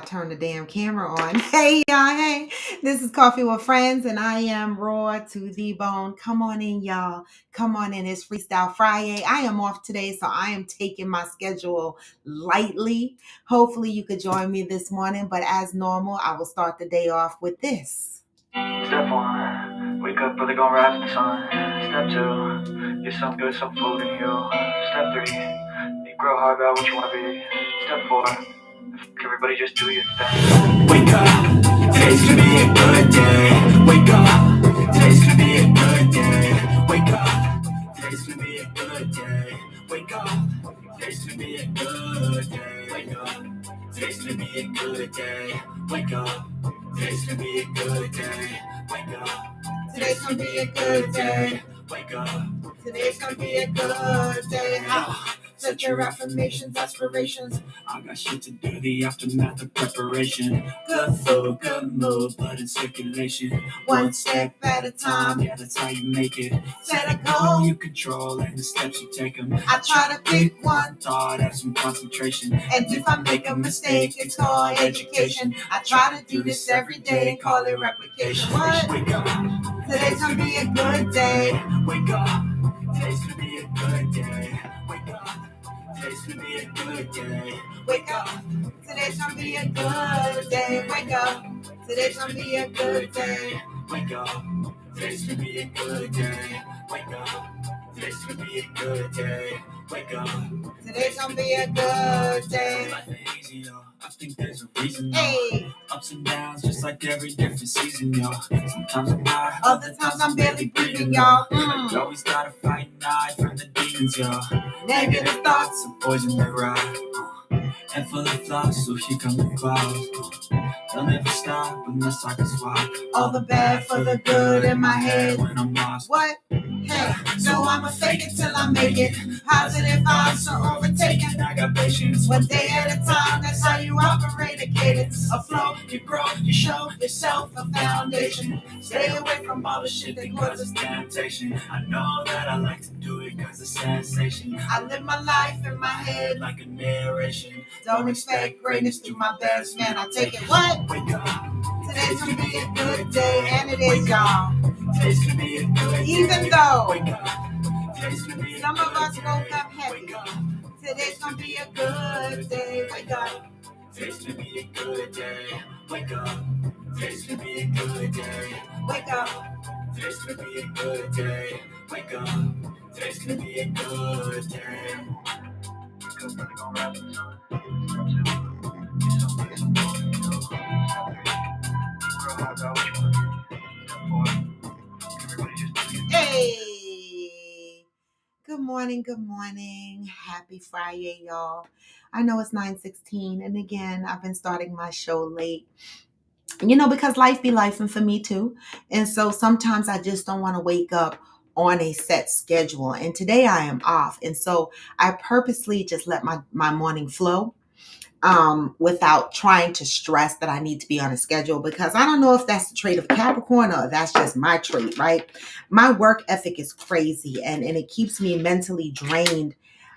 Turn the damn camera on. Hey, y'all. Hey, this is Coffee with Friends, and I am raw to the bone. Come on in, y'all. Come on in. It's Freestylllle Friyaaayyy. I am off today, so I am taking my schedule lightly. Hopefully, you could join me this morning, but as normal, I will start the day off with this. Step one, wake up early, gonna rise with the sun. Step two, get some good, some food in you. Step three, be grow hard about what you wanna be. Step four, everybody just do your thing. Wake up, today's gonna be a good day. Wake up, today's gonna be a good day. Wake up, today's gonna be a good day. Wake up, today's gonna be a good day. Wake up, today's gonna be a good day. Wake up, today's gonna be a good day. Wake up, today's gonna be a good day. Wake up, today's gonna be a good day. Set your affirmations, aspirations. I got shit to do, the aftermath of preparation. Good food, good mood, blood in circulation. One step at a time, yeah, that's how you make it. Set a goal you control and the steps you take them. I try to pick one thought, have some concentration. And if I make a mistake, it's called education. I try to do this every day and call it replication. What? Wake up, today's gonna be a good day. Wake up, today's gonna be a good day. Wake up. Today's gonna be a good day. Wake up. Today's gonna be a good day. Wake up. Today's gonna be a good day. Wake up. Today's gonna be a good day. Wake up. Today's gonna be a good day. Wake up. Today's gonna be a good day. Life ain't easy, yo. I think there's a reason, yo. Hey. Ups and downs, just like every different season, yo. Sometimes I'm high, other times I'm barely breathing, y'all. You always gotta fight and hide from the demons, yo. Negative thoughts, some poison they ride. And full of flies, so here come the clouds. They'll never stop unless I can swap all the bad for the good in my head when I'm lost. What? Hey, so I'ma fake it till I make it. Positive vibes, so overtaken. I got patience, one day at a time. That's how you operate a cadence. A flow, you grow, you show yourself a foundation. Stay away from all the shit that causes temptation. I know that I like to do it cause it's sensation. I live my life in my head like a narration. Don't expect greatness through my best man. I take it. What? Wake up. Today's gonna be a good day, and it is, y'all. Today's gonna be a good day. Even though some of us woke up heavy, today's gonna be a good day. Wake up. Today's gonna be a good day. Wake up. Today's gonna be a good day. Wake up. Today's gonna be a good day. Wake up. Today's gonna be a good day. Because we're gonna wrap this up. Hey, good morning, good morning. Happy Friday, y'all. I know it's 9:16, and again, I've been starting my show late. Because life be lifing for me too. And so sometimes I just don't want to wake up on a set schedule. And today I am off. And so I purposely just let my morning flow. Without trying to stress that I need to be on a schedule, because I don't know if that's the trait of Capricorn or that's just my trait, right? My work ethic is crazy and it keeps me mentally drained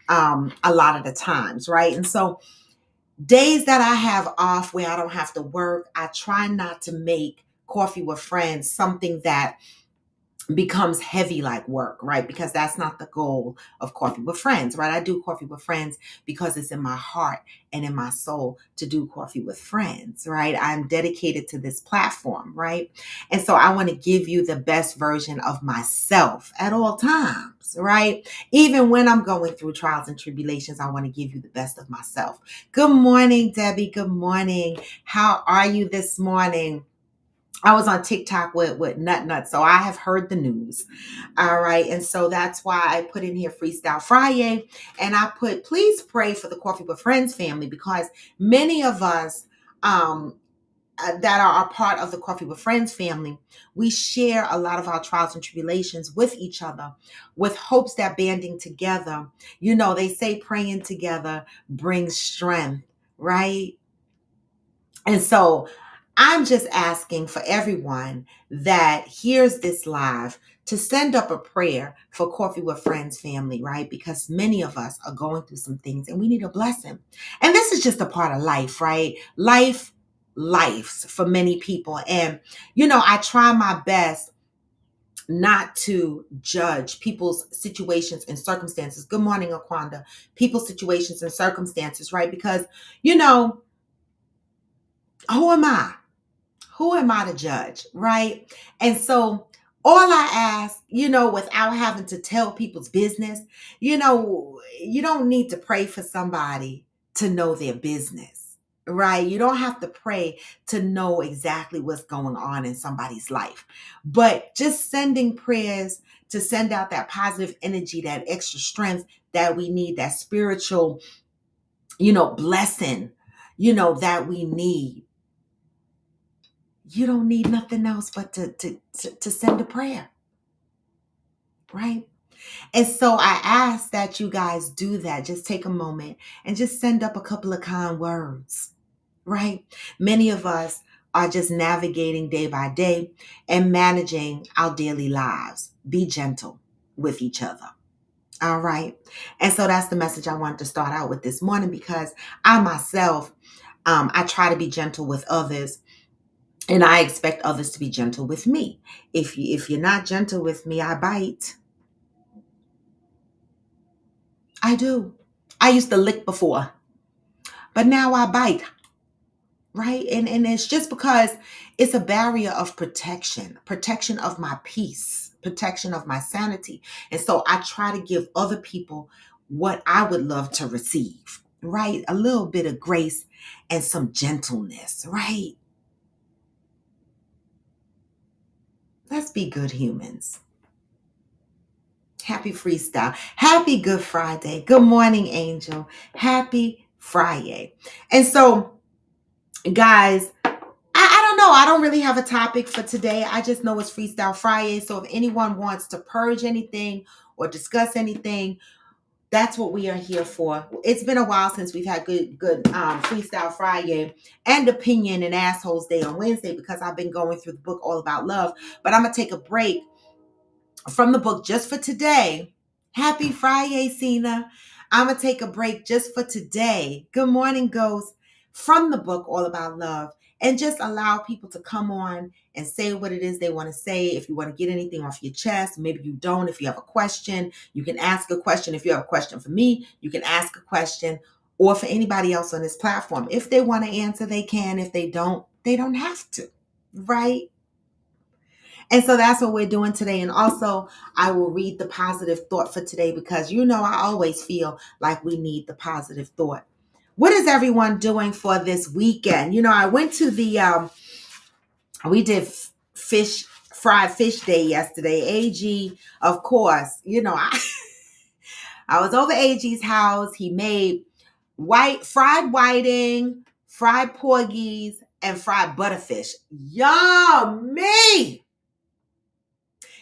a lot of the times, right? And so days that I have off where I don't have to work, I try not to make Coffee with Friends something that becomes heavy like work, right? Because that's not the goal of Coffee with Friends, right? I do Coffee with Friends because it's in my heart and in my soul to do Coffee with Friends, right? I'm dedicated to this platform, right? And so I want to give you the best version of myself at all times, right? Even when I'm going through trials and tribulations, I want to give you the best of myself. Good morning, Debbie. Good morning. How are you this morning? I was on TikTok with Nut, so I have heard the news. All right. And so that's why I put in here Freestylllle Friyaaayyy. And I put, please pray for the Coffee with Friends family, because many of us that are a part of the Coffee with Friends family, we share a lot of our trials and tribulations with each other, with hopes that banding together, they say praying together brings strength, right? And so I'm just asking for everyone that hears this live to send up a prayer for Coffee with Friends family, right? Because many of us are going through some things and we need a blessing. And this is just a part of life, right? Life lives for many people. And, I try my best not to judge people's situations and circumstances. Good morning, Aquanda. People's situations and circumstances, right? Because, who am I? Who am I to judge, right? And so all I ask, without having to tell people's business, you don't need to pray for somebody to know their business, right? You don't have to pray to know exactly what's going on in somebody's life. But just sending prayers to send out that positive energy, that extra strength that we need, that spiritual, blessing, that we need. You don't need nothing else but to send a prayer, right? And so I ask that you guys do that. Just take a moment and just send up a couple of kind words, right? Many of us are just navigating day by day and managing our daily lives. Be gentle with each other. All right. And so that's the message I wanted to start out with this morning, because I myself, I try to be gentle with others. And I expect others to be gentle with me. If you're not gentle with me, I bite. I do. I used to lick before, but now I bite, right? And it's just because it's a barrier of protection of my peace, protection of my sanity. And so I try to give other people what I would love to receive, right? A little bit of grace and some gentleness, right? Let's be good humans. Happy freestyle. Happy Good Friday. Good morning, Angel. Happy Friday. And so, guys, I don't know. I don't really have a topic for today. I just know it's Freestyle Friday. So if anyone wants to purge anything or discuss anything, that's what we are here for. It's been a while since we've had good Freestyle Friday and Opinion and Assholes Day on Wednesday, because I've been going through the book All About Love. But I'm going to take a break from the book just for today. Happy Friday, Cena. I'm going to take a break just for today. Good morning, Ghost. From the book All About Love, and just allow people to come on and say what it is they want to say. If you want to get anything off your chest, maybe you don't. If you have a question, you can ask a question. If you have a question for me, you can ask a question, or for anybody else on this platform. If they want to answer, they can. If they don't have to, right? And so that's what we're doing today. And also, I will read the positive thought for today, because I always feel like we need the positive thought. What is everyone doing for this weekend? I went to we did fried fish day yesterday. AG, of course, I was over AG's house. He made fried whiting, fried porgies, and fried butterfish. Yummy!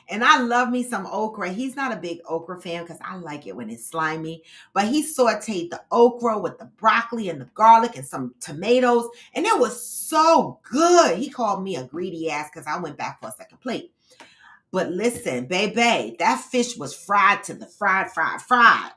And I love me some okra. He's not a big okra fan because I like it when it's slimy. But he sauteed the okra with the broccoli and the garlic and some tomatoes. And it was so good. He called me a greedy ass because I went back for a second plate. But listen, baby, that fish was fried to the fried.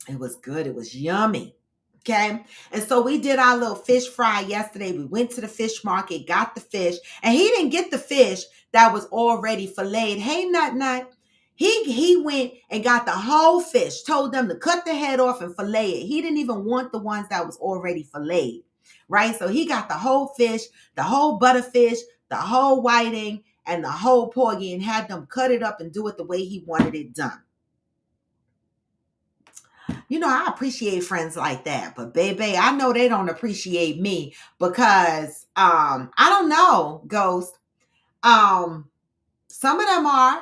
It was good. It was yummy. Okay. And so we did our little fish fry yesterday. We went to the fish market, got the fish, and he didn't get the fish that was already filleted. Hey, Nut. He went and got the whole fish, told them to cut the head off and fillet it. He didn't even want the ones that was already filleted, right? So he got the whole fish, the whole butterfish, the whole whiting, and the whole porgy, and had them cut it up and do it the way he wanted it done. I appreciate friends like that, but baby, I know they don't appreciate me because, I don't know, Ghost. Some of them are,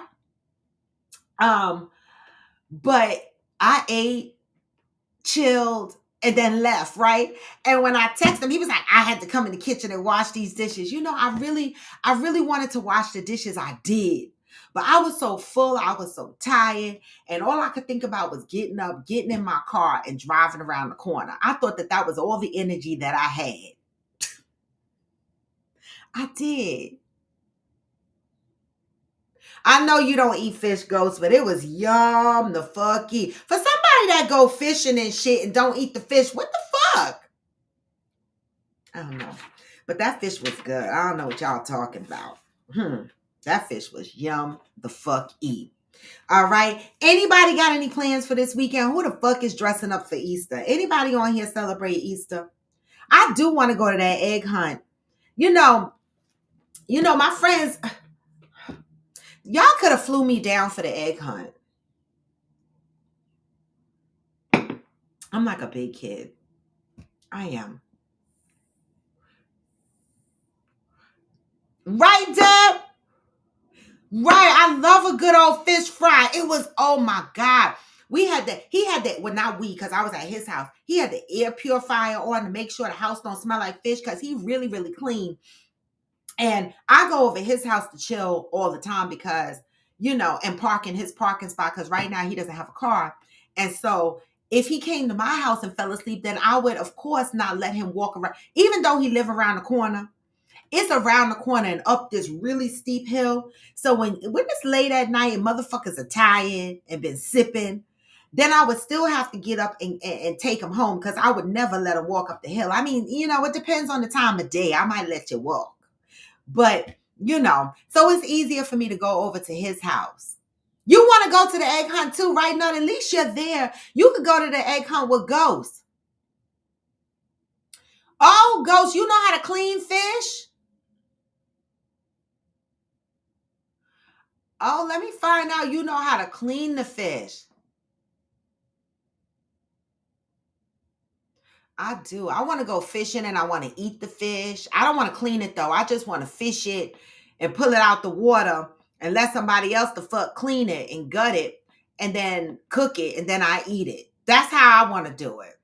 but I ate, chilled, and then left, right? And when I texted him, he was like, I had to come in the kitchen and wash these dishes. I really wanted to wash the dishes. I did. But I was so full, I was so tired, and all I could think about was getting up, getting in my car, and driving around the corner. I thought that was all the energy that I had. I did. I know you don't eat fish, Ghost, but it was yum the fucky. For somebody that go fishing and shit and don't eat the fish, what the fuck? I don't know. But that fish was good. I don't know what y'all talking about. That fish was yum the fuck eat. All right. Anybody got any plans for this weekend? Who the fuck is dressing up for Easter? Anybody on here celebrate Easter? I do want to go to that egg hunt. You know, my friends, y'all could have flew me down for the egg hunt. I'm like a big kid. I am. Right, Deb? Right. I love a good old fish fry. It was, oh my God. He had that, well, not we, because I was at his house. He had the air purifier on to make sure the house don't smell like fish, because he really, really clean. And I go over his house to chill all the time because, and park in his parking spot, because right now he doesn't have a car. And so if he came to my house and fell asleep, then I would, of course, not let him walk around, even though he live around the corner. It's around the corner and up this really steep hill. So when it's late at night and motherfuckers are tired and been sipping, then I would still have to get up and take him home, because I would never let him walk up the hill. I mean, it depends on the time of day. I might let you walk. But, so it's easier for me to go over to his house. You want to go to the egg hunt too, right? Now, at least you're there. You could go to the egg hunt with Ghost. Oh, Ghost, you know how to clean fish? Oh, let me find out you know how to clean the fish. I do. I want to go fishing and I want to eat the fish. I don't want to clean it though. I just want to fish it and pull it out the water and let somebody else the fuck clean it and gut it and then cook it and then I eat it. That's how I want to do it.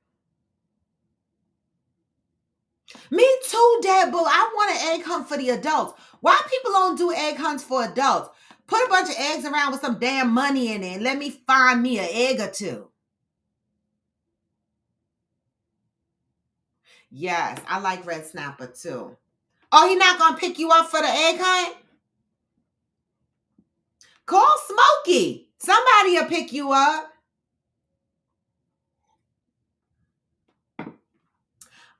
Me too, Dad Boo. I want an egg hunt for the adults. Why people don't do egg hunts for adults? Put a bunch of eggs around with some damn money in it and let me find me an egg or two. Yes, I like red snapper too. Oh, he not gonna pick you up for the egg hunt? Call Smokey. Somebody will pick you up.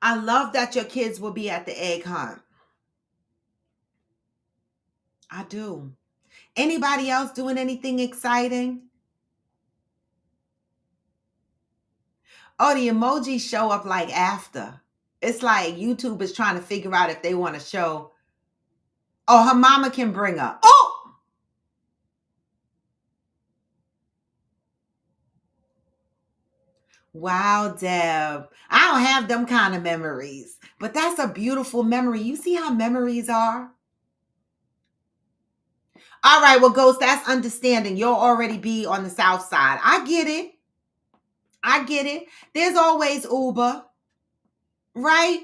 I love that your kids will be at the egg hunt. I do. Anybody else doing anything exciting? Oh, the emojis show up like after. It's like YouTube is trying to figure out if they want to show. Oh, her mama can bring her. Oh! Wow, Deb. I don't have them kind of memories, but that's a beautiful memory. You see how memories are? All right, well, Ghost, that's understanding. You'll already be on the south side. I get it. I get it. There's always Uber, right?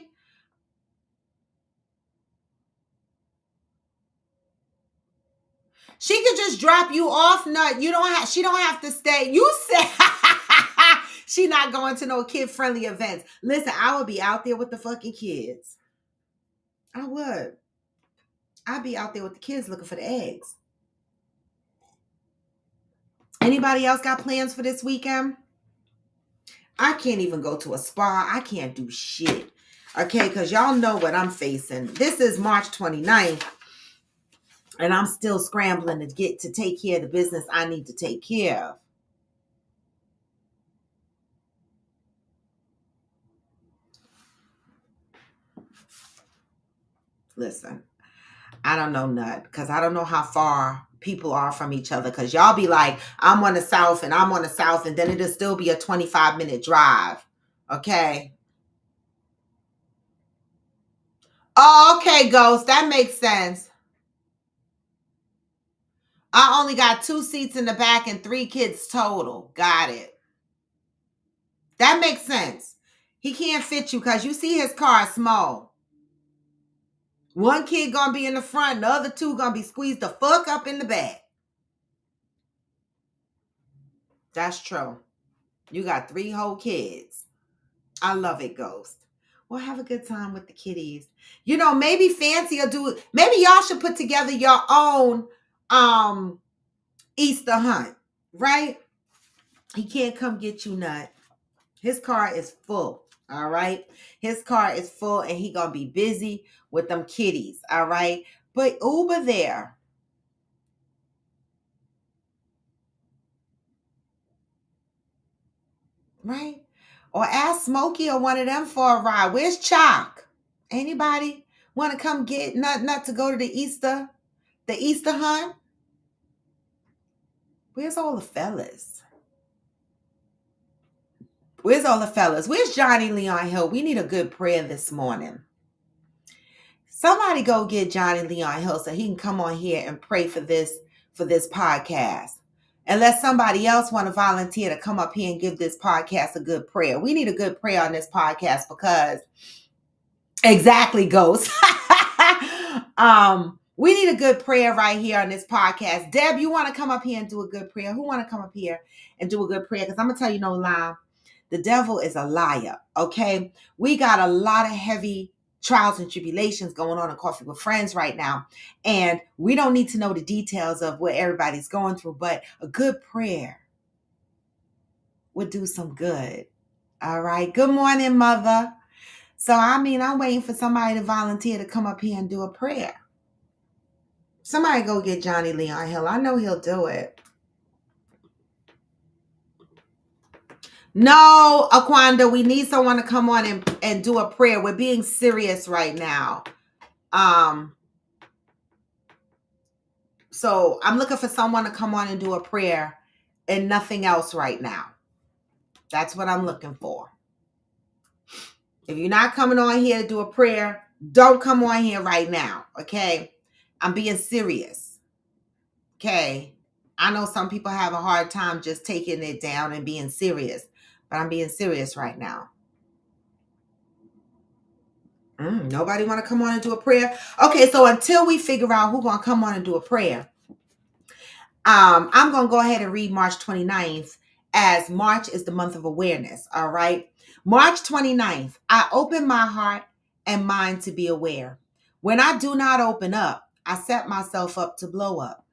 She could just drop you off. No, she don't have to stay. You said she not going to no kid-friendly events. Listen, I would be out there with the fucking kids. I would. I'd be out there with the kids looking for the eggs. Anybody else got plans for this weekend? I can't even go to a spa. I can't do shit. Okay, because y'all know what I'm facing. This is March 29th, and I'm still scrambling to take care of the business I need to take care of. Listen, I don't know nut, because I don't know how far people are from each other, because y'all be like, I'm on the south and I'm on the south, and then it'll still be a 25-minute drive. Okay. Oh, okay, Ghost. That makes sense. I only got 2 seats in the back and 3 kids total. Got it. That makes sense. He can't fit you because you see his car is small. One kid gonna be in the front, the other 2 gonna be squeezed the fuck up in the back. That's true. You got 3 whole kids. I love it, Ghost. Well, have a good time with the kiddies. Maybe Fancy will do it. Maybe y'all should put together your own Easter hunt, right? He can't come get you, Nut. His car is full. All right. His car is full and he gonna be busy with them kitties. All right. But Uber there. Right? Or ask Smokey or one of them for a ride. Where's Chalk? Anybody want to come get not to go to the Easter hunt? Where's all the fellas? Where's all the fellas? Where's Johnny Leon Hill? We need a good prayer this morning. Somebody go get Johnny Leon Hill so he can come on here and pray for this podcast. Unless somebody else want to volunteer to come up here and give this podcast a good prayer. We need a good prayer on this podcast because exactly, Ghost. We need a good prayer right here on this podcast. Deb, you want to come up here and do a good prayer? Who want to come up here and do a good prayer? Because I'm going to tell you no lie. The devil is a liar, okay? We got a lot of heavy trials and tribulations going on in Coffee with Friends right now. And we don't need to know the details of what everybody's going through, but a good prayer would do some good. All right. Good morning, Mother. So, I'm waiting for somebody to volunteer to come up here and do a prayer. Somebody go get Johnny Leon Hill. I know he'll do it. No, Aquanda, we need someone to come on and do a prayer. We're being serious right now. So I'm looking for someone to come on and do a prayer and nothing else right now. That's what I'm looking for. If you're not coming on here to do a prayer, don't come on here right now, okay? I'm being serious, okay? I know some people have a hard time just taking it down and being serious, but I'm being serious right now. Nobody want to come on and do a prayer? Okay, so until we figure out who's going to come on and do a prayer, I'm going to go ahead and read March 29th, as March is the month of awareness, all right? March 29th, I open my heart and mind to be aware. When I do not open up, I set myself up to blow up.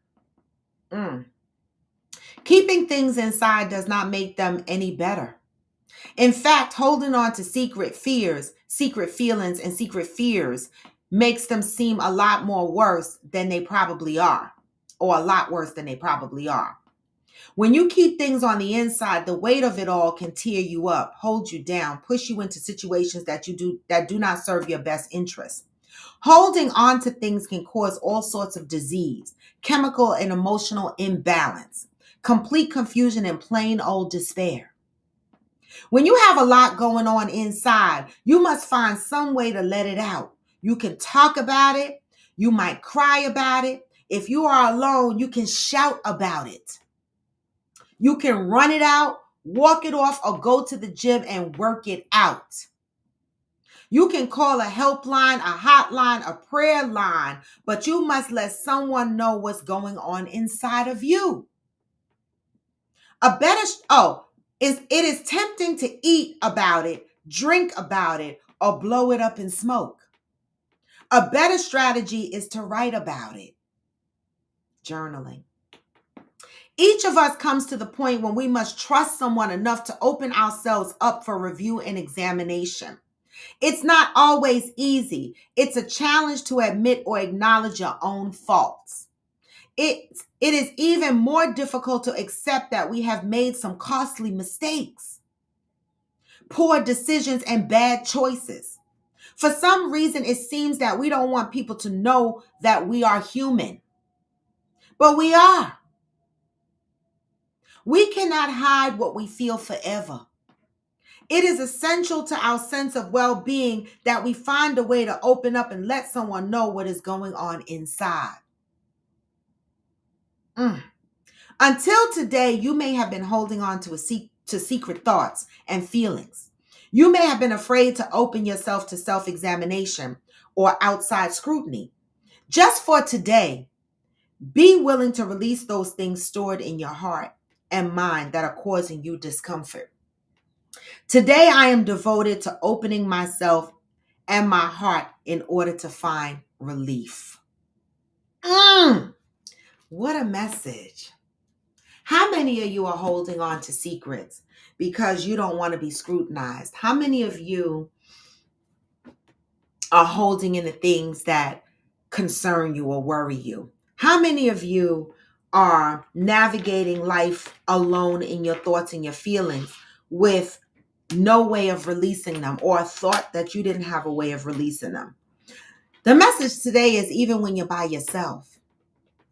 Keeping things inside does not make them any better. In fact, holding on to secret fears, secret feelings, and secret fears makes them seem a lot more worse than they probably are, or a lot worse than they probably are. When you keep things on the inside, the weight of it all can tear you up, hold you down, push you into situations that do not serve your best interest. Holding on to things can cause all sorts of disease, chemical and emotional imbalance, complete confusion, and plain old despair. When you have a lot going on inside, you must find some way to let it out. You can talk about it. You might cry about it. If you are alone, you can shout about it. You can run it out, walk it off, or go to the gym and work it out. You can call a helpline, a hotline, a prayer line, but you must let someone know what's going on inside of you. It is tempting to eat about it, drink about it, or blow it up in smoke. A better strategy is to write about it. Journaling. Each of us comes to the point when we must trust someone enough to open ourselves up for review and examination. It's not always easy. It's a challenge to admit or acknowledge your own faults. It is even more difficult to accept that we have made some costly mistakes, poor decisions, and bad choices. For some reason, it seems that we don't want people to know that we are human. But we are. We cannot hide what we feel forever. It is essential to our sense of well-being that we find a way to open up and let someone know what is going on inside. Until today, you may have been holding on to secret thoughts and feelings. You may have been afraid to open yourself to self-examination or outside scrutiny. Just for today, be willing to release those things stored in your heart and mind that are causing you discomfort. Today, I am devoted to opening myself and my heart in order to find relief. What a message. How many of you are holding on to secrets, because you don't want to be scrutinized. How many of you are holding in the things that concern you or worry you? How many of you are navigating life alone in your thoughts and your feelings with no way of releasing them, or a thought that you didn't have a way of releasing them? The message today is, even when you're by yourself,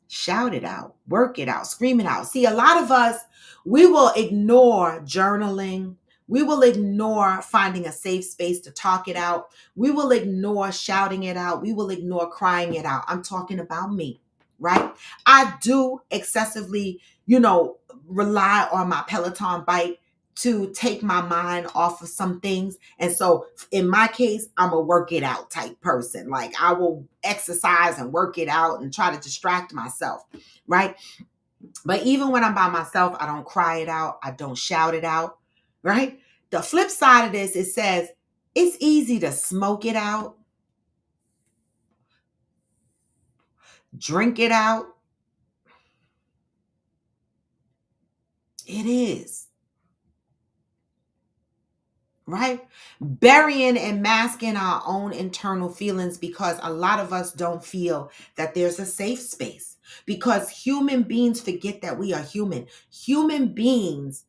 shout it out, work it out, scream it out. See, a lot of us, we will ignore journaling. We will ignore finding a safe space to talk it out. We will ignore shouting it out. We will ignore crying it out. I'm talking about me, right? I do excessively, rely on my Peloton bike to take my mind off of some things. And so in my case, I'm a work it out type person. Like, I will exercise and work it out and try to distract myself, right? But even when I'm by myself, I don't cry it out. I don't shout it out, right? The flip side of this, it says it's easy to smoke it out, drink it out. It is. Right? Burying and masking our own internal feelings, because a lot of us don't feel that there's a safe space, because human beings forget that we are human. Human beings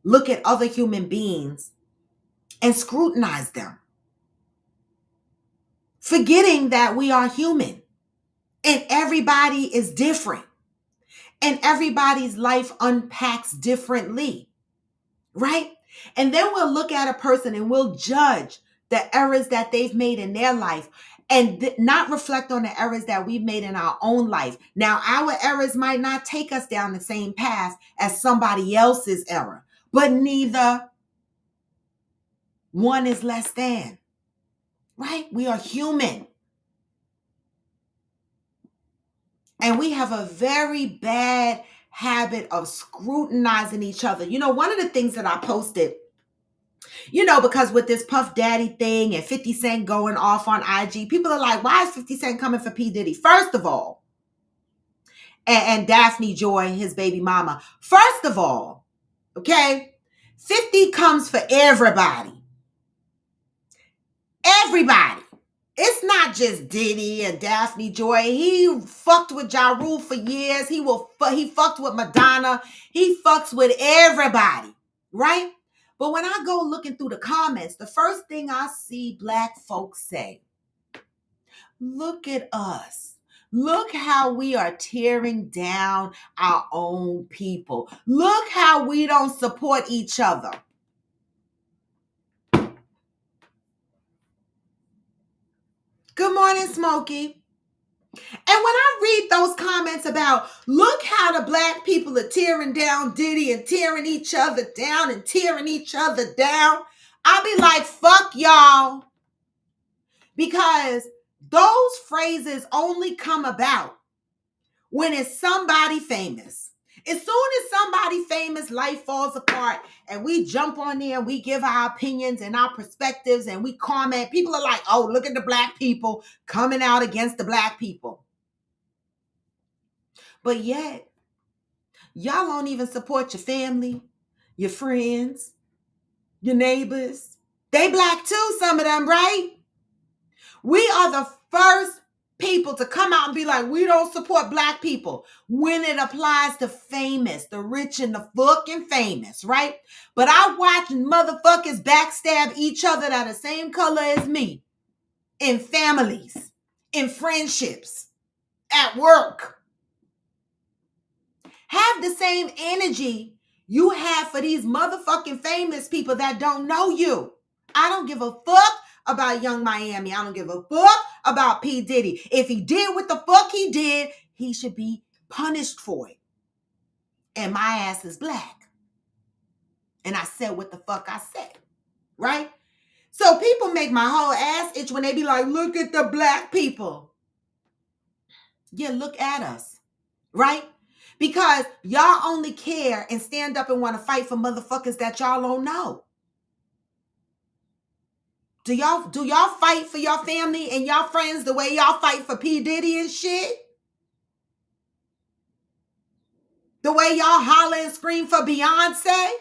look at other human beings and scrutinize them, forgetting that we are human and everybody is different and everybody's life unpacks differently, right? And then we'll look at a person and we'll judge the errors that they've made in their life and not reflect on the errors that we've made in our own life. Now, our errors might not take us down the same path as somebody else's error, but neither one is less than, right? We are human. And we have a very bad habit of scrutinizing each other. One of the things that I posted, because with this Puff Daddy thing and 50 Cent going off on IG, people are like, why is 50 Cent coming for P. Diddy? First of all, and Daphne Joy, his baby mama. First of all, okay, 50 comes for everybody. Everybody. It's not just Diddy and Daphne Joy. He fucked with Ja Rule for years. He fucked with Madonna. He fucks with everybody, right? But when I go looking through the comments, the first thing I see Black folks say, look at us. Look how we are tearing down our own people. Look how we don't support each other. Good morning, Smokey. And when I read those comments about, look how the Black people are tearing down Diddy and tearing each other down and tearing each other down, I'll be like, fuck y'all. Because those phrases only come about when it's somebody famous. As soon as somebody famous, life falls apart and we jump on there and we give our opinions and our perspectives and we comment, people are like, oh, look at the Black people coming out against the Black people. But yet, y'all don't even support your family, your friends, your neighbors. They Black too, some of them, right? We are the first people to come out and be like, we don't support Black people when it applies to famous, the rich and the fucking famous, right? But I watch motherfuckers backstab each other that are the same color as me in families, in friendships, at work. Have the same energy you have for these motherfucking famous people that don't know you. I don't give a fuck about Young Miami. I don't give a fuck about P. Diddy. If he did what the fuck he did, he should be punished for it. And my ass is Black. And I said what the fuck I said, right? So people make my whole ass itch when they be like, look at the Black people. Yeah, look at us, right? Because y'all only care and stand up and want to fight for motherfuckers that y'all don't know. Do y'all fight for your family and y'all friends the way y'all fight for P. Diddy and shit? The way y'all holler and scream for Beyonce?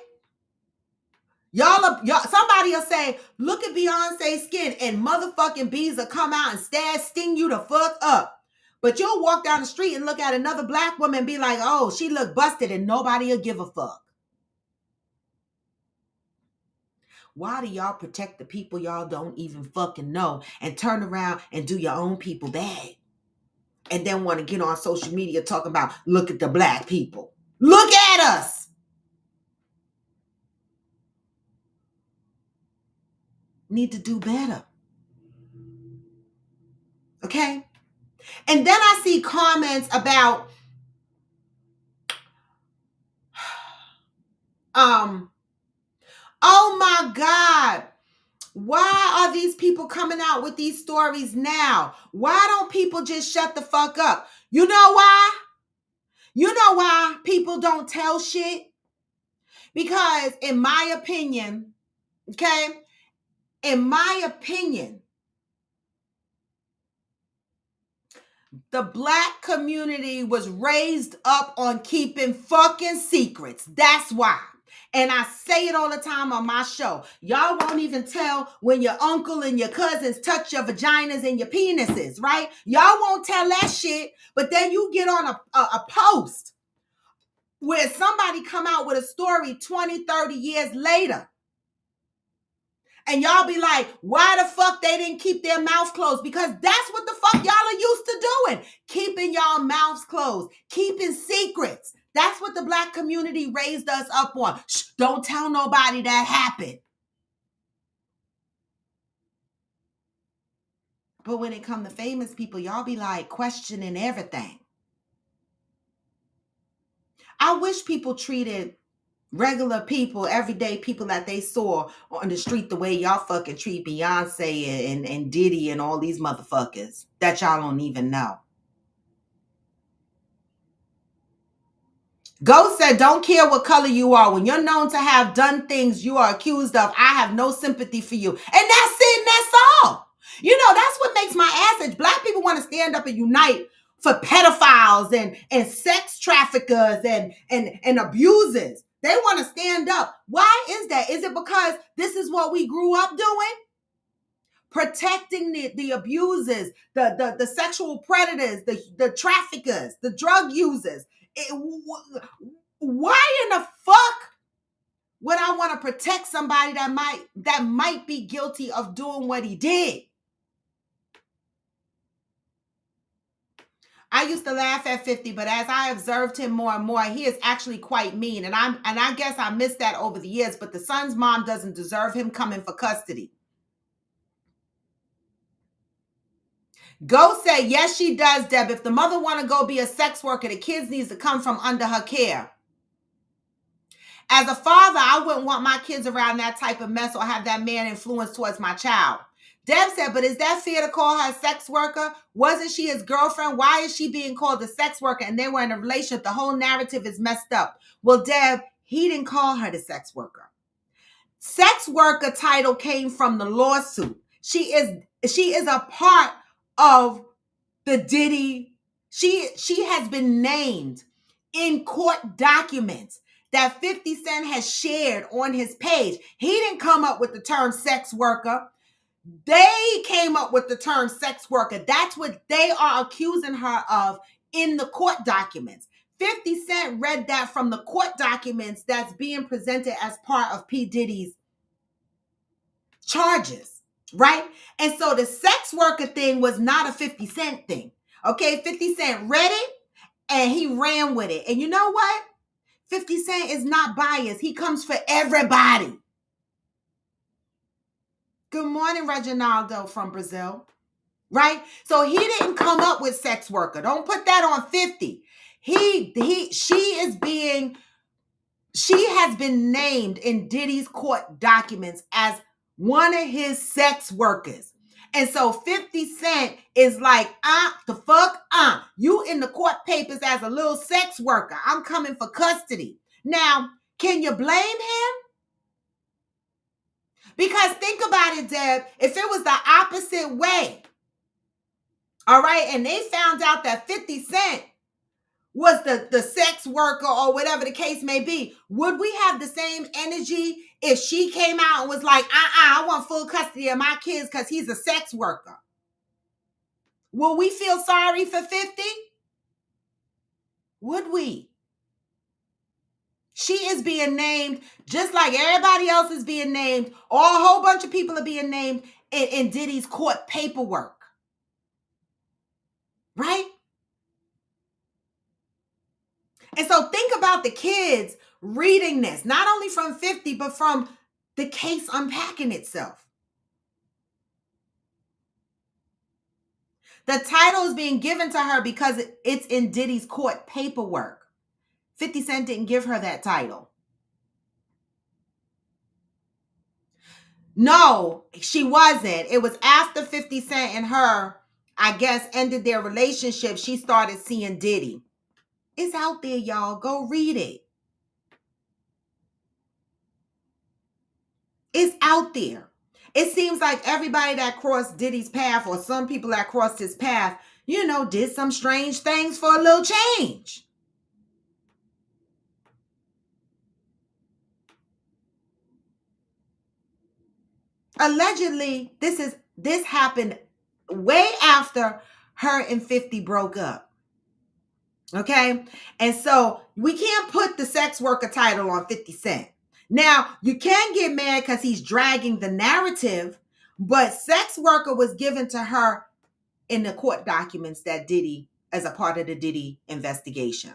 Y'all, somebody will say, look at Beyonce's skin, and motherfucking bees will come out and sting you the fuck up. But you'll walk down the street and look at another black woman and be like, oh, she look busted, and nobody will give a fuck. Why do y'all protect the people y'all don't even fucking know and turn around and do your own people bad? And then want to get on social media talking about, look at the black people. Look at us. Need to do better. Okay? And then I see comments about, oh my God, why are these people coming out with these stories now? Why don't people just shut the fuck up? You know why? You know why people don't tell shit? Because in my opinion, okay, in my opinion, the black community was raised up on keeping fucking secrets. That's why. And I say it all the time on my show. Y'all won't even tell when your uncle and your cousins touch your vaginas and your penises, right? Y'all won't tell that shit. But then you get on a post where somebody come out with a story 20, 30 years later. And y'all be like, why the fuck they didn't keep their mouths closed? Because that's what the fuck y'all are used to doing. Keeping y'all mouths closed. Keeping secrets. That's what the black community raised us up on. Shh, don't tell nobody that happened. But when it come to famous people, y'all be like questioning everything. I wish people treated regular people, everyday people that they saw on the street the way y'all fucking treat Beyonce and Diddy and all these motherfuckers that y'all don't even know. Ghost said, don't care what color you are. When you're known to have done things you are accused of, I have no sympathy for you. And that's it, and that's all. You know, that's what makes my ass itch. Black people want to stand up and unite for pedophiles and sex traffickers and abusers. They want to stand up. Why is that? Is it because this is what we grew up doing? Protecting the abusers, the sexual predators, the traffickers, the drug users. Why in the fuck would I want to protect somebody that might be guilty of doing what he did? I used to laugh at 50, but as I observed him more and more, he is actually quite mean. And I guess I missed that over the years, but the son's mom doesn't deserve him coming for custody. Go say, yes, she does, Deb. If the mother want to go be a sex worker, the kids needs to come from under her care. As a father, I wouldn't want my kids around that type of mess or have that man influence towards my child. Deb said, but is that fair to call her a sex worker? Wasn't she his girlfriend? Why is she being called a sex worker? And they were in a relationship. The whole narrative is messed up. Well, Deb, he didn't call her the sex worker. Sex worker title came from the lawsuit. She is a part of the Diddy. She has been named in court documents that 50 Cent has shared on his page. He didn't come up with the term sex worker. They came up with the term sex worker. That's what they are accusing her of in the court documents. 50 Cent read that from the court documents that's being presented as part of P. Diddy's charges, right? And so the sex worker thing was not a 50 Cent thing. Okay, 50 Cent read it and he ran with it. And you know what? 50 Cent is not biased. He comes for everybody. Good morning, Reginaldo from Brazil. Right? So he didn't come up with sex worker. Don't put that on 50. She has been named in Diddy's court documents as one of his sex workers. And so 50 Cent is like, the fuck? You in the court papers as a little sex worker. I'm coming for custody. Now, can you blame him? Because think about it, Deb. If it was the opposite way, all right, and they found out that 50 Cent was the sex worker or whatever the case may be, would we have the same energy if she came out and was like, I want full custody of my kids because he's a sex worker? Will we feel sorry for 50? Would we? She is being named just like everybody else is being named, or a whole bunch of people are being named in Diddy's court paperwork. Right? And so think about the kids reading this, not only from 50, but from the case unpacking itself. The title is being given to her because it's in Diddy's court paperwork. 50 Cent didn't give her that title. No, she wasn't. It was after 50 Cent and her, I guess, ended their relationship, she started seeing Diddy. It's out there, y'all. Go read it. It's out there. It seems like everybody that crossed Diddy's path, or some people that crossed his path, did some strange things for a little change. Allegedly, this happened way after her and 50 broke up. Okay? And so we can't put the sex worker title on 50 Cent. Now, you can get mad because he's dragging the narrative, but sex worker was given to her in the court documents that Diddy, as a part of the Diddy investigation.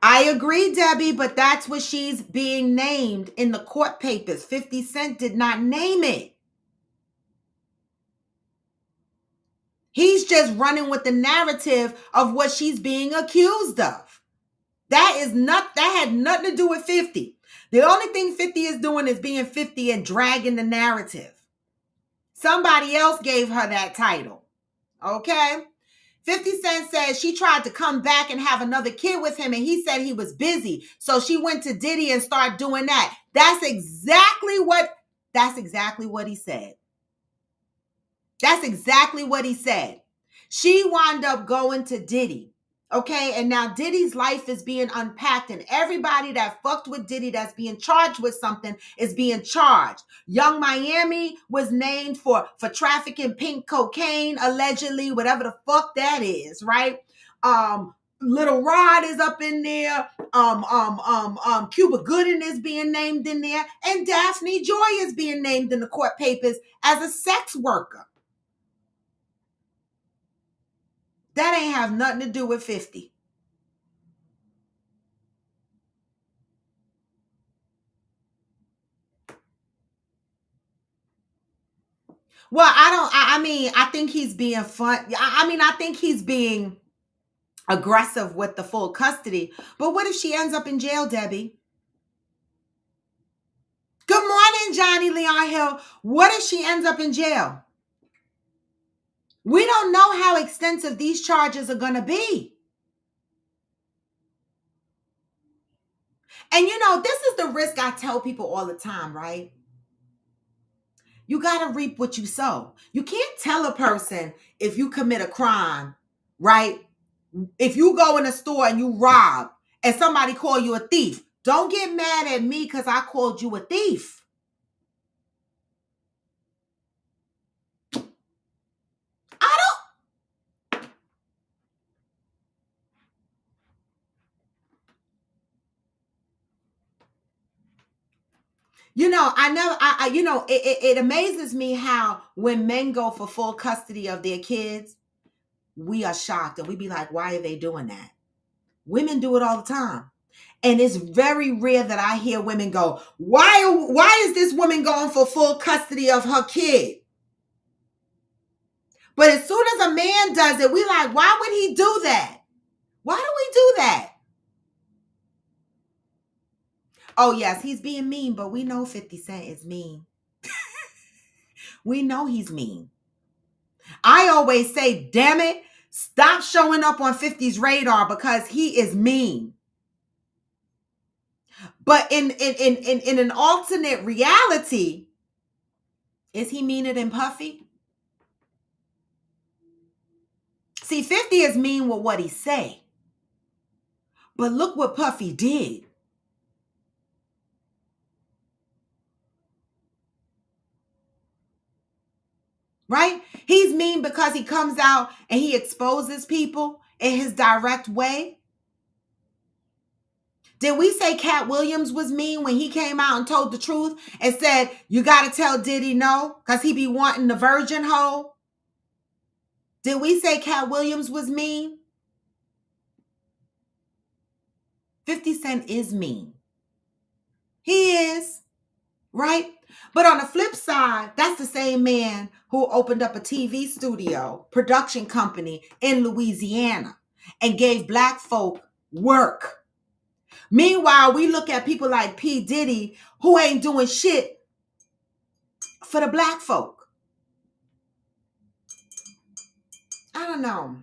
I agree, Debbie, but that's what she's being named in the court papers. 50 Cent did not name it. He's just running with the narrative of what she's being accused of. That had nothing to do with 50. The only thing 50 is doing is being 50 and dragging the narrative. Somebody else gave her that title. Okay? 50 Cent says she tried to come back and have another kid with him, and he said he was busy. So she went to Diddy and started doing that. That's exactly what he said. That's exactly what he said. She wound up going to Diddy. Okay, and now Diddy's life is being unpacked, and everybody that fucked with Diddy that's being charged with something is being charged. Young Miami was named for trafficking pink cocaine, allegedly, whatever the fuck that is, right? Little Rod is up in there. Cuba Gooding is being named in there, and Daphne Joy is being named in the court papers as a sex worker. That ain't have nothing to do with 50. Well, I think he's being fun. I think he's being aggressive with the full custody. But what if she ends up in jail, Debbie? Good morning, Johnny Leon Hill. What if she ends up in jail? We don't know how extensive these charges are going to be. And this is the risk I tell people all the time, right? You got to reap what you sow. You can't tell a person if you commit a crime, right? If you go in a store and you rob and somebody call you a thief, don't get mad at me because I called you a thief. It amazes me how when men go for full custody of their kids, we are shocked and we be like, why are they doing that? Women do it all the time. And it's very rare that I hear women go, why is this woman going for full custody of her kid? But as soon as a man does it, we like, why would he do that? Why do we do that? Oh, yes, he's being mean, but we know 50 Cent is mean. We know he's mean. I always say, damn it, stop showing up on 50's radar because he is mean. But in an alternate reality, is he meaner than Puffy? See, 50 is mean with what he say. But look what Puffy did. Right? He's mean because he comes out and he exposes people in his direct way. Did we say Cat Williams was mean when he came out and told the truth and said, you got to tell Diddy no because he be wanting the virgin hoe? Did we say Cat Williams was mean? 50 Cent is mean. He is, right? But on the flip side, that's the same man who opened up a TV studio, production company in Louisiana and gave black folk work. Meanwhile, we look at people like P. Diddy who ain't doing shit for the black folk. I don't know.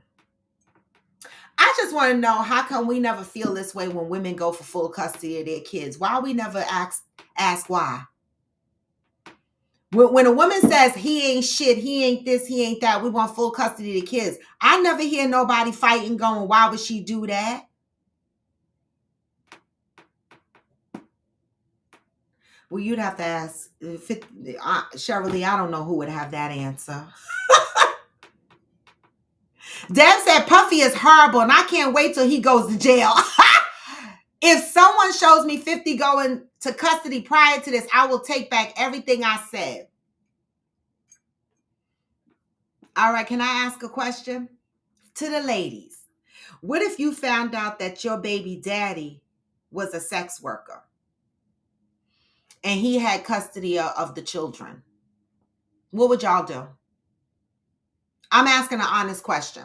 I just want to know, how come we never feel this way when women go for full custody of their kids? Why we never ask why? When a woman says he ain't shit, he ain't this, he ain't that, we want full custody of the kids, I never hear nobody fighting going, why would she do that? Well, you'd have to ask Shirley. I don't know who would have that answer. Deb said Puffy is horrible and I can't wait till he goes to jail. If someone shows me 50 going to custody prior to this, I will take back everything I said. All right, can I ask a question to the ladies? What if you found out that your baby daddy was a sex worker and he had custody of the children? What would y'all do? I'm asking an honest question.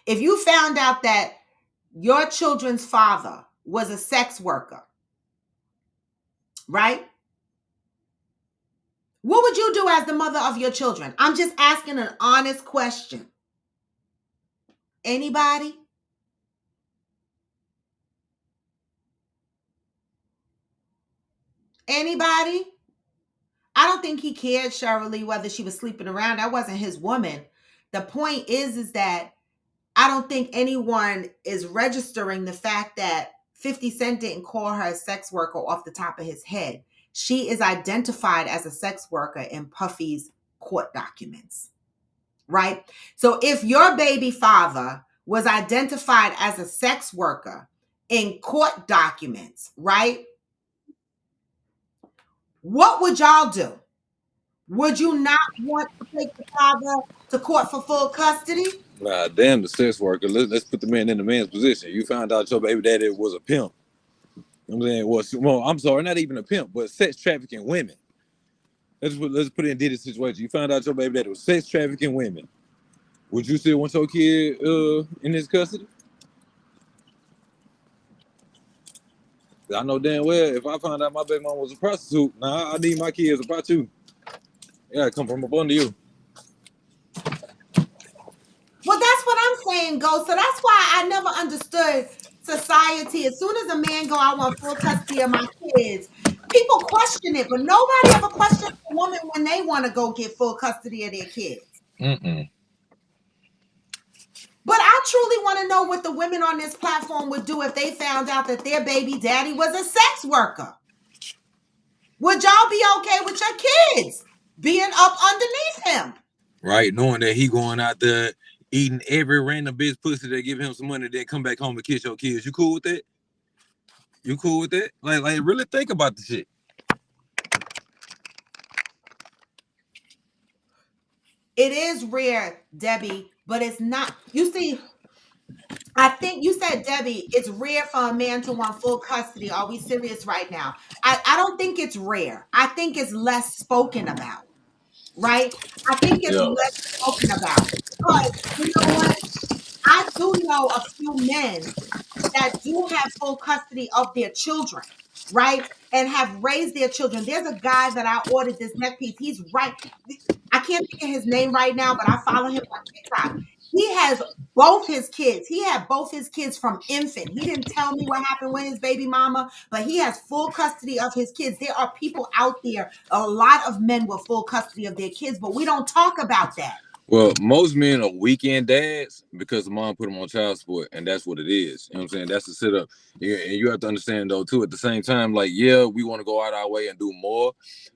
If you found out that your children's father was a sex worker, right? What would you do as the mother of your children? I'm just asking an honest question. Anybody? Anybody? I don't think he cared, Shirley, whether she was sleeping around. That wasn't his woman. The point is that I don't think anyone is registering the fact that 50 Cent didn't call her a sex worker off the top of his head. She is identified as a sex worker in Puffy's court documents, right? So if your baby father was identified as a sex worker in court documents, right? What would y'all do? Would you not want to take the father to court for full custody? Nah, damn the sex worker. Let's put the man in the man's position. You found out your baby daddy was a pimp. I'm saying, well, I'm sorry, not even a pimp, but sex trafficking women. Let's put it in Diddy's situation. You found out your baby daddy was sex trafficking women. Would you still want your kid in his custody? I know damn well if I found out my baby mom was a prostitute, I need my kids a prostitute. Yeah, come from up under you. Well, that's what I'm saying, Ghost. So that's why I never understood society. As soon as a man go, I want full custody of my kids, people question it, but nobody ever questions a woman when they want to go get full custody of their kids. But I truly want to know what the women on this platform would do if they found out that their baby daddy was a sex worker. Would y'all be okay with your kids being up underneath him? Right, knowing that he going out there eating every random bitch pussy that give him some money, then come back home and kiss your kids. You cool with that? You cool with that? Like really think about the shit. It is rare, Debbie, but it's not. You see, I think you said, Debbie, it's rare for a man to want full custody. Are we serious right now? I don't think it's rare. I think it's less spoken about, right? I think it's less spoken about. Because you know what? I do know a few men that do have full custody of their children, right? And have raised their children. There's a guy that I ordered this neck piece. He's right. I can't think of his name right now, but I follow him on TikTok. He has both his kids. He had both his kids from infant. He didn't tell me what happened with his baby mama, but he has full custody of his kids. There are people out there, a lot of men with full custody of their kids, but we don't talk about that. Well, most men are weekend dads because mom put them on child support, and that's what it is. You know what I'm saying? That's the setup. Yeah, and you have to understand though too. At the same time, like yeah, we want to go out our way and do more,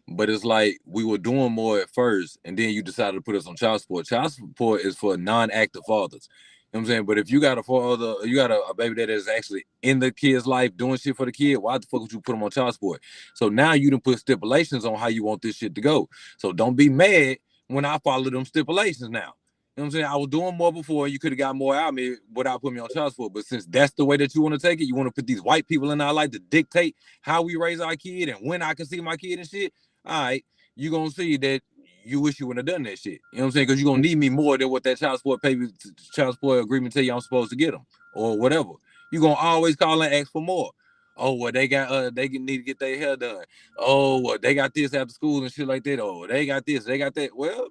but it's like we were doing more at first, and then you decided to put us on child support. Child support is for non-active fathers. You know what I'm saying? But if you got a father, you got a baby that is actually in the kid's life doing shit for the kid, why the fuck would you put them on child support? So now you done put stipulations on how you want this shit to go. So don't be mad when I follow them stipulations now. You know what I'm saying? I was doing more before, and you could have got more out of me without putting me on child support. But since that's the way that you want to take it, you want to put these white people in our life to dictate how we raise our kid and when I can see my kid and shit. All right, you gonna see that you wish you wouldn't have done that shit. You know what I'm saying? Because you're gonna need me more than what that child support agreement tell you I'm supposed to get them or whatever. You're gonna always call and ask for more. Oh, well, they need to get their hair done. Oh, well, they got this after school and shit like that. Oh, they got this, they got that. Well,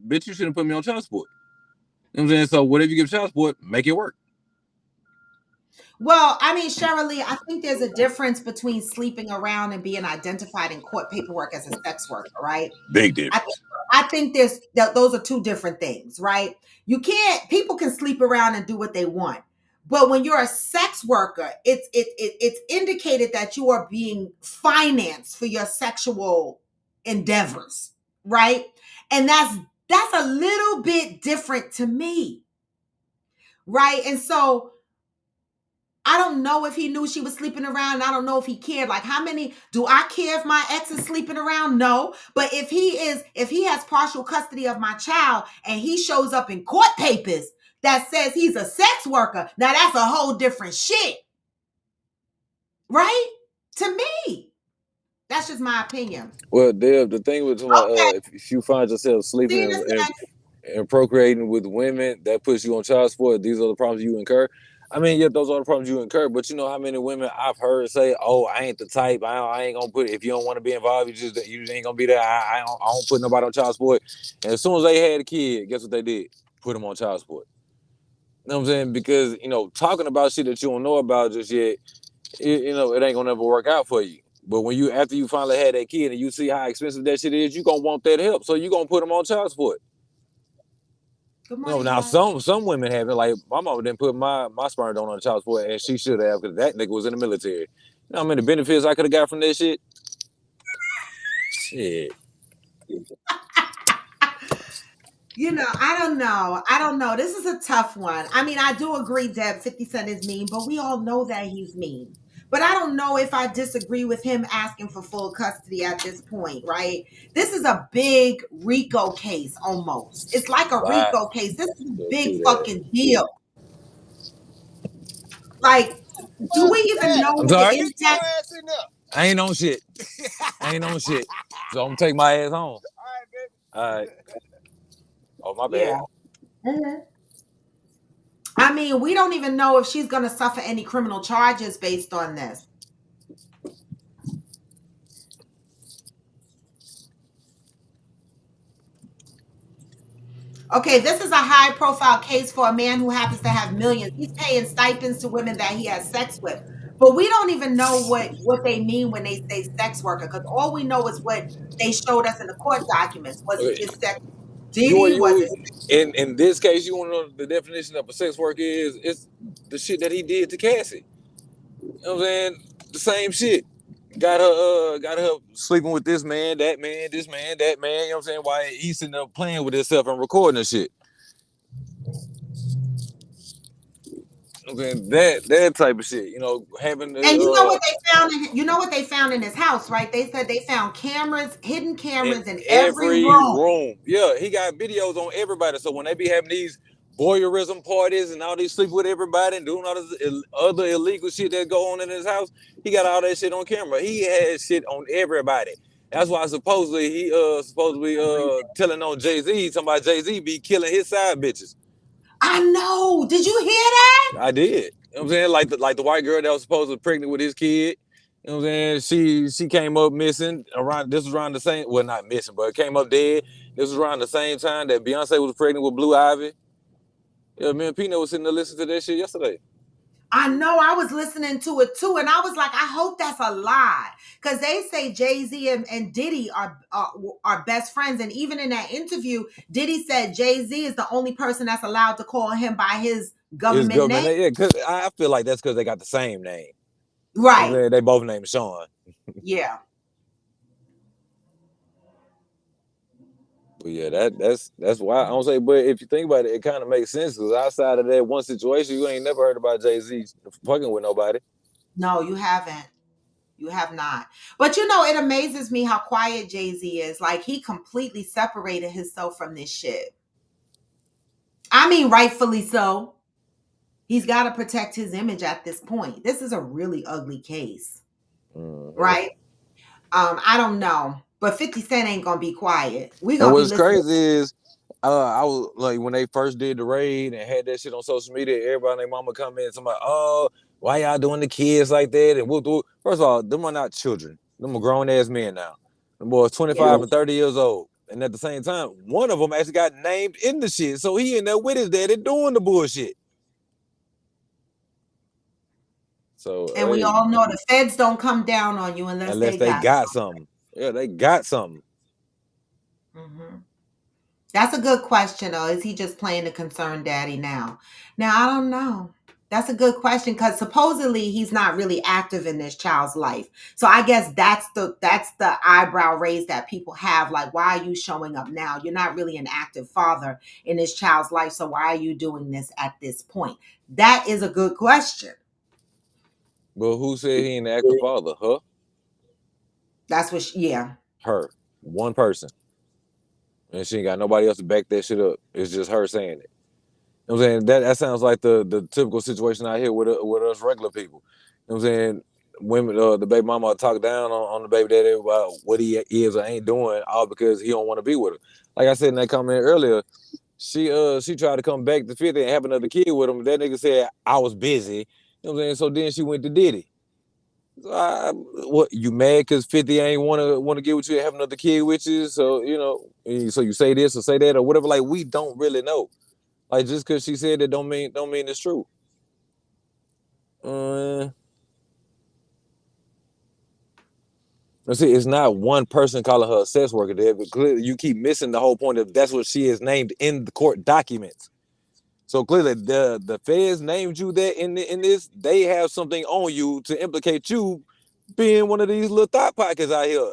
bitch, you shouldn't put me on child support. You know what I'm saying? So whatever you give child support, make it work. Well, I mean, Cheryl Lee, I think there's a difference between sleeping around and being identified in court paperwork as a sex worker, right? Big I think difference. I think those are two different things, right? You can't people can sleep around and do what they want. But when you're a sex worker, it's indicated that you are being financed for your sexual endeavors, right? And that's a little bit different to me, right? And so I don't know if he knew she was sleeping around. And I don't know if he cared. Like, how many do I care if my ex is sleeping around? No. But if he has partial custody of my child and he shows up in court papers that says he's a sex worker, now that's a whole different shit. Right? To me. That's just my opinion. Well, Deb, the thing with Okay. if you find yourself sleeping See this and procreating with women, that puts you on child support. These are the problems you incur. I mean, yeah, those are the problems you incur. But you know how many women I've heard say, "Oh, I ain't the type. I ain't gonna put it. If you don't want to be involved, you just ain't gonna be there. I don't put nobody on child support." And as soon as they had a kid, guess what they did? Put them on child support. You know what I'm saying? Because talking about shit that you don't know about just yet, it ain't gonna never work out for you. But when after you finally had that kid and you see how expensive that shit is, you gonna want that help. So you gonna put them on child support. Good morning, Now guys. some women have it. Like my mama didn't put my sperm donor on child support, and she should have because that nigga was in the military. You know how many benefits I could have got from that shit? Shit. I don't know. I don't know. This is a tough one. I mean, I do agree, Deb, 50 Cent is mean, but we all know that he's mean. But I don't know if I disagree with him asking for full custody at this point, right? This is a big RICO case almost. It's like a Right. RICO case. This is a Let's big do that. fucking deal. Like, do we even know I'm what the sorry. Get your impact? ass in there. I ain't on shit. I ain't on shit. So I'm gonna take my ass home. All right, baby. All right. Oh, my bad. Yeah. Mhm. I mean, we don't even know if she's going to suffer any criminal charges based on this. Okay, this is a high profile case for a man who happens to have millions. He's paying stipends to women that he has sex with. But we don't even know what they mean when they say sex worker, because all we know is what they showed us in the court documents. Was it Okay. just sex? You Diddy? Was it? in this case, you want to know the definition of a sex worker is? It's the shit that he did to Cassie. You know what I'm saying? The same shit. Got her sleeping with this man, that man, this man, that man. You know what I'm saying? While he's sitting there playing with himself and recording the shit. You know what I'm saying? That type of shit. Having And you know what the they found you know what they found in his house, right? They said they found cameras, hidden in cameras in every every room. room. Yeah, he got videos on everybody. So when they be having these voyeurism parties and all these sleep with everybody and doing all this other illegal shit that go on in his house, he got all that shit on camera. He has shit on everybody. That's why supposedly he supposedly telling on Jay-Z, talking about Jay-Z be killing his side bitches. I know. Did you hear that? I did. You know what I'm saying? Like the white girl that was supposedly pregnant with his kid. You know what I'm saying? She came up missing this was around the same, well, not missing, but it came up dead. This was around the same time that Beyonce was pregnant with Blue Ivy. Yeah, me and Pino was sitting there listening to that shit yesterday. I know, I was listening to it too, and I was like, I hope that's a lie, because they say Jay-Z and Diddy are best friends, and even in that interview, Diddy said Jay-Z is the only person that's allowed to call him by his It's government government. name. Yeah, cause I feel like that's because they got the same name. Right. They both named Sean. Yeah. But yeah, that's why I don't say. But if you think about it, it kind of makes sense because outside of that one situation, you ain't never heard about Jay-Z fucking with nobody. No, you haven't. You have not. But it amazes me how quiet Jay-Z is. Like, he completely separated himself from this shit. I mean, rightfully so. He's got to protect his image at this point. This is a really ugly case, Mm-hmm. right? I don't know. But 50 Cent ain't gonna be quiet. We And gonna be what's listening. crazy is, I was like when they first did the raid and had that shit on social media, everybody and their mama come in and somebody, oh, why y'all doing the kids like that? And whoop, whoop. First of all, them are not children. Them are grown ass men now. Them boys 25 Yeah. and 30 years old. And at the same time, one of them actually got named in the shit. So he in there with his daddy doing the bullshit. So And we hey, all know the feds don't come down on you unless unless they they got got something. Yeah, they got something. hmm That's a good question, though. Is he just playing the concerned daddy now? Now, I don't know. That's a good question because supposedly he's not really active in this child's life. So I guess that's the eyebrow raise that people have. Like, why are you showing up now? You're not really an active father in this child's life. So why are you doing this at this point? That is a good question. But who said he ain't the active father? Huh? That's what. Yeah. Her. One person. And she ain't got nobody else to back that shit up. It's just her saying it. You know what I'm saying? That sounds like the typical situation out here with us regular people. You know what I'm saying? Women, the baby mama talk down on the baby daddy about what he is or ain't doing, all because he don't want to be with her. Like I said in that comment earlier, she tried to come back to 50 and have another kid with him. That nigga said I was busy. You know what I'm saying? So then she went to Diddy. So what you mad because 50 ain't wanna get with you and have another kid with you? So so you say this or say that or whatever. Like we don't really know. Like just because she said it don't mean it's true. See, it's not one person calling her a sex worker there, but clearly you keep missing the whole point of that's what she is named in the court documents. So clearly the feds named you that in this. They have something on you to implicate you being one of these little thought pockets out here.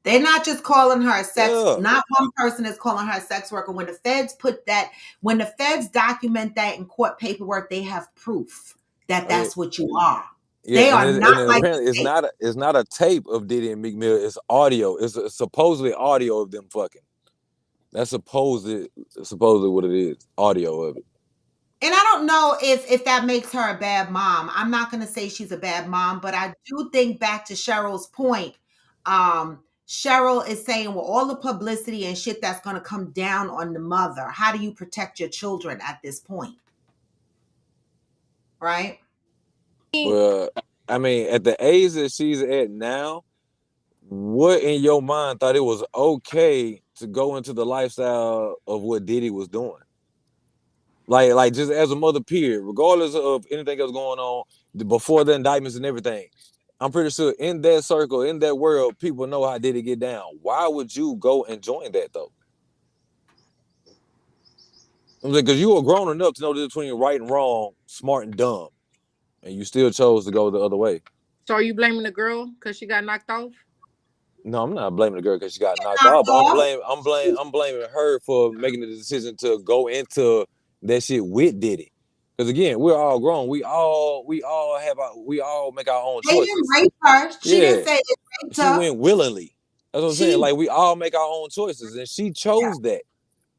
They're not just calling her a sex, Yeah. not one person is calling her a sex worker. When the feds document that in court paperwork, they have proof that I mean, that's what you are. yeah, They and are it, not and it like apparently the state. it's not a tape of Diddy and Meek Mill. It's audio. It's supposedly audio of them fucking. That's supposedly what it is. Audio of it. And I don't know if that makes her a bad mom. I'm not going to say she's a bad mom, but I do think back to Cheryl's point. Cheryl is saying, well, all the publicity and shit that's going to come down on the mother. How do you protect your children at this point? Right? Well, I mean, at the age that she's at now, what in your mind thought it was okay to go into the lifestyle of what Diddy was doing? Like just as a mother, period, regardless of anything else going on before the indictments and everything. I'm pretty sure in that circle, in that world, people know how Diddy get down. Why would you go and join that though? I'm like, because you were grown enough to know the difference between right and wrong, smart and dumb, and you still chose to go the other way. So are you blaming the girl because she got knocked off? No, I'm not blaming the girl because she got knocked Knocked off. But off. I'm blaming her for making the decision to go into that shit with Diddy. Because again, we're all grown. We all make our own They didn't choices. rape her. She Yeah, didn't say they raped she her. went willingly. That's what I'm saying. She Like we all make our own choices, and she chose that.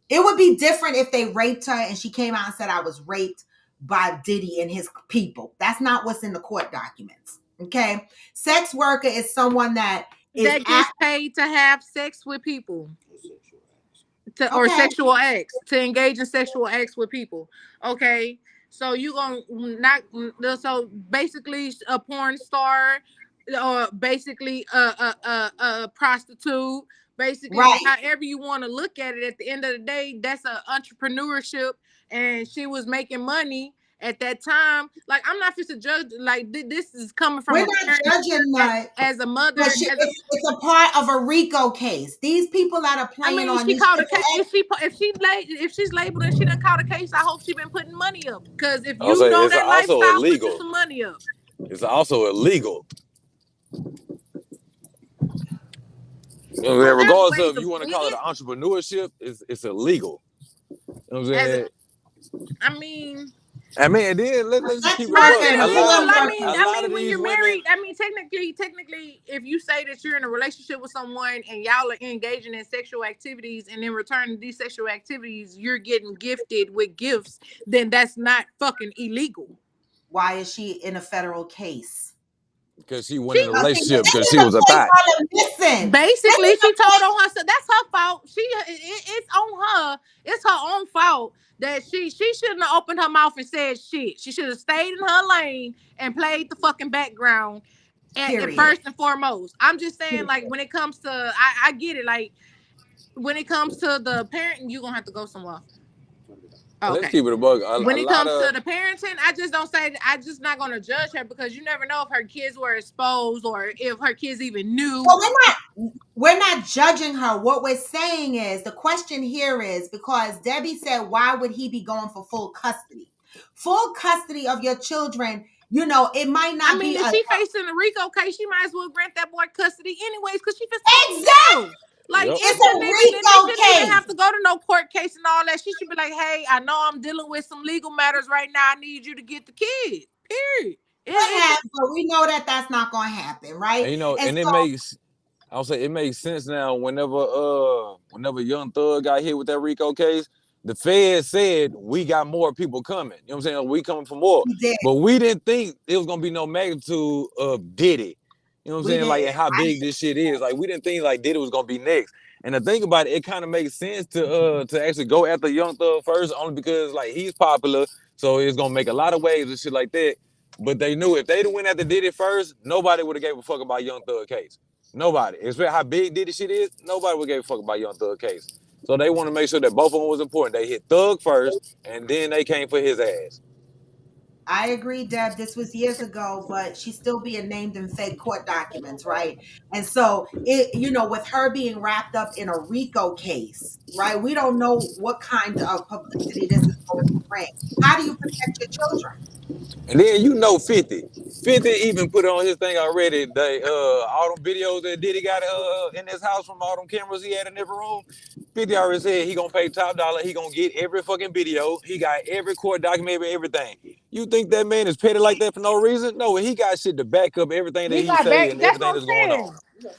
It would be different if they raped her and she came out and said I was raped by Diddy and his people. That's not what's in the court documents. Okay. Sex worker is someone that is That gets paid to have sex with people. Or okay. sexual acts, to engage in sexual acts with people. Okay. So you gonna not so basically a porn star or basically a prostitute, basically Right. however you want to look at it. At the end of the day, that's a entrepreneurship, and she was making money, at that time. Like, I'm not just a judge. Like, this is coming from We're a not parent judging that. as a mother. But it's a part of a RICO case. These people that are I playing mean, on she these called a triple case. X, If she's labeled and she done caught a case, I hope she been putting money up. Because if I'll you say know it's that also lifestyle, put you illegal. some money up. It's also illegal. Well, there's Regardless ways of of you want to doing call it it. entrepreneurship, it's illegal. You know what I'm As saying? I mean, And then let's just sex keep it a why worker buck. is and it a illegal? porn A worker. lot of When these you're women, married, I mean, technically, if you say that you're in a relationship with someone and y'all are engaging in sexual activities, and in return to these sexual activities, you're getting gifted with gifts, then that's not fucking illegal. Why is she in a federal case? because she went She in a Because see, relationship this because is she the was a place thought. where they're missing. This basically is the she told place. on herself. That's her fault. It's on her. It's her own fault that she shouldn't have opened her mouth and said shit. She should have stayed in her lane and played the fucking background at Period. first and foremost. I'm just saying, Period. like, when it comes to, I get it. Like, when it comes to the parenting, you're gonna have to go somewhere. And let's Okay. keep it a bug. When A it lot comes to of the parenting, I just don't say, I just not gonna judge her, because you never know if her kids were exposed or if her kids even knew. Well, we're not judging her. What we're saying is the question here is because Debbie said, why would he be going for full custody? Full custody of your children, it might I not mean, be if a she facing a RICO case, she might as well grant that boy custody anyways, because she just exact. told him. Like, yep. if It's the a nigga, then they RICO shouldn't even case. have to go to no court case and all that. She should be like, hey, I know I'm dealing with some legal matters right now. I need you to get the kid. Period. But we know that that's not going to happen, right? And And and it so makes I'll say it makes sense now. Whenever Young Thug got hit with that RICO case, the Fed said we got more people coming. You know what I'm saying? We coming for more, we did. but we didn't think it was gonna be no magnitude of Diddy. You know what I'm We saying? did. Like, and how big this shit is. Like, we didn't think like Diddy was gonna be next. And the thing about it, it kind of makes sense to actually go after Young Thug first, only because like he's popular, so it's gonna make a lot of waves and shit like that. But they knew if they'd have went after Diddy first, nobody would have gave a fuck about Young Thug case. Nobody. Especially how big Diddy shit is, nobody would give a fuck about Young Thug case. So they want to make sure that both of them was important. They hit Thug first, and then they came for his ass. I agree, Deb. This was years ago, but she's still being named in fake court documents, right? And so with her being wrapped up in a RICO case, right? We don't know what kind of publicity this is going to bring. How do you protect your children? And then 50. 50 even put it on his thing already. They all them videos that Diddy got in his house from all them cameras he had in every room. 50 already said he gonna pay top dollar. He gonna get every fucking video. He got every court document, everything. You think that man is petty like that for no reason? No, he got shit to back up everything that He he got say back. and That's everything what that's I'm going on. saying.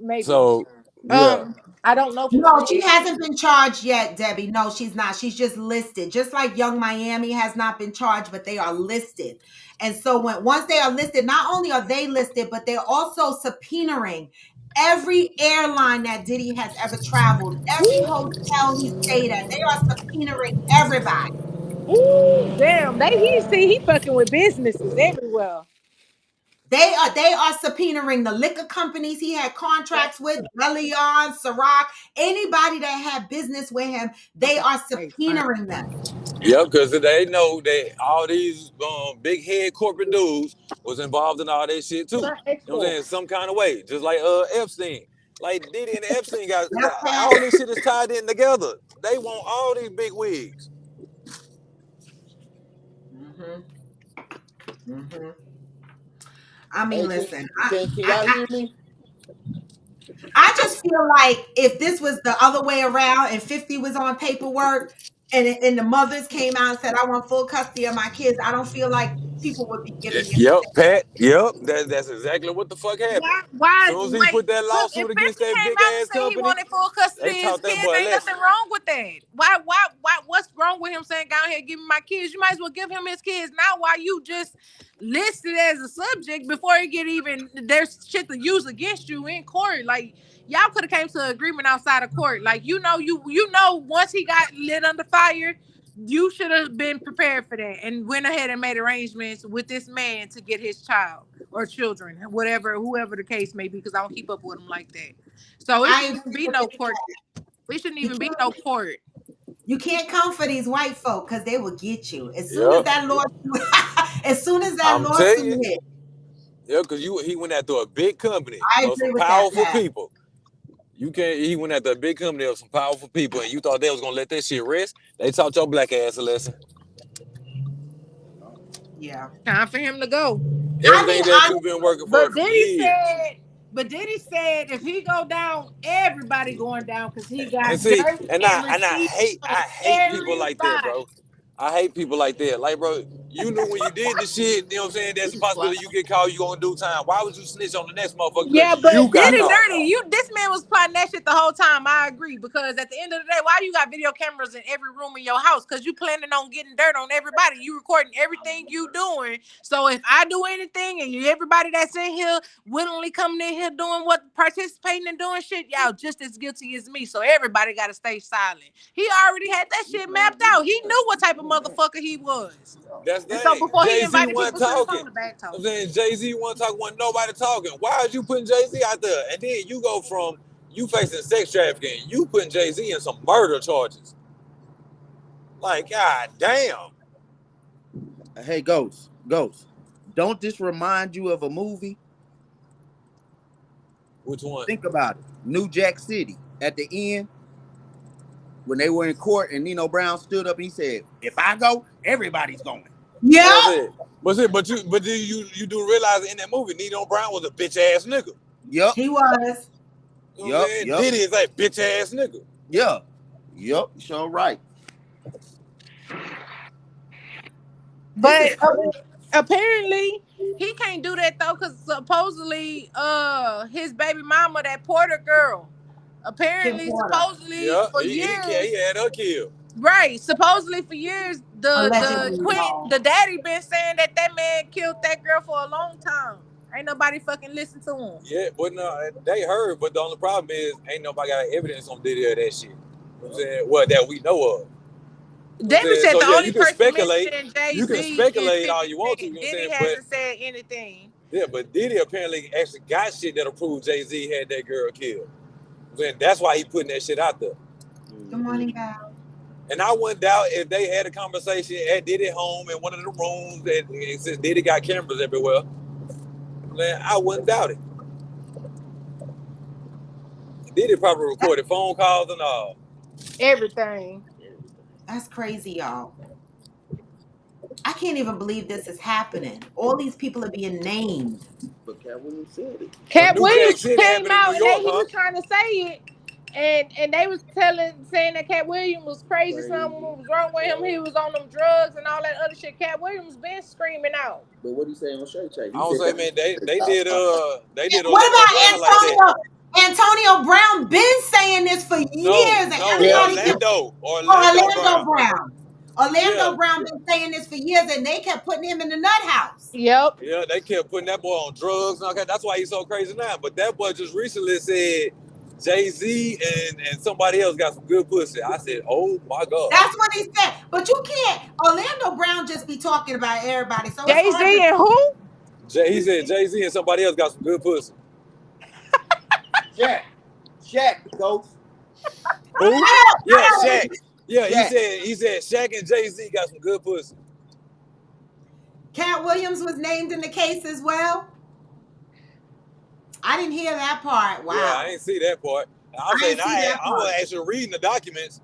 Maybe. So yeah. I don't know for No, she sure. hasn't been charged yet, Debbie. No, she's not. She's just listed. Just like Young Miami has not been charged, but they are listed. And so once they are listed, not only are they listed, but they're also subpoenaing every airline that Diddy has ever traveled, every hotel he stayed at. They are subpoenaing everybody. Ooh, damn. He fucking with businesses everywhere. They are subpoenaing the liquor companies he had contracts with, Bellion, Ciroc, anybody that had business with him. They are subpoenaing them. Yeah, because they know that all these big head corporate dudes was involved in all that shit too. You know what I'm saying? Some kind of way. Just like Epstein. Like Diddy and Epstein got Yep, Pat. all this shit is tied in together. They want all these big wigs. Mm-hmm. Mm-hmm. I mean, listen, Can y'all hear me? I just feel like if this was the other way around and 50 was on paperwork and the mothers came out and said, I want full custody of my kids, I don't feel like people would be giving you. Yep, Pat. Yep, that's exactly what the fuck happened. As Why? soon as he Wait, put that look, if lawsuit 50 against that came big out and ass said he company, wanted full custody they of his taught that kids, boy a ain't lesson. nothing wrong with that. Why? What's wrong with him saying, "Go ahead, give me my kids"? You might as well give him his kids now. While you just listed as a subject before you get even there's shit to use against you in court. Like, y'all could have came to an agreement outside of court. Like, you know, once he got lit under fire, you should have been prepared for that and went ahead and made arrangements with this man to get his child or children, whoever the case may be, because I don't keep up with them like that. So it I shouldn't agree be with no you. court. It shouldn't even be Because no court. You can't come for these white folk because they will get you. As soon as Yep. that lawsuit, as soon as that I'm telling lawsuit you. hit, Yeah, because he went after a big company I of agree some with that, powerful Pat. people. You can't. He went after a big company of some powerful people, and you thought they was gonna let that shit rest. They taught your black ass a lesson. Yeah. Time for him to go. I mean, Everything that you've been working for But Diddy years. said, if he go down, everybody going down because he And got see, dirt and and I receipts hate of I hate people like that, everybody. bro. I hate people like that. Like, bro, you knew when you did the shit, you know what I'm saying? There's a possibility you get caught, you gonna do time. Why would you snitch on the next motherfucker? Yeah, Because you but got Diddy caught. dirty. This man was plotting that shit the whole time. I agree because at the end of the day, why you got video cameras in every room in your house? Because you planning on getting dirt on everybody. You recording everything you doing. So if I do anything and everybody that's in here willingly coming in here doing what participating and doing shit, y'all just as guilty as me. So everybody got to stay silent. He already had that shit mapped out. He knew what type of motherfucker he was. That's the And so thing. before he Jay-Z invited wasn't people to the phone, talking. the back talk. I'm saying Jay-Z wasn't talking, wasn't nobody talking. Why are you putting Jay-Z out there? And then you go from you facing sex trafficking, you putting Jay-Z in some murder charges. Like, god damn. Hey, Ghost. Don't this remind you of a movie? Which one? Think about it. New Jack City. At the end, when they were in court and Nino Brown stood up and he said, "If I go, everybody's going." yeah, That's it. But do you do realize in that movie, Nino Brown was a bitch ass nigga. Yep. he was. You know what I'm saying? Yep. Diddy is like bitch ass nigga. Yeah. Yep. Sure right. But apparently he can't do that though, because supposedly his baby mama, that Porter girl, apparently supposedly Yeah, for he years, had her killed. right? Supposedly for years, Allegedly, the daddy been saying that man killed that girl for a long time. Ain't nobody fucking listen to him. Yeah, but no, they heard. But the only problem is, ain't nobody got evidence on Diddy of that shit. You know what I'm saying? Well, that we know of. David said So the yeah, only you can person speculate. mentioning Jay-Z You can is speculate 50 all you want to. You Cent. know what I'm Diddy saying? hasn't said anything. Yeah, but Diddy apparently actually got shit that'll prove Jay-Z had that girl killed. Then that's why he putting that shit out there. Good morning, guys. And I wouldn't doubt if they had a conversation at Diddy home in one of the rooms, and since Diddy got cameras everywhere, man, I wouldn't doubt it. Diddy probably recorded phone calls and all. Everything. That's crazy, y'all. I can't even believe this is happening. All these people are being named. But Cat Williams said it. Cat New Jack Williams City came happened in out New and York, he huh? was trying to say it, and they was saying that Cat Williams was crazy. Something was wrong with him. He was on them drugs and all that other shit. Cat Williams been screaming out. But what he say on Shay Shay? I don't say, man, they did What Orlando about Brown like that. Antonio Brown been saying this for years, and everybody Orlando Brown. Orlando Brown been saying this for years, and they kept putting him in the nut house. Yep. Yeah, they kept putting that boy on drugs and all that. That's why he's so crazy now. But that boy just recently said Jay-Z and somebody else got some good pussy. I said, oh my God. That's what he said. But you can't. Orlando Brown just be talking about everybody. So it's hard Jay-Z and who? He said Jay-Z and somebody else got some good pussy. Shaq, Ghost. Who? Yeah, Shaq. Yeah, Shaq. he said Shaq and Jay-Z got some good pussy. Cat Williams was named in the case as well. I didn't hear that part. Wow. Yeah, I ain't see that part. I'm actually reading the documents.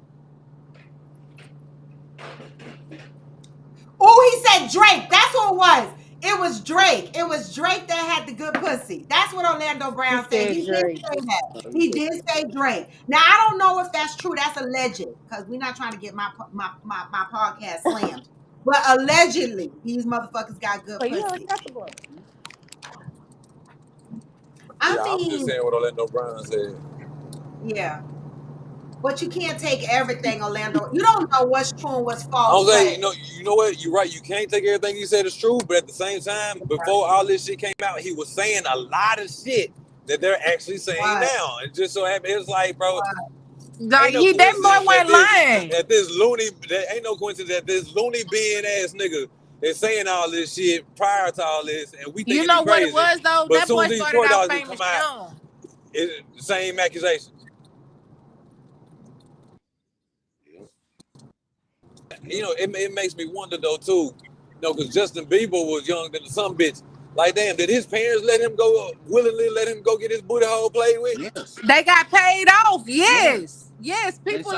Oh, he said Drake. That's who it was. It was Drake. It was Drake that had the good pussy. That's what Orlando Brown said. He did say that. He did say Drake. Now I don't know if that's true. That's alleged, because we're not trying to get my podcast slammed. But allegedly, these motherfuckers got good pussy. I'm just saying what Orlando Brown said. Yeah. But you can't take everything, Orlando. You don't know what's true and what's false. I'm saying, you know what? You're right. You can't take everything he said is true, but at the same time, before all this shit came out, he was saying a lot of shit that they're actually saying now. And just so happened, it's like, bro, that boy went lying. That this loony, there ain't no coincidence that this loony being ass nigga is saying all this shit prior to all this, and we think you know what crazy, it was though. But that boy started out famous young. It's the same accusations. it makes me wonder though too, because Justin Bieber was young than some bitch. Like, damn, did his parents willingly let him go get his booty hole played with? Yes. They got paid off. Yes. Yes. People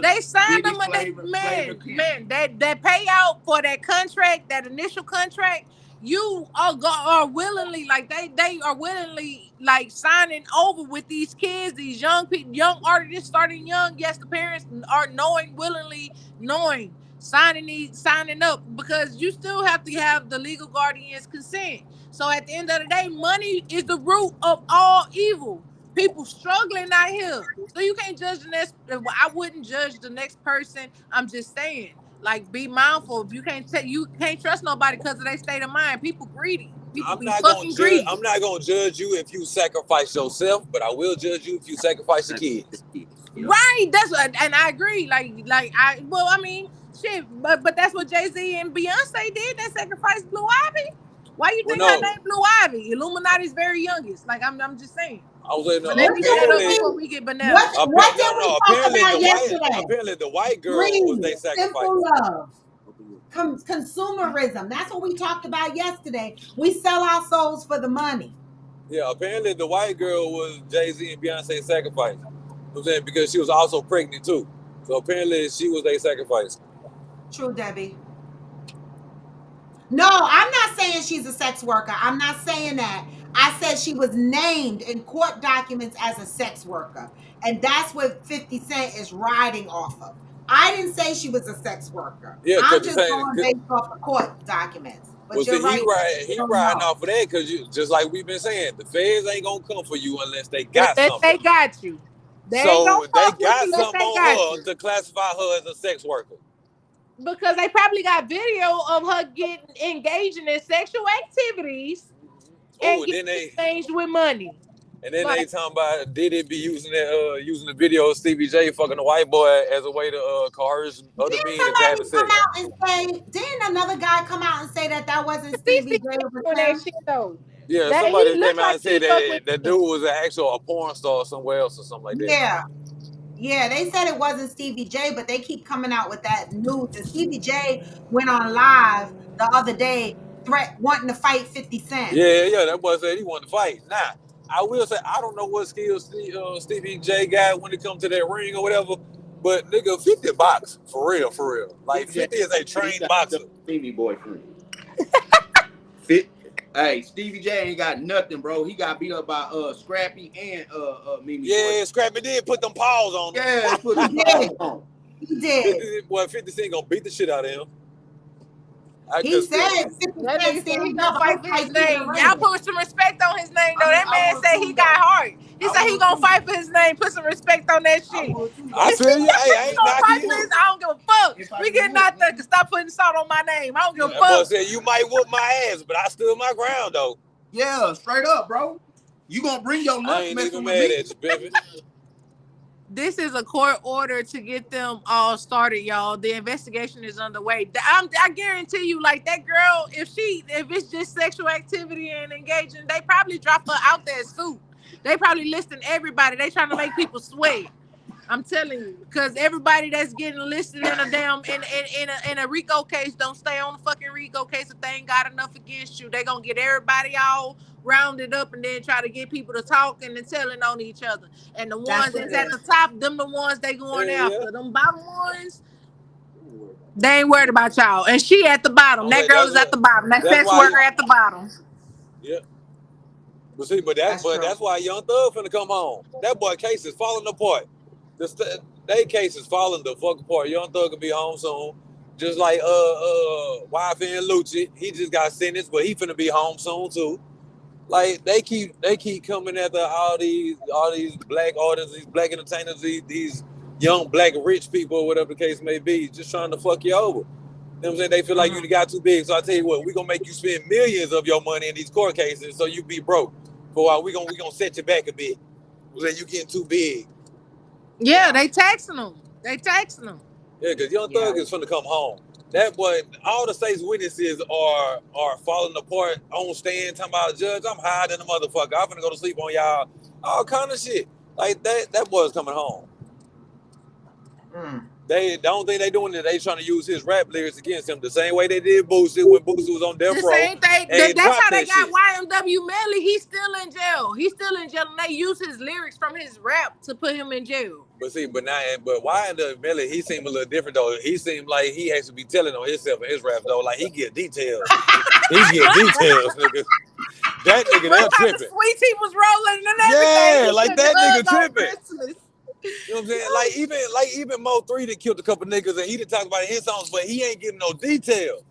they signed them that payout for that contract, that initial contract. You are willingly, like they are willingly like signing over with these kids, these young people, young artists starting young. Yes, the parents are willingly signing up, because you still have to have the legal guardian's consent. So at the end of the day, money is the root of all evil. People struggling out here. So you can't judge the next. I wouldn't judge the next person. I'm just saying, like, be mindful. You can't trust nobody because of their state of mind. People greedy. People be fucking greedy. I'm not gonna judge you if you sacrifice yourself, but I will judge you if you sacrifice your kids. Right. And I agree. I mean, shit. But that's what Jay-Z and Beyonce did. They sacrificed Blue Ivy. Why you think her name Blue Ivy? Illuminati's very youngest. Like, I'm just saying. I was saying, let me shut up before we get bananas. What did we talk about yesterday? Apparently the white girl was they sacrificed. Simple love. Consumerism. That's what we talked about yesterday. We sell our souls for the money. Yeah, apparently the white girl was Jay-Z and Beyonce's sacrifice. You know what I'm saying? Because she was also pregnant too. So apparently she was their sacrifice. True, Debbie. No, I'm not saying she's a sex worker. I'm not saying that. I said she was named in court documents as a sex worker. And that's what 50 Cent is riding off of. I didn't say she was a sex worker. Yeah, I'm just going based off of court documents. But you're right. He riding off of that because just like we've been saying, the feds ain't gonna come for you unless they got something. They got you. They got something on her to classify her as a sex worker. Because they probably got video of her engaging in sexual activities and getting exchanged with money. And then they talking about Diddy be using the video of Stevie J fucking a white boy as a way to coerce other men to have sex. Didn't another guy come out and say that wasn't Stevie J? Yeah, somebody came out and said that dude was a porn star somewhere else or something like that. Yeah, they said it wasn't Stevie J, but they keep coming out with that news. And Stevie J went on live the other day wanting to fight 50 Cent. Yeah, that boy said he wanted to fight. Nah, I will say, I don't know what skills Stevie J got when it comes to that ring or whatever, but nigga, 50 box, for real. Like, 50 is a trained boxer. Stevie boyfriend. Hey, Stevie J ain't got nothing, bro. He got beat up by Scrappy and Mimi. Yeah, Scrappy did put them paws on him. Yeah, put them paws on. He did. 50 Cent gonna beat the shit out of him. He said 50 Cent he gonna fight for his name. Y'all put some respect on his name, though. That man said he got heart. He said he gonna fight for his name. Put some respect on that shit. I feel you. I ain't knocking you. I don't give a fuck. We getting out there. Stop putting salt on my name. I don't give a fuck. Boy said you might whoop my ass, but I stood my ground though. Yeah, straight up, bro. You gonna bring your luck? I ain't even mad at you, baby. This is a court order to get them all started, y'all. The investigation is underway. I guarantee you, like, that girl, if it's just sexual activity and engaging, they probably drop her out there suit. They probably listing everybody. They trying to make people sweat. I'm telling you, because everybody that's getting listed in a damn in a RICO case don't stay on the fucking RICO case if they ain't got enough against you. They gonna get everybody all rounded up and then try to get people to talking and telling on each other. And the ones that's at the top, them the ones they going after. Them bottom ones, they ain't worried about y'all. And she at the bottom. That girl is at the bottom. That sex worker at the bottom. Yeah. But see, that's why Young Thug finna come home. That boy case is falling apart. They case is falling the fuck apart. Young Thug will be home soon. Just like YFN Lucci. He just got sentenced, but he finna be home soon too. Like, they keep coming after all these black artists, these black entertainers, these young black rich people, or whatever the case may be, just trying to fuck you over. You know what I'm saying? They feel like you got too big. So I tell you what, we're gonna make you spend millions of your money in these court cases so you be broke. For a while, we gonna set you back a bit. Then you getting too big. Yeah, they taxing them. Yeah, because Young Thug is finna come home. That boy, all the state's witnesses are falling apart on stand, talking about, Judge, I'm higher than a motherfucker. I'm finna go to sleep on y'all. All kind of shit. Like, that boy's coming home. the only thing they doing is they trying to use his rap lyrics against him the same way they did Boosie when Boosie was on death The row same thing. and he That's dropped how they that got shit. YMW Melly. He's still in jail. He's still in jail, and they use his lyrics from his rap to put him in jail. But see, but why in the Melly? He seemed a little different though. He seemed like he has to be telling on himself and his raps though. Like he get details. He get details, nigga. That nigga What there kind of tripping. sweets he was rolling and Yeah, everything? He like took that nigga drugs on tripping. Christmas. You know what I'm saying? Like even Mo 3 that killed a couple niggas and he done talked about it in his songs, but he ain't giving no details.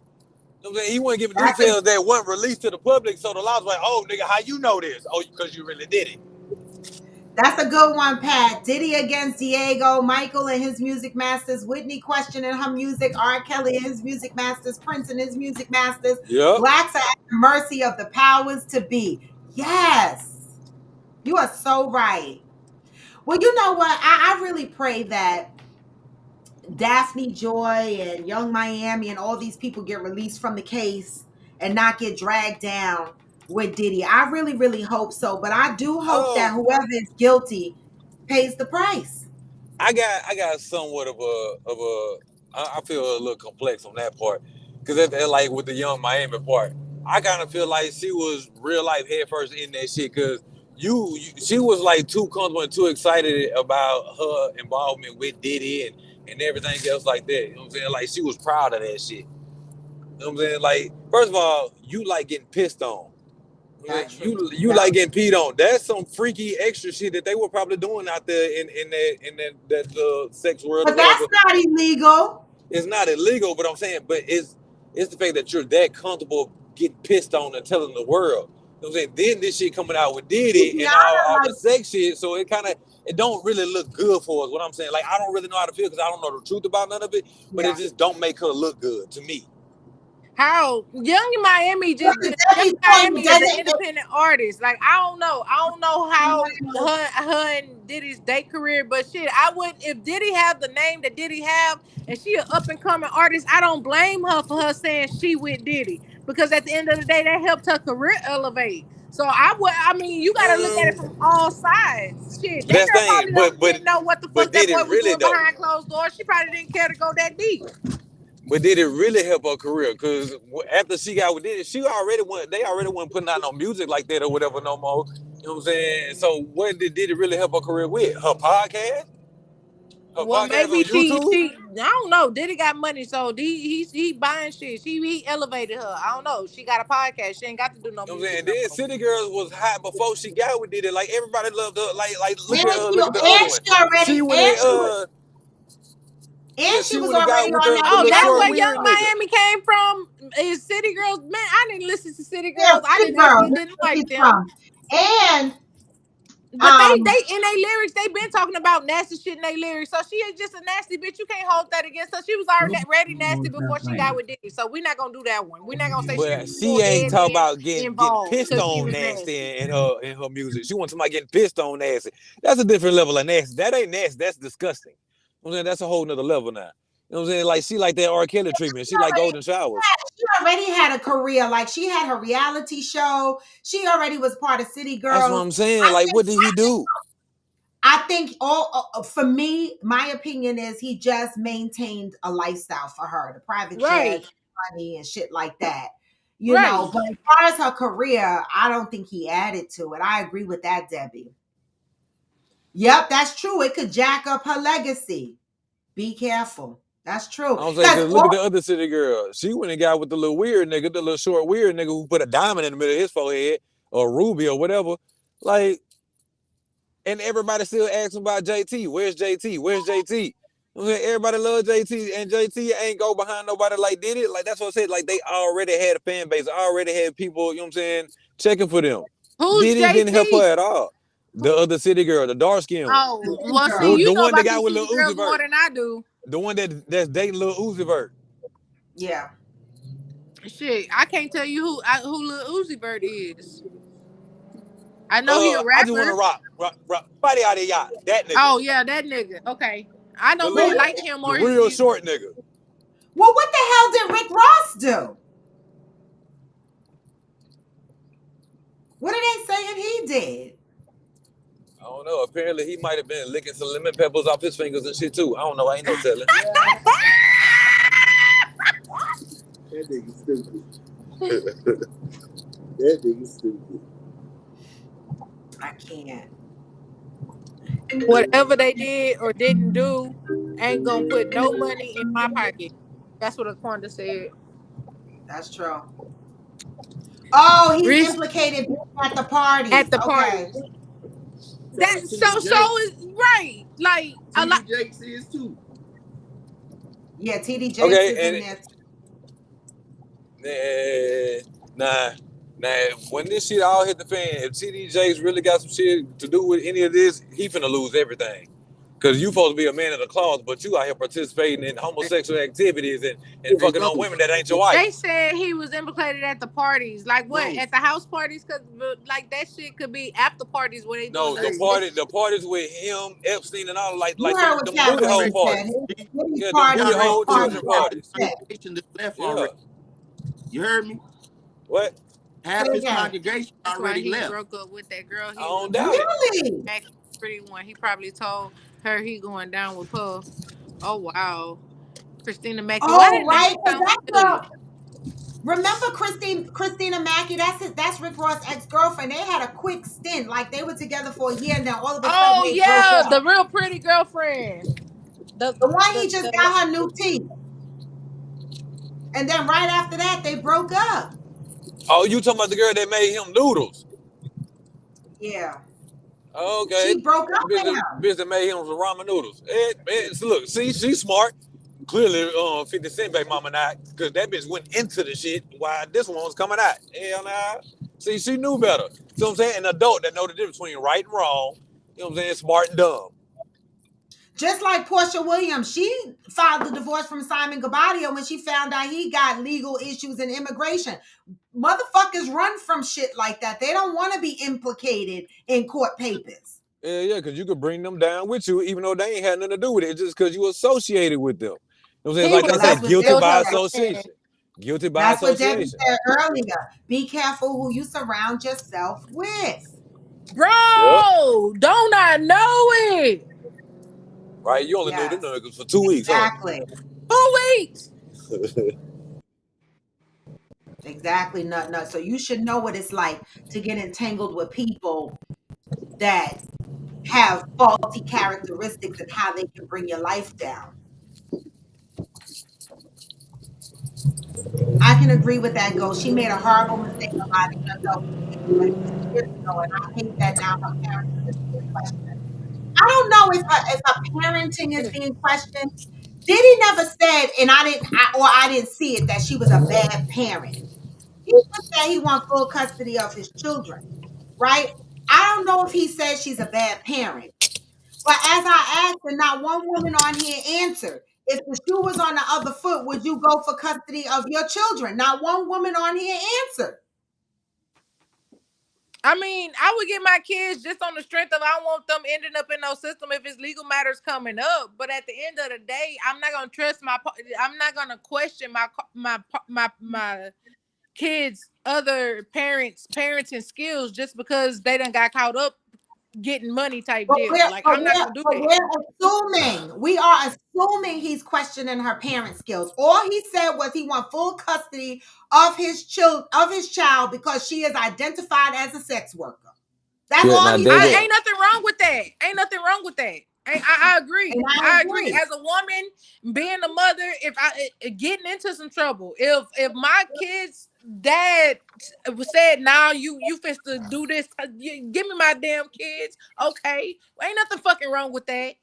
You know what I'm saying? He wasn't giving details that wasn't released to the public, so the laws was like, oh nigga, how you know this? Oh, because you really did it. That's a good one, Pat. Diddy against Diego, Michael and his music masters, Whitney questioning her music, R. Kelly and his music masters, Prince and his music masters. Yep. Blacks are at the mercy of the powers to be. Yes. You are so right. Well, you know what? I really pray that Daphne Joy and Young Miami and all these people get released from the case and not get dragged down with Diddy. I really, really hope so. But I do hope that whoever is guilty pays the price. I got somewhat of a I feel a little complex on that part because like with the Young Miami part, I kind of feel like she was real life head first in that shit because she was like too comfortable and too excited about her involvement with Diddy and everything else like that. You know what I'm saying? Like she was proud of that shit. You know what I'm saying? Like first of all, you like getting pissed on. You like getting peed on. That's some freaky extra shit that they were probably doing out there in that sex world But or whatever. that's not illegal. It's not illegal, but I'm saying, but it's the fact that you're that comfortable getting pissed on and telling the world. You know what I'm saying? Then this shit coming out with Diddy and all the sex shit, so it don't really look good for us. What I'm saying, like I don't really know how to feel because I don't know the truth about none of it, but it just don't make her look good to me. How Young Miami Young Miami is an independent artist. Like I don't know how her and Diddy's date career, but shit, I would if Diddy have the name that Diddy have and she an up and coming artist, I don't blame her for her saying she with Diddy because at the end of the day that helped her career elevate. So I mean, you gotta look at it from all sides. Shit, that girl probably didn't know what the fuck that boy was doing behind closed doors. She probably didn't care to go that deep. But did it really help her career? Because after she got with Diddy, they already wasn't putting out no music like that or whatever no more. You know what I'm saying? So what did it really help her career with? Her podcast? Well, maybe she I don't know. Diddy got money, so he buying shit. He elevated her. I don't know. She got a podcast. She ain't got to do no music. And then City Girls was hot before she got with Diddy. Like everybody loved her. Like look at the other one. She went and she was already on that. Oh, that's where Young Miami came from. Is City Girls? Man, I didn't listen to City Girls. I didn't like them. And but they in their lyrics, they been talking about nasty shit in their lyrics. So she is just a nasty bitch. You can't hold that against her. She was already nasty before she got with Diddy. So we're not gonna do that one. We're not gonna say she ain't talking about getting pissed on nasty in her music. She wants somebody getting pissed on nasty. That's a different level of nasty. That ain't nasty. That's disgusting. I'm saying that's a whole nother level now. You know what I'm saying? Like she like that R. Kelly treatment. She like golden showers. She already had a career. Like she had her reality show. She already was part of City Girls. That's what I'm saying. Like what did he do? I think for me, my opinion is he just maintained a lifestyle for her, the private jet, money and shit like that. You know, but as far as her career, I don't think he added to it. I agree with that, Debbie. Yep, that's true. It could jack up her legacy. Be careful. That's true. I was like, look at the other City Girl. She went and got with the little weird nigga, the little short weird nigga who put a diamond in the middle of his forehead or ruby or whatever. Like, and everybody still asking about JT. Where's JT? Where's JT? Everybody loves JT, and JT ain't go behind nobody like did it. Like that's what I said. Like they already had a fan base, already had people. You know what I'm saying? Checking for them. Diddy didn't help her at all. The other City Girl, the dark skin one. Oh, well, see, you know one that got with Lil Uzi Vert more than I do. The one that's dating Lil Uzi Vert. Yeah. Shit, I can't tell you who Lil Uzi Vert is. I know he a rapper. I just want to rock. Body out of y'all. That nigga. Oh yeah, that nigga. Okay, I don't really like him or the real short nigga. Well, what the hell did Rick Ross do? What are they saying he did? I don't know. Apparently, he might have been licking some lemon peppers off his fingers and shit too. I don't know. I ain't no telling. That nigga stupid. That nigga stupid. I can't. Whatever they did or didn't do ain't gonna put no money in my pocket. That's what Aquanda said. That's true. Oh, he's Rich implicated at the parties. at the Okay. parties. So That is so TD so Jakes. is right. Like a lot. TD Jakes is too. Yeah, TD Jakes Okay, is in and there. nah. When this shit all hit the fan, if TD Jakes really got some shit to do with any of this, he finna lose everything. Cause you supposed to be a man of the closet, but you out here participating in homosexual activities and fucking on women that ain't your wife. They said he was implicated at the parties. Like what? At the house parties? Cause like that shit could be after parties where they No, doing the parties with him, Epstein, and all like You heard what them Fat booty Boy hole said. parties. His Yeah, them party booty was hole party children after parties. sex. Congregation just left Yeah. already. You heard me? What? Half Say his again. congregation That's why already he left. broke up with that girl. I He don't was doubt it. Really? back pretty one. He probably told her he going down with Puff. Oh wow. Christina Mackey. Why Oh, that right. name Because sound that familiar? girl, remember Christina Mackey? That's Rick Ross' ex-girlfriend. They had a quick stint. Like they were together for a year, and then all of a sudden Oh they broke yeah, up. the real pretty girlfriend. The The one the he just the got her new teeth. And then right after that, they broke up. Oh, you talking about the girl that made him noodles? Yeah. Okay. She broke up with him. Bitch that made him some ramen noodles. Look, see, she's smart. Clearly, 50 Cent baby mama not, because that bitch went into the shit while this one was coming out. Hell nah. See, she knew better. See what I'm saying? An adult that know the difference between right and wrong. You know what I'm saying? Smart and dumb. Just like Portia Williams, she filed the divorce from Simon Gabadio when she found out he got legal issues in immigration. Motherfuckers run from shit like that. They don't want to be implicated in court papers. Yeah, because you could bring them down with you, even though they ain't had nothing to do with it, just because you associated with them. You know what I'm saying? he Like would they Well, say, that's have what guilty Debbie killed by her. said. association. Guilty by That's what Debbie association. said earlier. Be careful who you surround yourself with. Bro, Yep. don't I know it? Right? You only knew them niggas for 2 weeks, huh? Exactly. 2 weeks. Exactly. No. So you should know what it's like to get entangled with people that have faulty characteristics and how they can bring your life down. I can agree with that, Go. She made a horrible mistake a lot of years ago, and I hate that now her parents is being questioned. I don't know if her parenting is being questioned. Diddy never said, and I didn't see it, that she was a bad parent. He just said he wants full custody of his children, right? I don't know if he said she's a bad parent. But as I asked, and not one woman on here answered, if the shoe was on the other foot, would you go for custody of your children? Not one woman on here answered. I mean, I would get my kids just on the strength of I don't want them ending up in no system if it's legal matters coming up. But at the end of the day, I'm not gonna trust I'm not gonna question my kids' other parenting skills just because they done got caught up getting money type But deal. we're, Like but I'm not we're, gonna do but that. we are assuming he's questioning her parent skills. All he said was he wants full custody of his child because she is identified as a sex worker. That's all he said. Ain't nothing wrong with that. Ain't nothing wrong with that. I agree. And I agree. As a woman, being a mother, if I getting into some trouble, if my kid's dad said, "Now you fit to do this, give me my damn kids," okay, ain't nothing fucking wrong with that.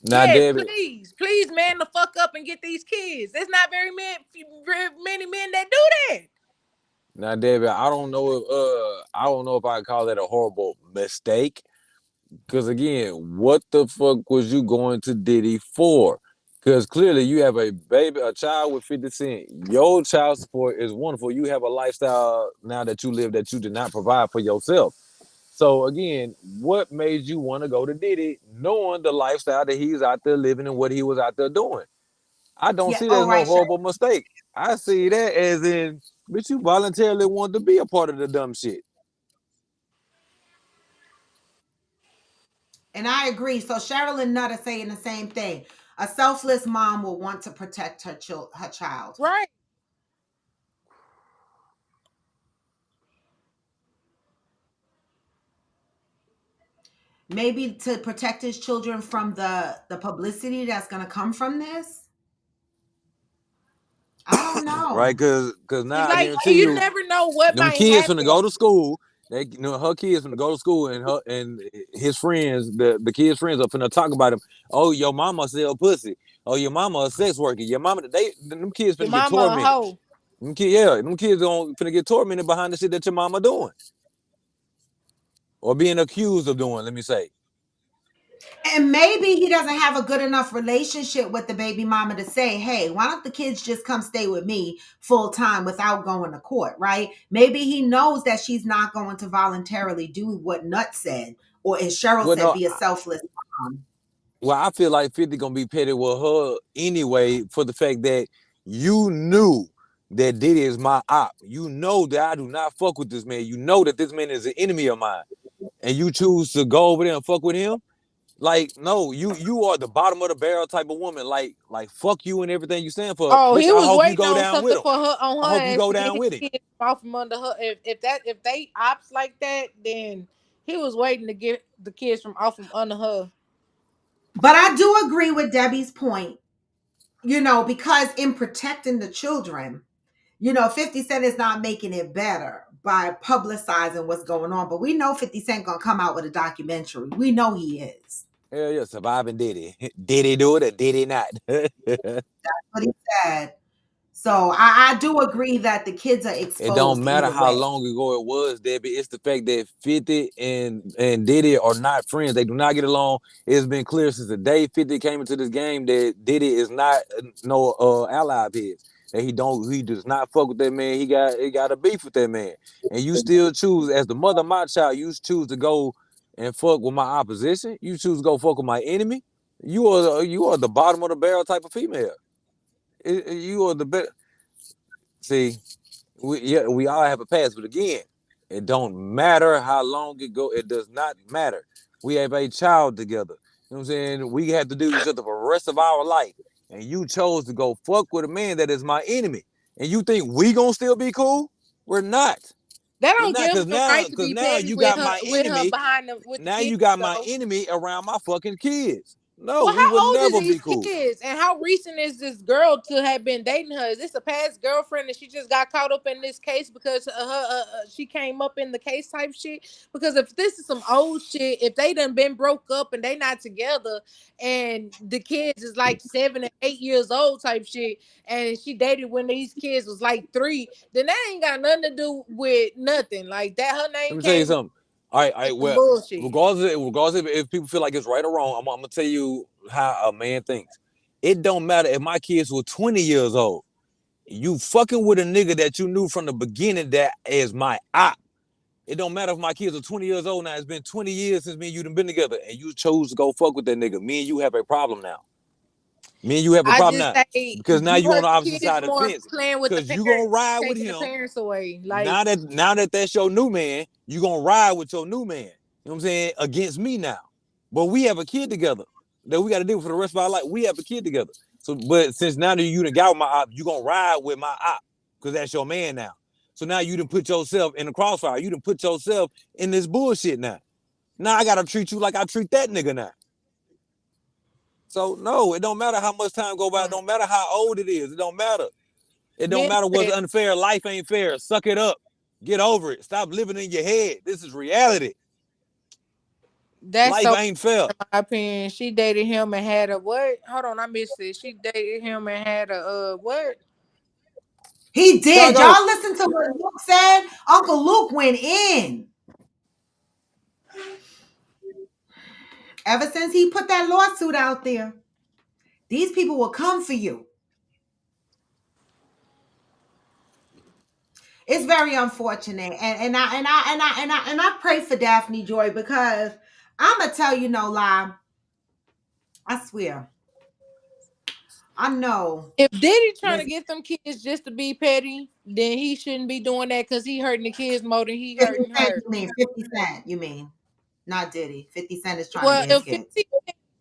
Now, Yes, Debbie. please, man, the fuck up and get these kids. There's not very many men that do that. Now, Debbie, I don't know if I call that a horrible mistake. Because again, what the fuck was you going to Diddy for? Because clearly you have a child with 50 Cent. Your child support is wonderful. You have a lifestyle now that you live that you did not provide for yourself. So again, what made you want to go to Diddy knowing the lifestyle that he's out there living and what he was out there doing? I don't Yeah. see that Oh, as no right. Sure. horrible mistake. I see that as in, bitch, you voluntarily want to be a part of the dumb shit. And I agree. So Cheryl and Nut are saying the same thing. A selfless mom will want to protect her child. Right. Maybe to protect his children from the publicity that's going to come from this. I don't know. Right? Because now I Like, guarantee you you, never know what them might kids finna happen. go to school. They, her kids finna go to school, and his friends, the kids' friends, are finna talk about him. Oh, your mama sell pussy. Oh, your mama a sex worker. Your mama, them kids Your finna get mama a tormented. hoe. Them kids finna get tormented behind the shit that your mama doing or being accused of doing. Let me say. And maybe he doesn't have a good enough relationship with the baby mama to say, hey, why don't the kids just come stay with me full time without going to court, right? Maybe he knows that she's not going to voluntarily do what Nut said, or as Cheryl Well, said, no. be a selfless mom. Well, I feel like 50 gonna be petty with her anyway for the fact that you knew that Diddy is my op. You know that I do not fuck with this man. You know that this man is an enemy of mine, and you choose to go over there and fuck with him. Like, no, you are the bottom of the barrel type of woman. Like fuck you and everything you stand for, Oh, bitch. he I was hope you waiting go on down with something him. for her on I her hope you ass go to get down his with him. kids off from under her. If they ops like that, then he was waiting to get the kids from off from under her. But I do agree with Debbie's point, because in protecting the children, 50 Cent is not making it better by publicizing what's going on. But we know 50 Cent gonna come out with a documentary. We know he is. Hell yeah, surviving Diddy. Diddy do it or did he not? What he said. So I do agree that the kids are It don't exposed matter either how way. long ago it was, Debbie. It's the fact that 50 and Diddy are not friends. They do not get along. It's been clear since the day 50 came into this game that Diddy is not no ally of his. That he does not fuck with that man. He got a beef with that man. And you still choose, as the mother of my child, you choose to go and fuck with my opposition. You choose to go fuck with my enemy. You are the bottom of the barrel type of female. You are the best. See, we all have a past, but again, it don't matter how long it go. It does not matter. We have a child together. You know what I'm saying? We have to do each other for the rest of our life. And you chose to go fuck with a man that is my enemy. And you think we gonna still be cool? We're not. That We're don't not, give him the right to cause be now petty you got my with her enemy. behind with the Now kids you got my though. enemy around my fucking kids. No, Well, we would how old is never be these cool. kids, and how recent is this girl to have been dating her? Is this a past girlfriend and she just got caught up in this case because she came up in the case type shit? Because if this is some old shit, if they done been broke up and they not together, and the kids is like 7 and 8 years old type shit, and she dated when these kids was like 3, then that ain't got nothing to do with nothing. Like that, her Let name me tell you came something. All right. some Well, bullshit. regardless if people feel like it's right or wrong, I'm gonna tell you how a man thinks. It don't matter if my kids were 20 years old. You fucking with a nigga that you knew from the beginning that is my op. It don't matter if my kids are 20 years old now. It's been 20 years since me and you done been together, and you chose to go fuck with that nigga. Me and you have a problem now. Me and you have a I problem just now say because now you you on hurt the the opposite kids side of the more fence. playing with the Because you gonna parents, ride with taking the him parents away. Like now that that's your new man, you gonna ride with your new man. You know what I'm saying? Against me now. But we have a kid together that we got to deal with for the rest of our life. We have a kid together. So, but since now that you done got with my op, you gonna ride with my op because that's your man now. So now you done put yourself in the crossfire. You done put yourself in this bullshit now. Now I gotta treat you like I treat that nigga now. So no, it don't matter how much time go by. It don't matter how old it is. It don't matter. It don't matter what's listen, unfair. Life ain't fair. Suck it up. Get over it. Stop living in your head. This is reality. that's Life so ain't fair. in my opinion. She dated him and had a what? Hold on, I missed it. She dated him and had a what? He Gotta did. go. Y'all listen to what Luke said? Uncle Luke went in. Ever since he put that lawsuit out there, these people will come for you. It's very unfortunate. And I pray for Daphne Joy because I'm gonna tell you no lie. I swear. I know. If Diddy trying to Listen, get them kids just to be petty, then he shouldn't be doing that because he hurting the kids more than he 50 hurting Cent, her. you mean 50 Cent, you mean. Not Diddy. 50 Cent is trying to Well, get his if kids. 50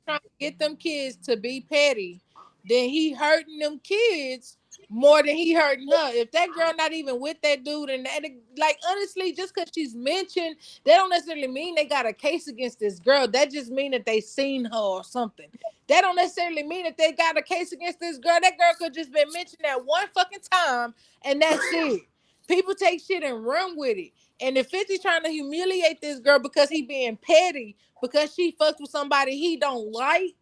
trying to get them kids to be petty, then he hurting them kids more than he hurting her. If that girl not even with that dude, and that, like honestly, just because she's mentioned, that don't necessarily mean they got a case against this girl. That just mean that they seen her or something. That don't necessarily mean that they got a case against this girl. That girl could just been mentioned that one fucking time, and that's it. People take shit and run with it. And if 50 trying to humiliate this girl because he being petty, because she fucks with somebody he don't like,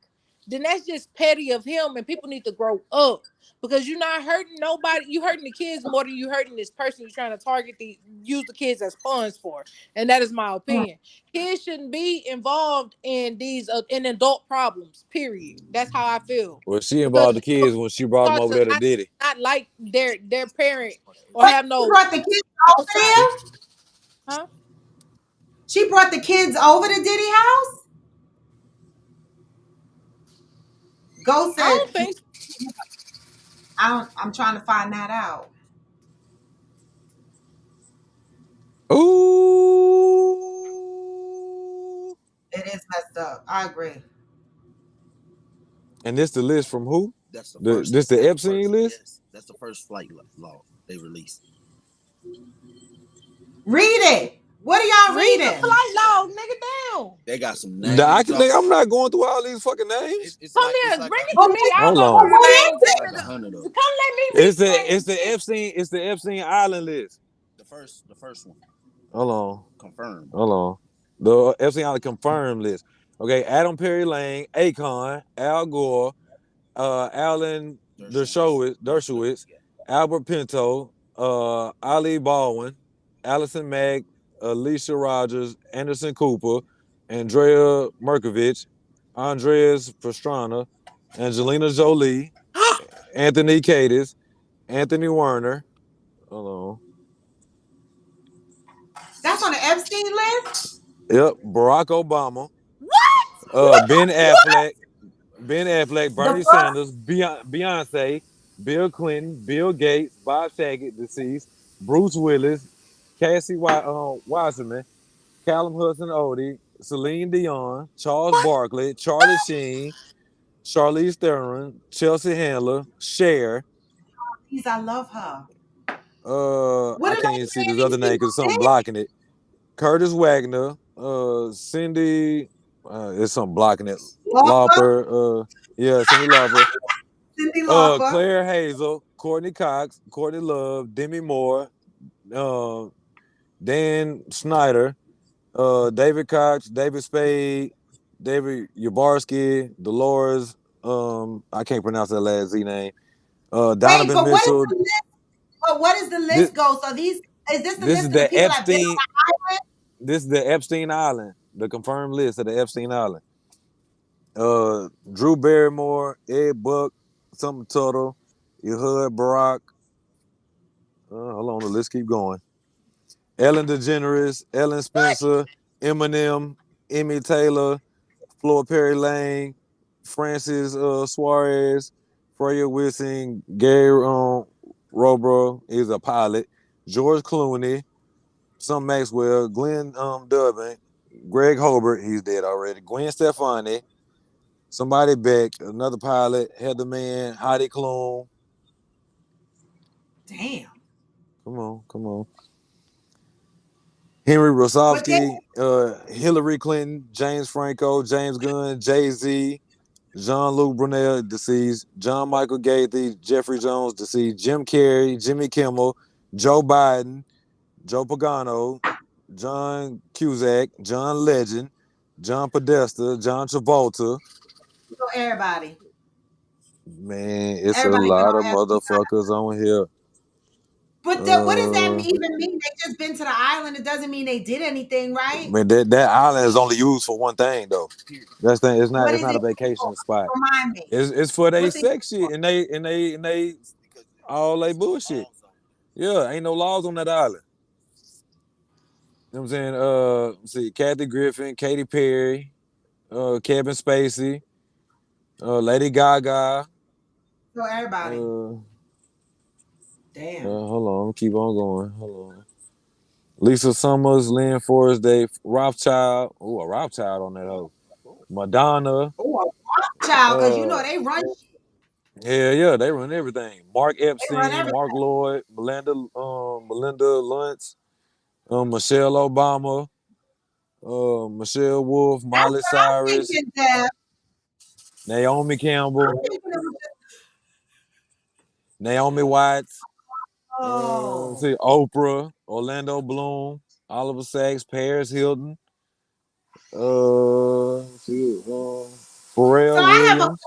then that's just petty of him, and people need to grow up. Because you're not hurting nobody, you hurting the kids more than you hurting this person you're trying to target, use the kids as pawns for. And that is my opinion. Kids shouldn't be involved in these in adult problems, period. That's how I feel. Well, she Because involved the kids when she brought them start over to there to Diddy. not like their parent or But have she no brought the kids over outside, there. huh? She brought the kids over to Diddy house. Ghost I said, don't think so. I'm trying to find that out. Ooh. It is messed up. I agree. And this the list from who? That's the first. This the that's Epstein first, list? Yes, that's the first flight law they released. Read it. What are y'all Read the reading? flight log, nigga, down. They got some names. Nah, I'm not going through all these fucking names. Come here, bring it Oh, to me. I'll Hold go on. through the what names. is This it? like nigga, 100 of them. come let me read the names. It's the Epstein Island list. The first one Hold on. confirmed. Hold on. The Epstein Island confirmed list. Okay, Adam Perry Lane, Akon, Al Gore, Alan Dershowitz, Albert Pinto, Ali Baldwin, Allison Mack, Alicia Rogers, Anderson Cooper, Andrea Merkovich, Andreas Pastrana, Angelina Jolie, Anthony Kiedis, Anthony Werner. Hold on. That's on the Epstein list? Yep, Barack Obama, What? Ben Affleck, The Bernie fuck? Sanders, Beyonce, Bill Clinton, Bill Gates, Bob Saget, deceased, Bruce Willis, Cassie Wasserman, Callum Hudson Odie, Celine Dion, Charles Barkley, Charlie Sheen, Charlize Theron, Chelsea Handler, Cher. Please, I love her. What I did can't I even see say? this other These name people because something did? blocking it. Curtis Wagner, Cindy, there's something blocking it. Lauper, Lauper, Cindy Lauper. Cindy Lauper. Claire Hazel, Courtney Cox, Courtney Love, Demi Moore, uh, Dan Snyder, David Cox, David Spade, David Yabarski, Dolores. I can't pronounce that last Z name. Wait, Donovan but what is Mitchell. the list? But what is the This, list go? So is this the this list is of the the people that have been on Epstein. the island? This is the Epstein Island. The confirmed list of the Epstein Island. Drew Barrymore, Ed Buck, something Tuttle, Ehud Barack. Hold on, the list keep going. Ellen DeGeneres, Ellen Spencer, Eminem, Emmy Taylor, Floyd Perry Lane, Francis Suarez, Freya Wissing, Gary Robro is a pilot, George Clooney, some Maxwell, Glenn Durbin, Greg Hobart, he's dead already, Gwen Stefani, somebody Beck, another pilot, Heather Mann, Heidi Klum. Damn. Come on. Henry But they Rosovsky, Hillary Clinton, James Franco, James Gunn, Jay-Z, Jean-Luc Brunel, deceased, John Michael Gaithy, Jeffrey Jones, deceased, Jim Carrey, Jimmy Kimmel, Joe Biden, Joe Pagano, John Cusack, John Legend, John Podesta, John Travolta. so everybody. Man, it's a Everybody been lot of on Epstein. motherfuckers on here. But what does that even mean? They just been to the island. It doesn't mean they did anything, right? Man, that island is only used for one thing though. That's thing. What It's is not a it for? vacation spot. Remind me. It's for they What's it? sex shit and they all they bullshit. Yeah, ain't no laws on that island. You know what I'm saying? See, Kathy Griffin, Katy Perry, Kevin Spacey, Lady Gaga. So everybody. Damn. Hold on, keep on going. Hold on. Lisa Summers, Lynn Forrest, Dave Rothschild. Ooh, a Rothschild on that hoe. Madonna. Oh, a child, because you know Uh, they run yeah, they run everything. Mark they run Epstein, everything. Mark Lloyd, Melinda Luntz, Michelle Obama, Michelle Wolf, That's Miley what I'm Cyrus, thinking, Deb. Naomi I'm Campbell, thinking it was just, Naomi Watts, oh. see, Oprah, Orlando Bloom, Oliver Sacks, Paris Hilton, So Pharrell I have a Williams,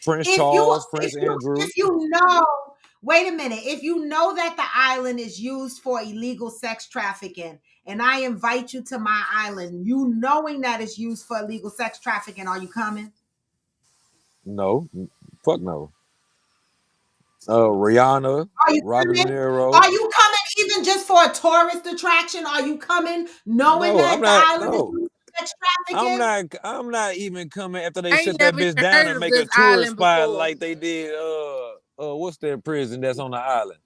Prince if you Charles, Prince Andrew. if you know, wait a minute, if you know that the island is used for illegal sex trafficking, and I invite you to my island, you knowing that it's used for illegal sex trafficking, are you coming? No, fuck no. Rihanna, Are you Robert De coming? Niro. Are you coming even just for a tourist attraction? Are you coming knowing No, I'm that the not. island is No, used for sex trafficking? I'm not even coming after they I shut ain't that never bitch even down heard and of make a this tourist island spot before. like they did. What's that prison that's on the island?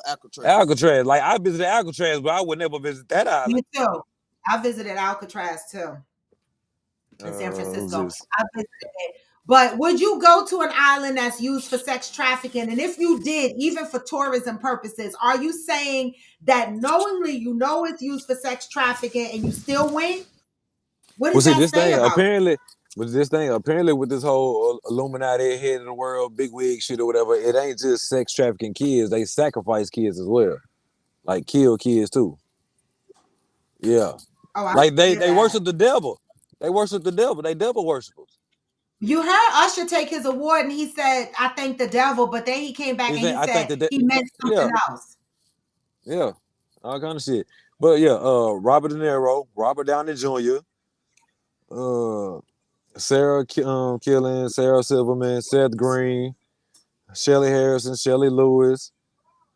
Alcatraz. Alcatraz. Like I visited Alcatraz, but I would never visit that Me island. too. I visited Alcatraz too in San Francisco. Just I visited it. But would you go to an island that's used for sex trafficking? And if you did, even for tourism purposes, are you saying that knowingly you know it's used for sex trafficking and you still went? What well, does see that this say thing about you? apparently. With this thing, apparently, with this whole Illuminati head of the world, big wig shit or whatever, it ain't just sex trafficking kids. They sacrifice kids as well, like kill kids too. Yeah, Oh, I like they hear they that. worship the devil. They worship the devil. They devil worshipers. You heard Usher take his award and he said, I thank the devil, but then he came back He and said, he I think said that, he meant yeah, something else. yeah, all kind of shit. But yeah, Robert De Niro, Robert Downey Jr., uh, Sarah Killen, Sarah Silverman, Seth Green, Shelley Harrison, Shelley Lewis,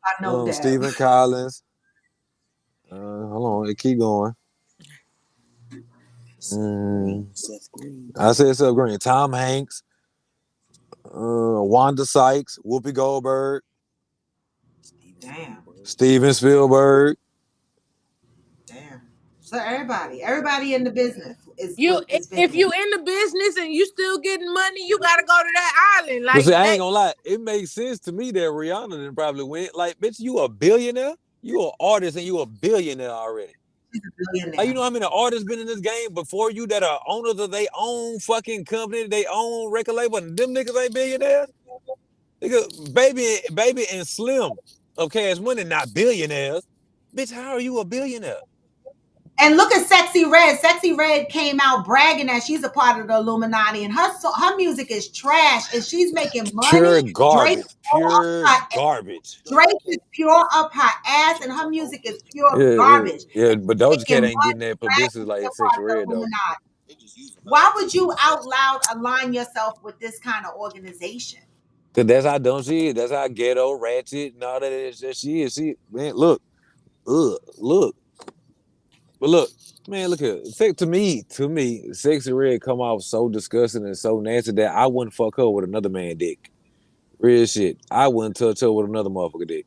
I know that. Stephen Collins. Hold on, it keep going. Seth Green. I said Seth Green, Tom Hanks, Wanda Sykes, Whoopi Goldberg, Damn. Steven Spielberg. Damn. So everybody in the business You is been if there. you in the business and you still getting money, you gotta go to that island. But Like see, I ain't that. gonna lie. It makes sense to me that Rihanna didn't probably win. Like, bitch, you a billionaire? You an artist and you a billionaire already. She's a Like, you billionaire. know how many artists been in this game before you that are owners of their own fucking company, they own record label, and them niggas ain't billionaires? Nigga, baby and Slim of Cash Money, not billionaires. Bitch, how are you a billionaire? And look at Sexy Red. Sexy Red came out bragging that she's a part of the Illuminati, and her music is trash, and she's making Pure money. garbage. Pure garbage. Drake is pure up her ass, and her music is pure Yeah, garbage. yeah. But Doja Making Cat ain't getting money, that publicity bragging she's like a part Sexy of the Red though. Illuminati. Why would you out loud align yourself with this kind of organization? Cause that's how dumb she is. That's how ghetto, ratchet, and all that she is. She man, look. But look, man, look here. To me, Sexy Red come off so disgusting and so nasty that I wouldn't fuck her with another man dick. Real shit. I wouldn't touch her with another motherfucker dick.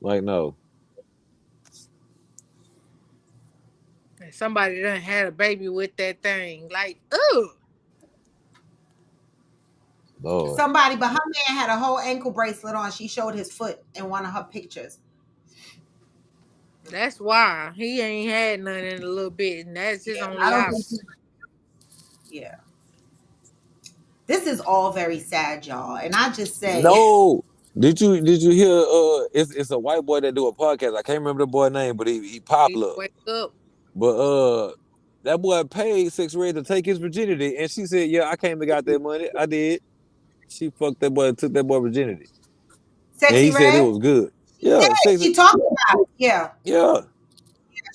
Like no. Somebody done had a baby with that thing. Like, ooh. Lord. Somebody, but her man had a whole ankle bracelet on. She showed his foot in one of her pictures. That's why he ain't had none in a little bit, and that's his I only don't think. option. Yeah, this is all very sad, y'all. And I just say, No. Did you hear it's a white boy that do a podcast. I can't remember the boy name, but he He popular. wake up. But that boy paid Six Red to take his virginity, and she said, "Yeah, I came and got that money. I did." She fucked that boy, took that boy virginity, and Sexy he said it Red. was good. Yeah, Yeah, Six. she talked about it. Yeah, Yeah,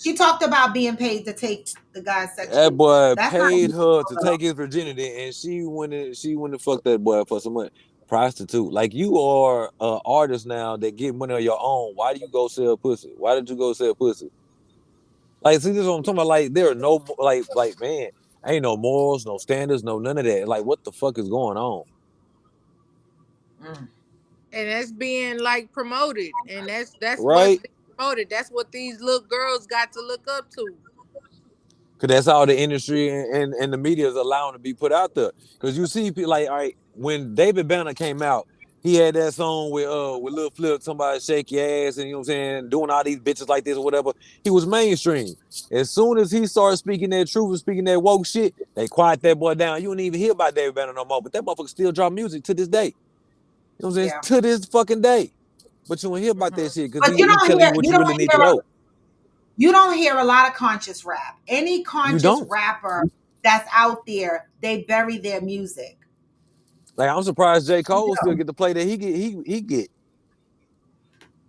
she talked about being paid to take the guy's that sexual. boy That's not paid illegal, her to though. take his virginity, and she went and fucked that boy for some money. Prostitute, like you are an artist now that get money on your own. Why do you go sell pussy? Why did you go sell pussy? Like, see, this is what I'm talking about. Like, there are no like, man, ain't no morals, no standards, no none of that. Like, what the fuck is going on? Mm. And that's being like promoted, and that's what Right? promoted. That's what these little girls got to look up to. Cause that's all the industry and the media is allowing to be put out there. Cause you see people like, all right, when David Banner came out, he had that song with Lil Flip, somebody shake your ass, and you know what I'm saying, doing all these bitches like this or whatever. He was mainstream. As soon as he started speaking that truth and speaking that woke shit, they quiet that boy down. You don't even hear about David Banner no more. But that motherfucker still drop music to this day. You know what I'm saying? Yeah. To this fucking day. But you don't hear about that shit because But you he don't telling hear you what you really need to know. you don't hear a lot of conscious rap. Any You conscious don't. rapper that's out there, they bury their music. Like I'm surprised J. You Cole still know? get the play that he get.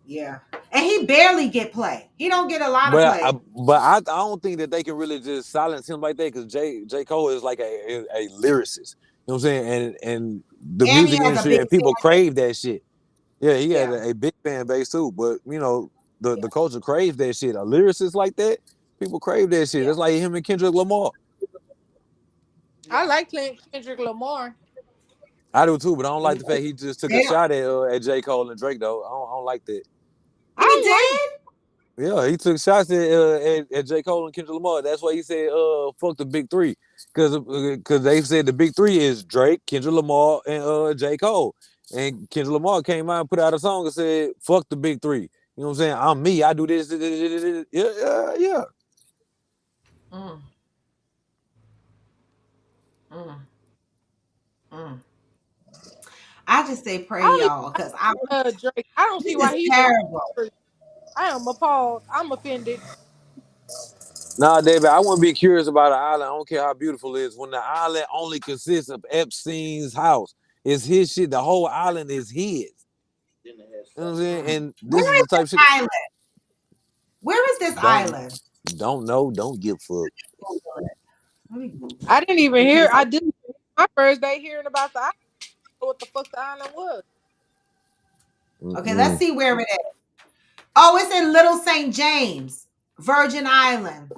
Yeah. And he barely get play. He don't get a lot of But I, play. but I don't think that they can really just silence him like that because J. Cole is like a lyricist. You know what I'm saying? And the And he music has a industry big and people fan. crave that shit. Yeah, he had Yeah. a big fan base too. But you know, the Yeah. culture craves that shit. A lyricist like that, people crave that shit. Yeah. That's like him and Kendrick Lamar. I Yeah. like Kendrick Lamar. I do too, but I don't like You the know, fact he just took a they don't- shot at J. Cole and Drake though. I don't like that. he I like. did? Yeah, he took shots at J. Cole and Kendrick Lamar. That's why he said, fuck the big three. Because they said the big three is Drake, Kendrick Lamar, and J. Cole. And Kendrick Lamar came out and put out a song and said, fuck the big three. You know what I'm saying? I'm me. I do this. Yeah. Mm, mm, mm. I just say pray I y'all because I Drake. I don't see this why is he went. terrible. I am appalled. I'm offended. Nah, David, I wouldn't be curious about an island. I don't care how beautiful it is. When the island only consists of Epstein's house, it's his shit. The whole island is his. You know what I'm saying? Mm. And this Where is is the type of this shit. island? Where is this Don't island? don't know, don't give a fuck. Let me, I didn't even in hear. case I I did my first day hearing about the island. What the fuck the island was? okay, let's Mm-mm. see where it is. Oh, it's in Little St. James, Virgin Island.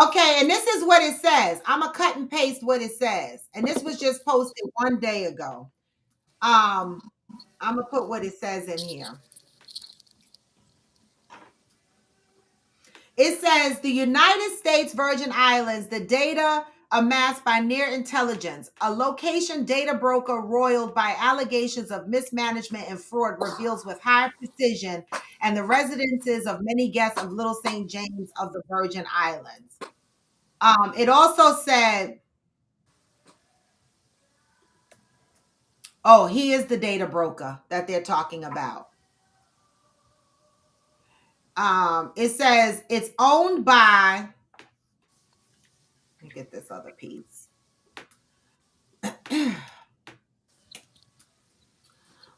Okay, and this is what it says. I'm gonna cut and paste what it says. And this was just posted 1 day ago. I'm gonna put what it says in here. It says the United States Virgin Islands, the data amassed by Near Intelligence, a location data broker roiled by allegations of mismanagement and fraud, reveals with high precision and the residences of many guests of Little St. James of the Virgin Islands. It also said, oh, he is the data broker that they're talking about. It says it's owned by, let me get this other piece.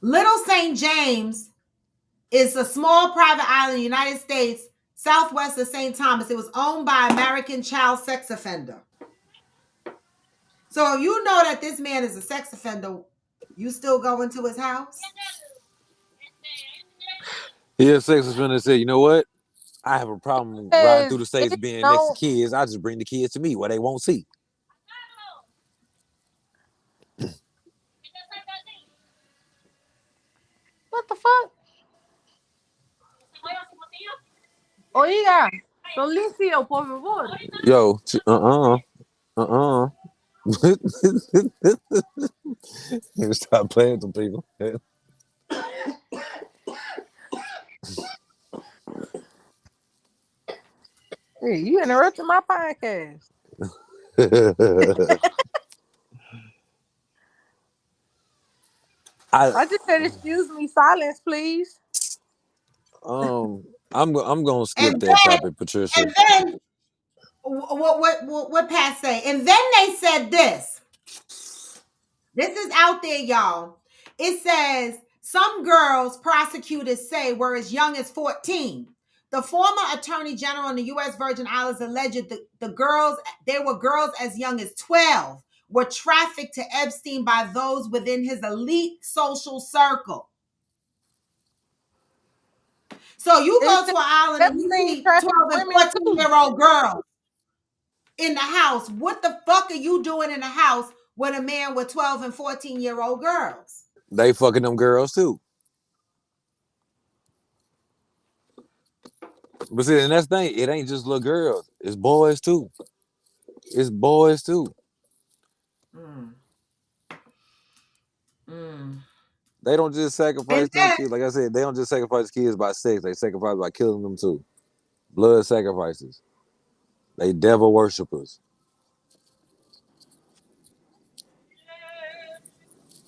Little St. James is a small private island in the United States, southwest of St. Thomas. It was owned by American child sex offender. So if you know that this man is a sex offender, you still go into his house? He a sex offender and said, you know what? I have a problem riding through Is the states it being next to don't kids. I just bring the kids to me where they won't see. what the fuck? Oiga, Solicio, por favor. Yo, Stop playing with some people. Hey, you interrupted my podcast. I just said, excuse me, silence, please. um, I'm gonna And skip that then, topic, Patricia. and then, what Pat say? And then they said this. This is out there, y'all. It says some girls prosecutors say were as young as 14. The former attorney general in the U.S. Virgin Islands alleged that the girls, they were girls as young as 12, were trafficked to Epstein by those within his elite social circle. So you It go to said an island and you Epstein see trafficked 12 and women too. 14-year-old girls in the house. What the fuck are you doing in the house with a man with 12 and 14-year-old girls? They fucking them girls too. But see, and that's the thing. It ain't just little girls. It's boys too. It's boys too. Mm. Mm. They don't just And sacrifice them then, kids. Like I said, they don't just sacrifice kids by sex. They sacrifice by killing them too. Blood sacrifices. They devil worshippers.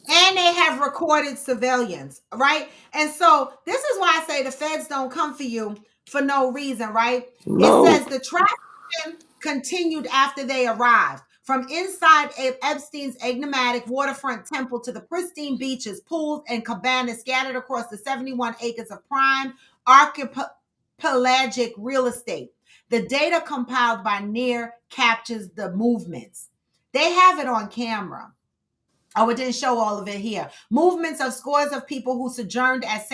and they have recorded civilians, right? And so this is why I say the feds don't come for you for no reason, right? It No. says the trafficking continued after they arrived. From inside Epstein's enigmatic waterfront temple to the pristine beaches, pools, and cabanas scattered across the 71 acres of prime archipelagic real estate. The data compiled by NEAR captures the movements. They have it on camera. Oh, it didn't show all of it here. Movements of scores of people who sojourned at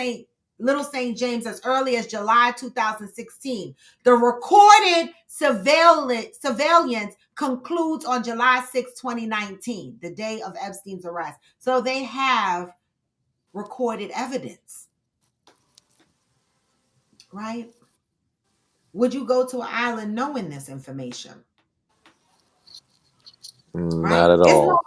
Little St. James as early as July 2016. The recorded surveillance concludes on July 6, 2019, the day of Epstein's arrest. So they have recorded evidence, right? Would you go to an island knowing this information? Not Right? at all.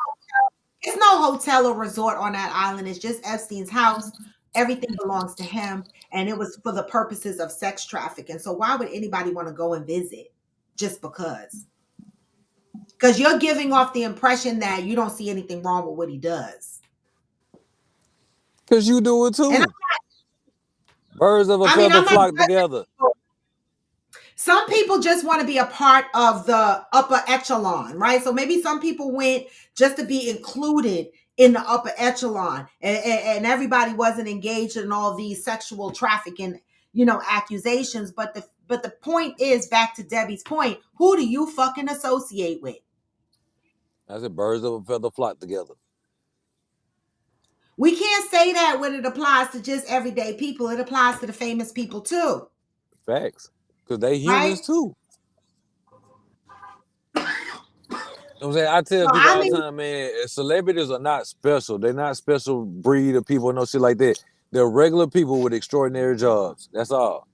It's no hotel or resort on that island. It's just Epstein's house. Everything belongs to him. And it was for the purposes of sex trafficking. So why would anybody want to go and visit just because? Because you're giving off the impression that you don't see anything wrong with what he does. Because you do it And too. Birds of a feather I'm not flock judging together. people. Some people just want to be a part of the upper echelon, right? So maybe some people went just to be included in the upper echelon, and everybody wasn't engaged in all these sexual trafficking, accusations. But the point is, back to Debbie's point, who do you fucking associate with? I said birds of a feather flock together. We can't say that when it applies to just everyday people. It applies to the famous people too, Facts. Because they humans right? too. You know what I'm saying? I So tell people I all the mean, time, man, celebrities are not special. They're not special breed of people, no shit like that. They're regular people with extraordinary jobs. That's all.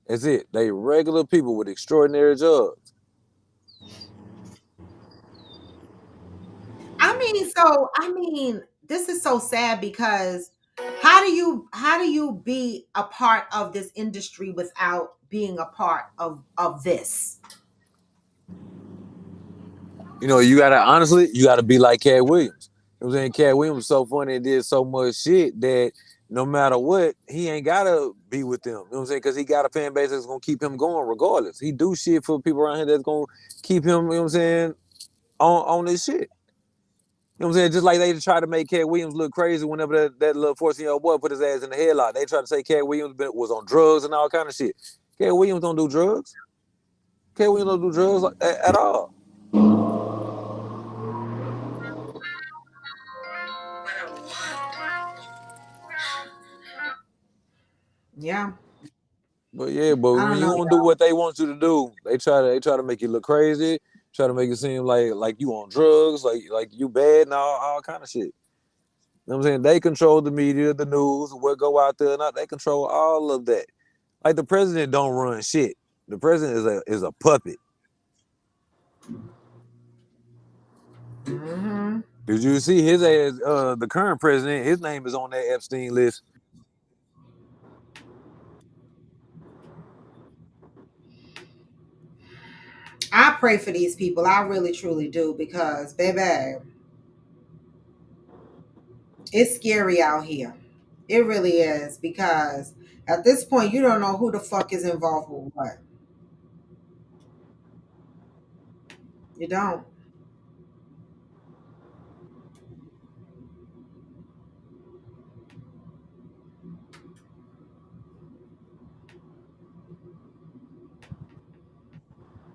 That's it. They regular people with extraordinary jobs. This is so sad because how do you be a part of this industry without being a part of this? You gotta honestly, you gotta be like Cat Williams. You know what I'm saying? Cat Williams was so funny and did so much shit that no matter what, he ain't gotta be with them. You know what I'm saying? Because he got a fan base that's gonna keep him going regardless. He do shit for people around here that's gonna keep him, you know what I'm saying, on this shit. You know what I'm saying? Just like they try to make Cat Williams look crazy whenever that little 14-year-old boy put his ass in the headlock. They try to say Cat Williams was on drugs and all kind of shit. Cat Williams don't do drugs. Cat Williams don't do drugs at all. Yeah, But yeah, but I when don't you know, want to do y'all. what they want you to do, they try to make you look crazy, try to make it seem like you on drugs, like you bad and all kind of shit. You know what I'm saying? They control the media, the news, what go out there, not they control all of that. Like the president don't run shit. The president is a puppet. Hmm. Did you see his ass? The current president, his name is on that Epstein list. I pray for these people. I really truly do because, baby, it's scary out here. It really is because at this point you don't know who the fuck is involved with what. You don't.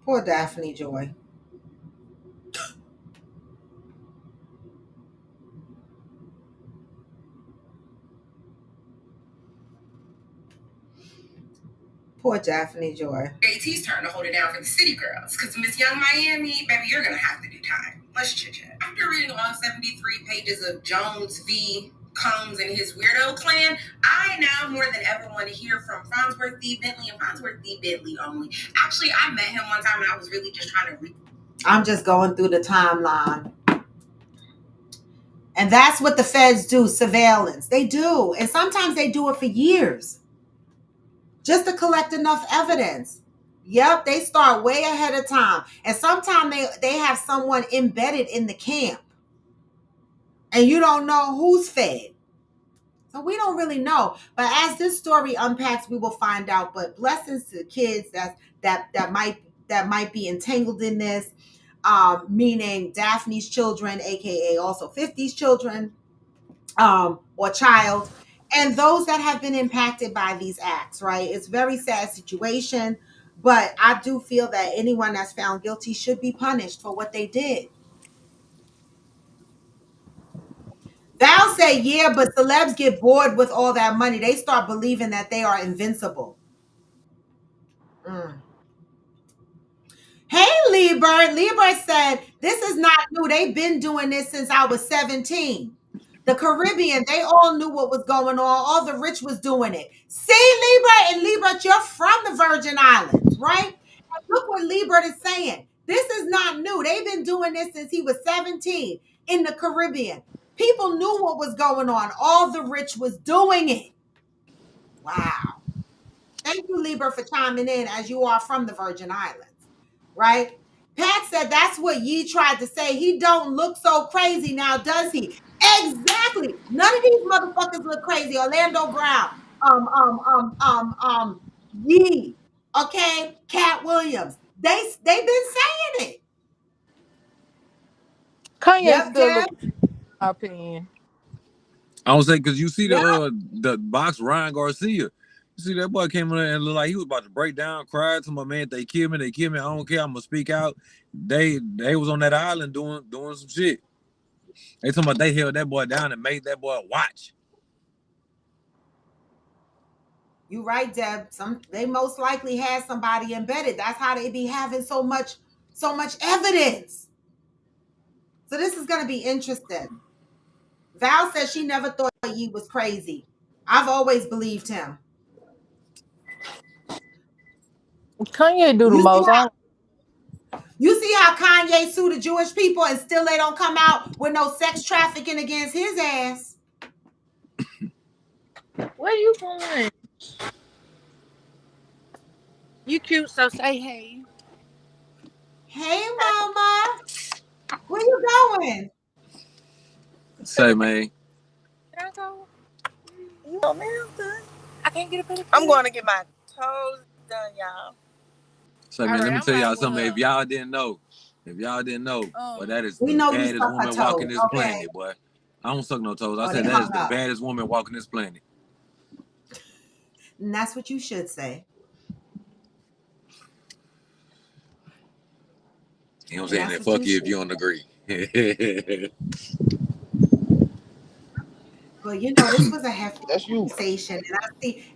Poor Daphne Joy. Poor Daphne Joy. JT's turn to hold it down for the city girls. Because Miss Young Miami, baby, you're going to have to do time. Let's chit chat. After reading all 73 pages of Jones v. Combs and his weirdo clan, I now more than ever want to hear from Farnsworth D. Bentley and Farnsworth D. Bentley only. Actually, I met him one time and I was really just trying to I'm just going through the timeline. And that's what the feds do, surveillance. They do. And sometimes they do it for years just to collect enough evidence. Yep, they start way ahead of time. And sometimes they have someone embedded in the camp. And you don't know who's fed. So we don't really know. But as this story unpacks, we will find out. But blessings to kids that might be entangled in this. Meaning Daphne's children, aka also 50's children, or child, and those that have been impacted by these acts, right? It's a very sad situation, but I do feel that anyone that's found guilty should be punished for what they did. Val said, yeah, but celebs get bored with all that money. They start believing that they are invincible. Hey, Liebert. Liebert said, this is not new. They've been doing this since I was 17. The Caribbean, they all knew what was going on. All the rich was doing it. See, Liebert, and Liebert, you're from the Virgin Islands, right? And look what Liebert is saying. This is not new. They've been doing this since he was 17 in the Caribbean. People knew what was going on. All the rich was doing it. Wow. Thank you, Liebert, for chiming in as you are from the Virgin Islands, right? Pat said that's what Yee tried to say. He don't look so crazy now, does he? Exactly. None of these motherfuckers look crazy. Orlando Brown, Yee, okay, Cat Williams. They've been saying it. Kanye Yep, still Deb. look, in my opinion. I was saying because you see Yep. the box Ryan Garcia. You see that boy came in there and looked like he was about to break down, cry to my man. They kill me. I don't care. I'm gonna speak out. They was on that island doing some shit. They talking about they held that boy down and made that boy watch. You right, Deb. They most likely had somebody embedded. That's how they be having so much evidence. So this is gonna be interesting. Val says she never thought Yee was crazy. I've always believed him. Kanye do the most. You see how Kanye sued the Jewish people and still they don't come out with no sex trafficking against his ass. Where you going? You cute, so say hey. Hey, mama. Where you going? Say, man. Can I go? No, man, I'm good. I can't get a pedicure. I'm going to get my toes done, y'all. So, man, let me tell y'all something. If y'all didn't know, well, that is the baddest woman walking this planet, boy. I don't suck no toes. I said that is the baddest woman walking this planet. And that's what you should say. You know what I'm saying? Fuck you if you don't agree. Well, you know, this was a hefty conversation,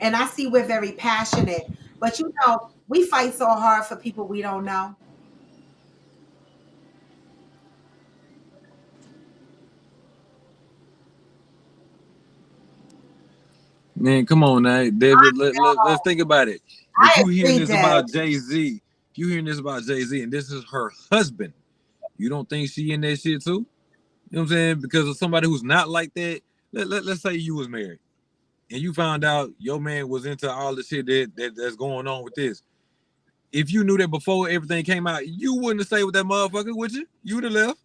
and I see we're very passionate. But you know, we fight so hard for people we don't know. Man, come on now, David. Let's think about it. If you hearing this about Jay-Z, and this is her husband, you don't think she in that shit too? You know what I'm saying? Because of somebody who's not like that. Let's say you was married and you found out your man was into all the shit that's going on with this. If you knew that before everything came out, you wouldn't have stayed with that motherfucker, would you? You would have left.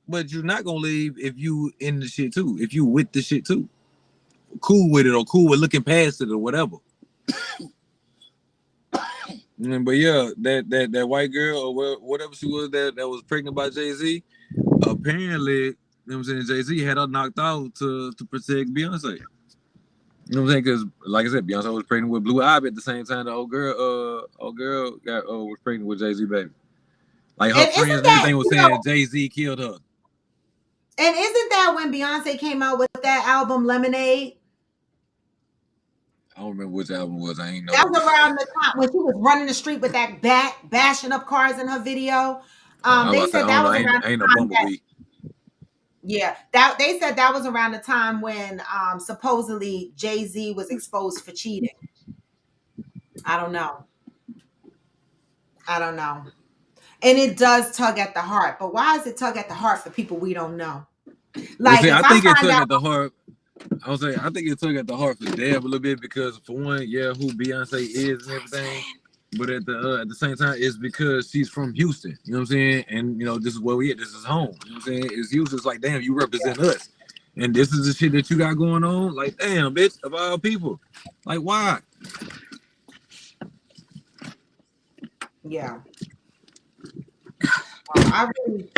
But you're not gonna leave if you in the shit too. If you with the shit too. Cool with it or cool with looking past it or whatever. But yeah, that white girl or whatever she was that was pregnant by Jay-Z, apparently, you know what I'm saying, Jay-Z had her knocked out to protect Beyonce. You know what I'm saying? Because like I said, Beyonce was pregnant with Blue Ivy at the same time the old girl was pregnant with Jay-Z baby. Like her friends and everything was saying Jay-Z killed her. And isn't that when Beyonce came out with that album Lemonade? I don't remember which album it was. I ain't know. That was around the time when she was running the street with that bat, bashing up cars in her video. They said that was around ain't no Bumblebee. Yeah, that they said that was around the time when supposedly Jay-Z was exposed for cheating. I don't know. I don't know. And it does tug at the heart. But why is it tug at the heart for people we don't know? Well, Like see, if I I think it find took out, at the heart. I was saying, I think it took at the heart for Deb a little bit because, for one, yeah, who Beyonce is and everything, but at the same time, it's because she's from Houston. You know what I'm saying? And this is where we at. This is home. You know what I'm saying? It's Houston. It's like, damn, you represent us, and this is the shit that you got going on. Like, damn, bitch, of all people, like, why? yeah. Well, I really,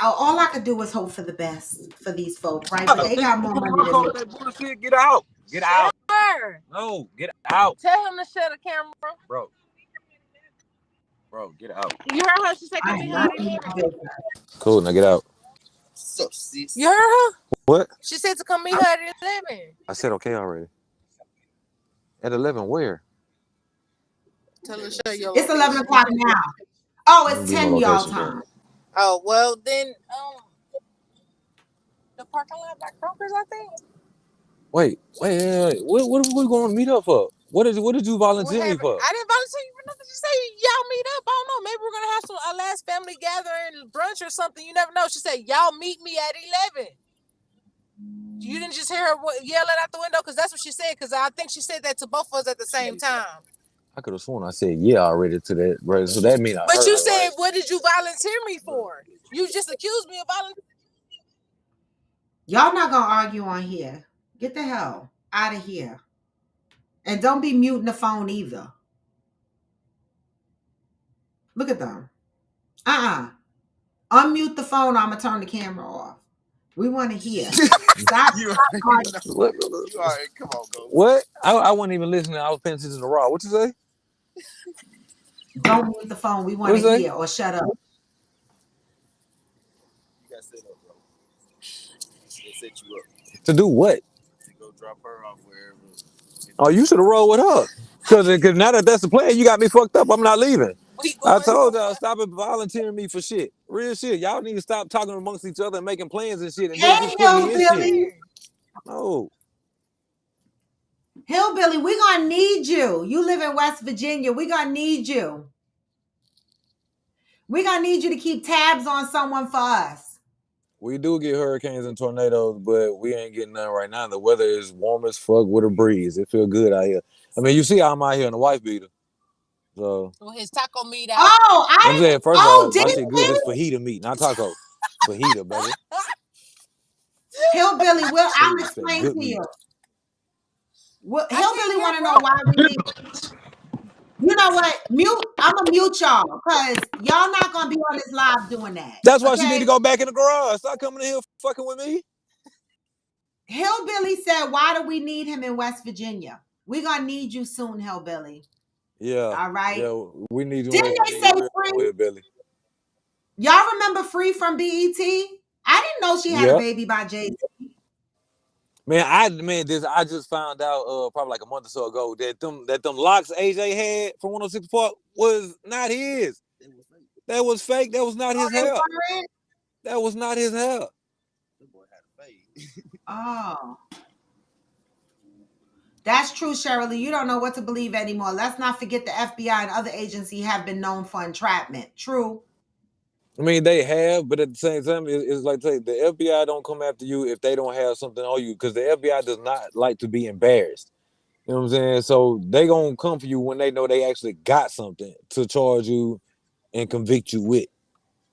all I could do was hope for the best for these folk, right? But they got more money than me. That bullshit. Get out. Get out. Sure. No, get out. Tell him to shut the camera. Bro, get out. You heard her? She said, I "Come am be not hot in in my here." business. Cool. Now get out. So sis. You heard her? What? She said to come meet her at 11. I said okay already. At 11, where? Tell her to show your It's 11 location. o'clock now. Oh, Let me it's get my 10 y'all location, time. Oh, well, then, the parking lot by Kroger's, I think. Wait. What are we going to meet up for? What did you volunteer me for? I didn't volunteer you for nothing. Just say y'all meet up. I don't know. Maybe we're gonna have a last family gathering, brunch or something. You never know. She said y'all meet me at 11. You didn't just hear her yell it out the window because that's what she said. Because I think she said that to both of us at the same time. I could have sworn I said yeah already to that, right? So that means I But heard you it, said, right? what did you volunteer me for? You just accused me of volunteering. Y'all not gonna argue on here. Get the hell out of here. And don't be muting the phone either. Look at them. Unmute the phone, or I'm gonna turn the camera off. We want to hear. Stop. You What? already, come on, go. What? I wasn't even listening. I was paying attention to Raw. What you say? Don't mute the phone. We want What's to that? hear or shut up. You got set up, bro. They set you up To do what? to go drop her off wherever. Oh, you should have rolled with her. Cause now that that's the plan, you got me fucked up. I'm not leaving. I told y'all stop volunteering me for shit. Real shit. Y'all need to stop talking amongst each other and making plans and shit, and then Hey, just put me in shit. Hillbilly. No. Hillbilly, we gonna need you. You live in West Virginia. We gonna need you. We gonna need you to keep tabs on someone for us. We do get hurricanes and tornadoes, but we ain't getting none right now. The weather is warm as fuck with a breeze. It feel good out here. I mean, you see I'm out here in a wife beater. So His taco meat out. Oh, I'm saying, first off, my did shit good. It's fajita meat, not taco. Fajita, baby. Hillbilly, well, I'm Please, explaining good to meat. you. Well, Hillbilly want to know why we need. You know what? I'm gonna mute y'all because y'all not gonna be on this live doing that. That's why she okay? need to go back in the garage. Stop coming in here fucking with me. Hillbilly said, "Why do we need him in West Virginia? We gonna need you soon, Hillbilly." Yeah. All right. Yeah, we need you. Didn't they say Free? Billy. Y'all remember Free from BET? I didn't know she had a baby by Jay-Z. Man, I just found out probably like a month or so ago that them locks AJ had from 106 Park was not his. That was fake. That was not his hair. That was not his hair. That boy had a fade. Oh. That's true, Shirley. You don't know what to believe anymore. Let's not forget the FBI and other agencies have been known for entrapment. True. I mean, they have, but at the same time, it's like the FBI don't come after you if they don't have something on you, because the FBI does not like to be embarrassed. You know what I'm saying? So they gonna come for you when they know they actually got something to charge you and convict you with.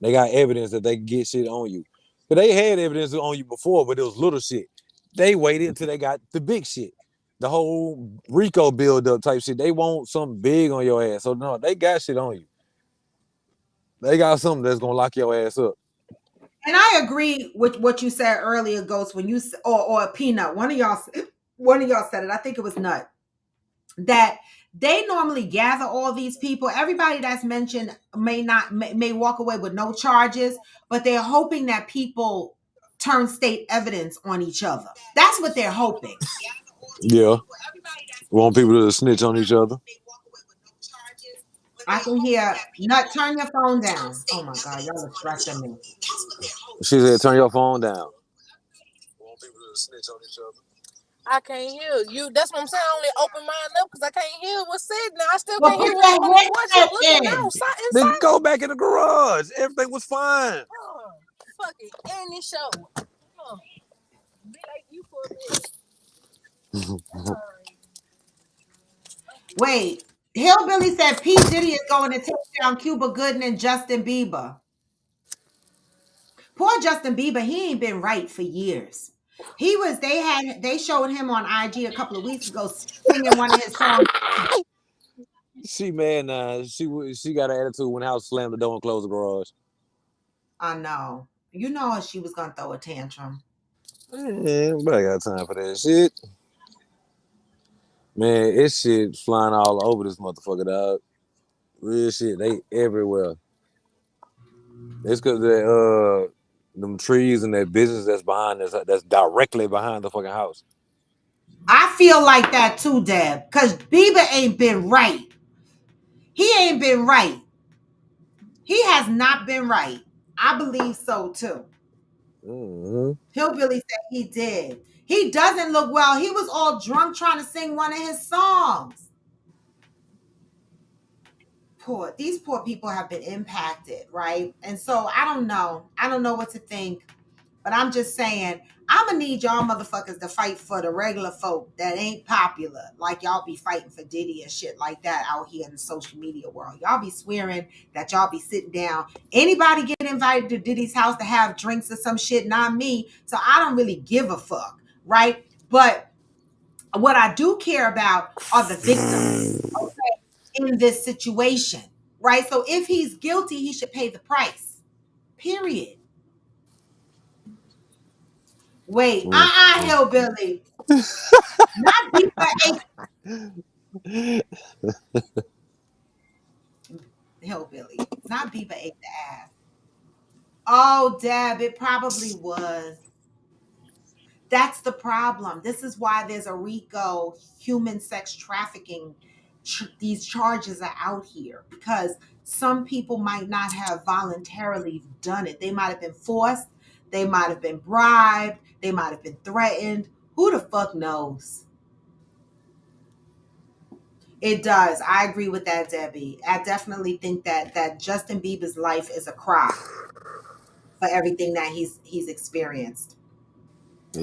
They got evidence that they can get shit on you. But they had evidence on you before, but it was little shit. They waited until they got the big shit. The whole RICO build-up type shit. They want something big on your ass. So no, they got shit on you. They got something that's gonna lock your ass up. And I agree with what you said earlier, Ghost, when you or Peanut. One of y'all said it. I think it was Nut. That they normally gather all these people. Everybody that's mentioned may walk away with no charges, but they're hoping that people turn state evidence on each other. That's what they're hoping. Yeah. Want people to snitch on each other. I can hear Nut, turn your phone down. Oh my God, y'all are stressing me. She said, "Turn your phone down." I can't hear you. That's what I'm saying. I only open mine up because I can't hear what's said. Now I still Well, can't put hear what that somebody's voice is headset looking in. outside Then inside. go back in the garage. Everything was fine. Oh, fuck it. End this show. Oh, be like you for a minute. Wait, Hillbilly said P. Diddy is going to take down Cuba Gooding and Justin Bieber. Poor Justin Bieber, he ain't been right for years. They showed him on IG a couple of weeks ago singing one of his songs. She mad now. She got an attitude when House slammed the door and closed the garage. I know. You know she was gonna throw a tantrum. Man, but I got time for that shit. Man, it's shit flying all over this motherfucker, dog. Real shit, they everywhere. It's because them trees and that business that's behind this, that's directly behind the fucking house. I feel like that too, Deb, because Bieber ain't been right. He ain't been right. He has not been right. I believe so too. Mm-hmm. Hillbilly said he did. He doesn't look well. He was all drunk trying to sing one of his songs. These poor people have been impacted, right? And so I don't know. I don't know what to think. But I'm just saying, I'm gonna need y'all motherfuckers to fight for the regular folk that ain't popular, like y'all be fighting for Diddy and shit like that out here in the social media world. Y'all be swearing that y'all be sitting down. Anybody get invited to Diddy's house to have drinks or some shit? Not me. So I don't really give a fuck, right? But what I do care about are the victims, okay, in this situation, right? So if he's guilty, he should pay the price. Period. Wait, Hillbilly. Not Bieber ate Hillbilly. Not Bieber ate the ass. Oh, Deb, it probably was. That's the problem. This is why there's a RICO human sex trafficking. These charges are out here because some people might not have voluntarily done it. They might have been forced. They might have been bribed. They might have been threatened. Who the fuck knows? It does. I agree with that, Debbie. I definitely think that Justin Bieber's life is a cry for everything that he's experienced.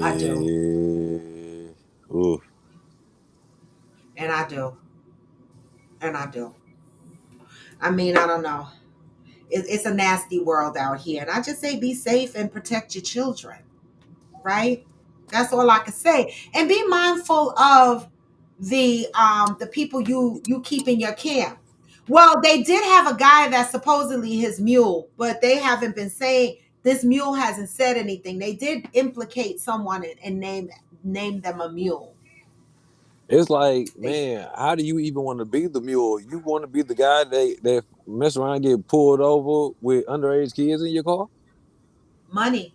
I do. Yeah. Ooh. And I do. And I do. I mean, I don't know. It's a nasty world out here. And I just say be safe and protect your children, right? That's all I can say. And be mindful of the people you keep in your camp. Well, they did have a guy that's supposedly his mule, but they haven't been saying this mule hasn't said anything. They did implicate someone and name them a mule. It's like, They man, how do you even want to be the mule? You want to be the guy that mess around and get pulled over with underage kids in your car? money,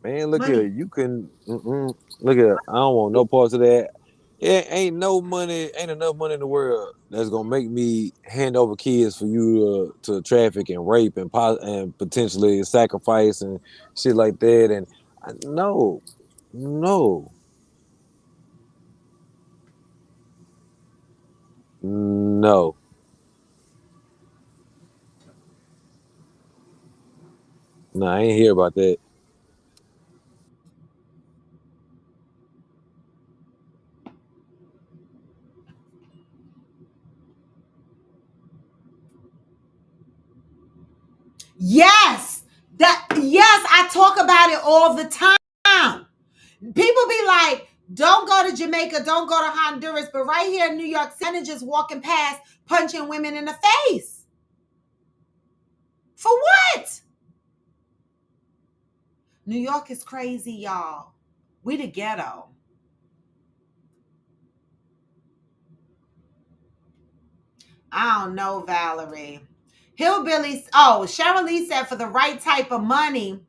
Man, look here, money. you can look here. I don't want no parts of that. It ain't no money, ain't enough money in the world that's gonna make me hand over kids for you to traffic and rape and potentially sacrifice and shit like that. And no, no, no. No, I ain't hear about that. Yes. Yes, I talk about it all the time. People be like, don't go to Jamaica, don't go to Honduras, but right here in New York City, just walking past, punching women in the face. For what? New York is crazy, y'all. We the ghetto. I don't know, Valerie. Hillbillies. Oh, Cheryl Lee said for the right type of money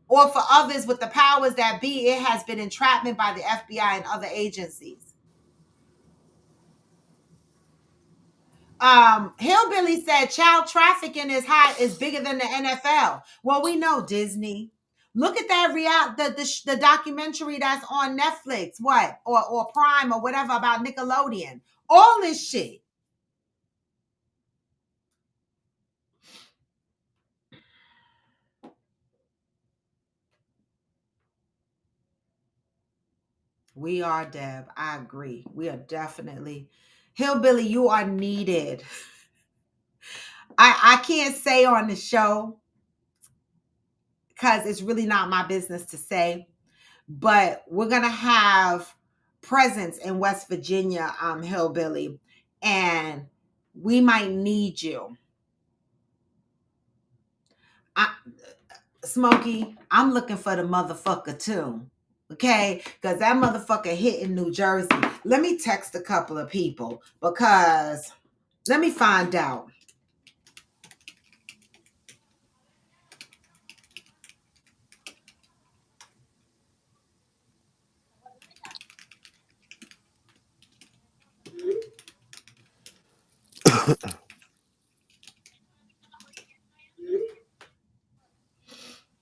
or for others with the powers that be, it has been entrapment by the FBI and other agencies. Hillbilly said child trafficking is bigger than the NFL. Well, we know Disney. Look at that the documentary that's on Netflix, what or Prime or whatever about Nickelodeon. All this shit. We are, Deb. I agree. We are definitely Hillbilly. You are needed. I can't say on the show because it's really not my business to say, but we're gonna have presence in West Virginia, Hillbilly, and we might need you. I, Smokey, I'm looking for the motherfucker too. Okay, because that motherfucker hit in New Jersey. Let me text a couple of people because let me find out.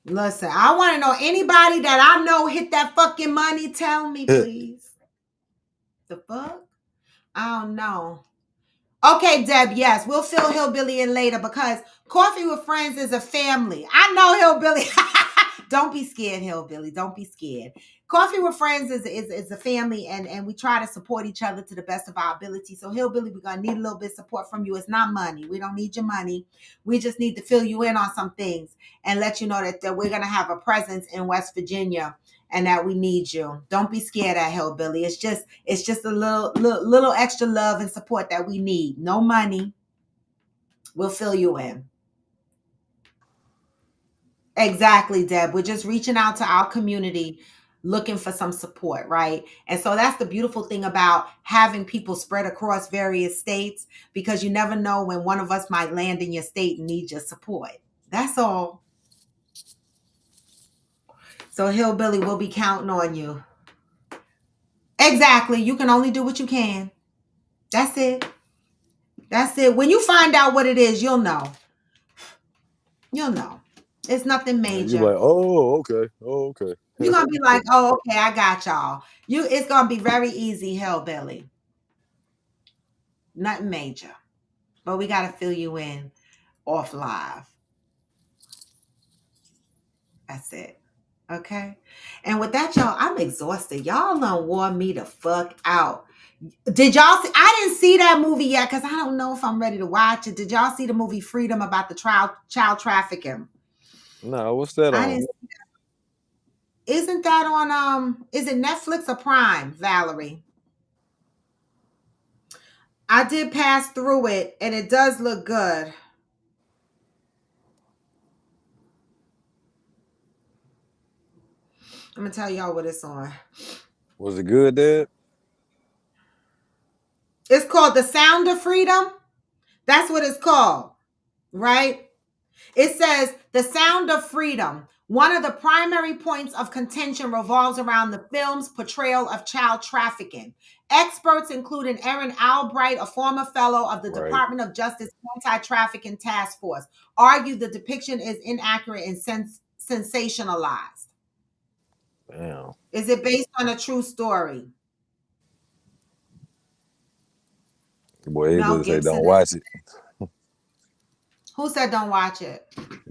Listen, I want to know anybody that I know hit that fucking money. Tell me, please. The fuck? I don't know. Okay, Deb, yes, we'll fill Hillbilly in later because Coffee with Friends is a family. I know Hillbilly. Don't be scared, Hillbilly. Don't be scared. Coffee with Friends is a family, and we try to support each other to the best of our ability. So, Hillbilly, we're going to need a little bit of support from you. It's not money. We don't need your money. We just need to fill you in on some things and let you know that we're going to have a presence in West Virginia and that we need you. Don't be scared at Hillbilly. It's just a little extra love and support that we need. No money. We'll fill you in. Exactly, Deb. We're just reaching out to our community looking for some support, right? And so that's the beautiful thing about having people spread across various states because you never know when one of us might land in your state and need your support. That's all. So Hillbilly, we'll be counting on you. Exactly. You can only do what you can. That's it. That's it. When you find out what it is, you'll know. You'll know. It's nothing You're major. like, oh, okay. Oh, okay. You're gonna be like, oh, okay, I got y'all. It's gonna be very easy, Hillbilly. Nothing major. But we gotta fill you in off live. That's it. Okay. And with that, y'all, I'm exhausted. Y'all done wore me the fuck out. Did y'all see? I didn't see that movie yet because I don't know if I'm ready to watch it. Did y'all see the movie Freedom about the child trafficking? Nah, what's that I on? didn't. Isn't that on is it Netflix or Prime, Valerie? I did pass through it and it does look good. I'm gonna tell y'all what it's on. Was it good, Dad? It's called The Sound of Freedom. That's what it's called, right? It says The Sound of Freedom. One of the primary points of contention revolves around the film's portrayal of child trafficking. Experts, including Erin Albright, a former fellow of the Right. Department of Justice Anti-Trafficking Task Force, argue the depiction is inaccurate and sensationalized. Damn. Is it based on a true story? Boy, Mel everybody say don't Gibson. watch it. Who said don't watch it?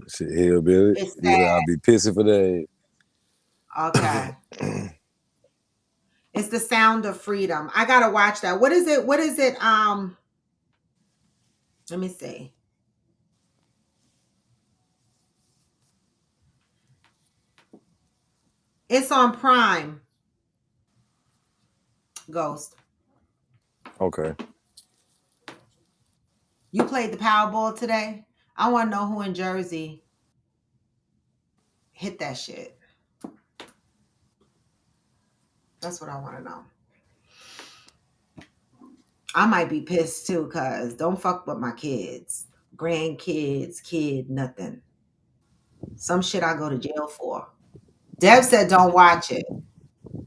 Shit, Hillbilly. It's He said I'll sad. be pissing for that. Okay. It's The Sound of Freedom. I gotta watch that. What is it? What is it? Let me see. It's on Prime. Ghost. Okay. You played the Powerball today? I want to know who in Jersey hit that shit. That's what I want to know. I might be pissed too, cause don't fuck with my kids, grandkids, kid, nothing. Some shit I go to jail for. Deb said don't watch it.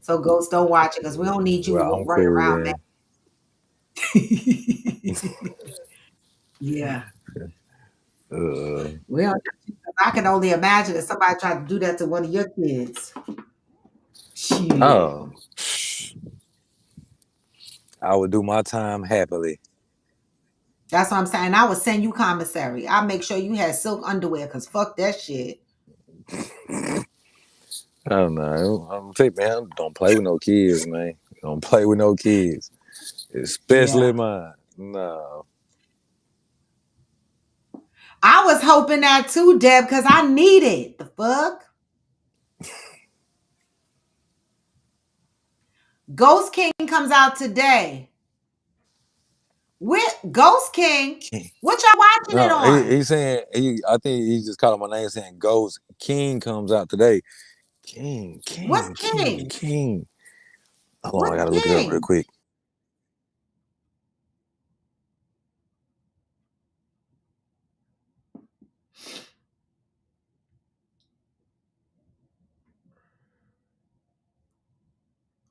So Ghost, don't watch it because we don't need you Well, I'm running cool around, then. man. Yeah. Uh, Well, I can only imagine if somebody tried to do that to one of your kids. Shit. oh, I would do my time happily. That's what I'm saying. I would send you commissary. I'll make sure you had silk underwear because fuck that shit. I don't know. I'm take man. Don't play with no kids, man. Don't play with no kids, especially Yeah. mine. No. I was hoping that too, Deb, because I need it. The fuck? Ghost King comes out today. With Ghost King, what y'all watching it No, on? he's saying I think he just called my name saying Ghost King comes out today. King, What's King, King, King? King. Hold on, I What's gotta look it up real King? quick.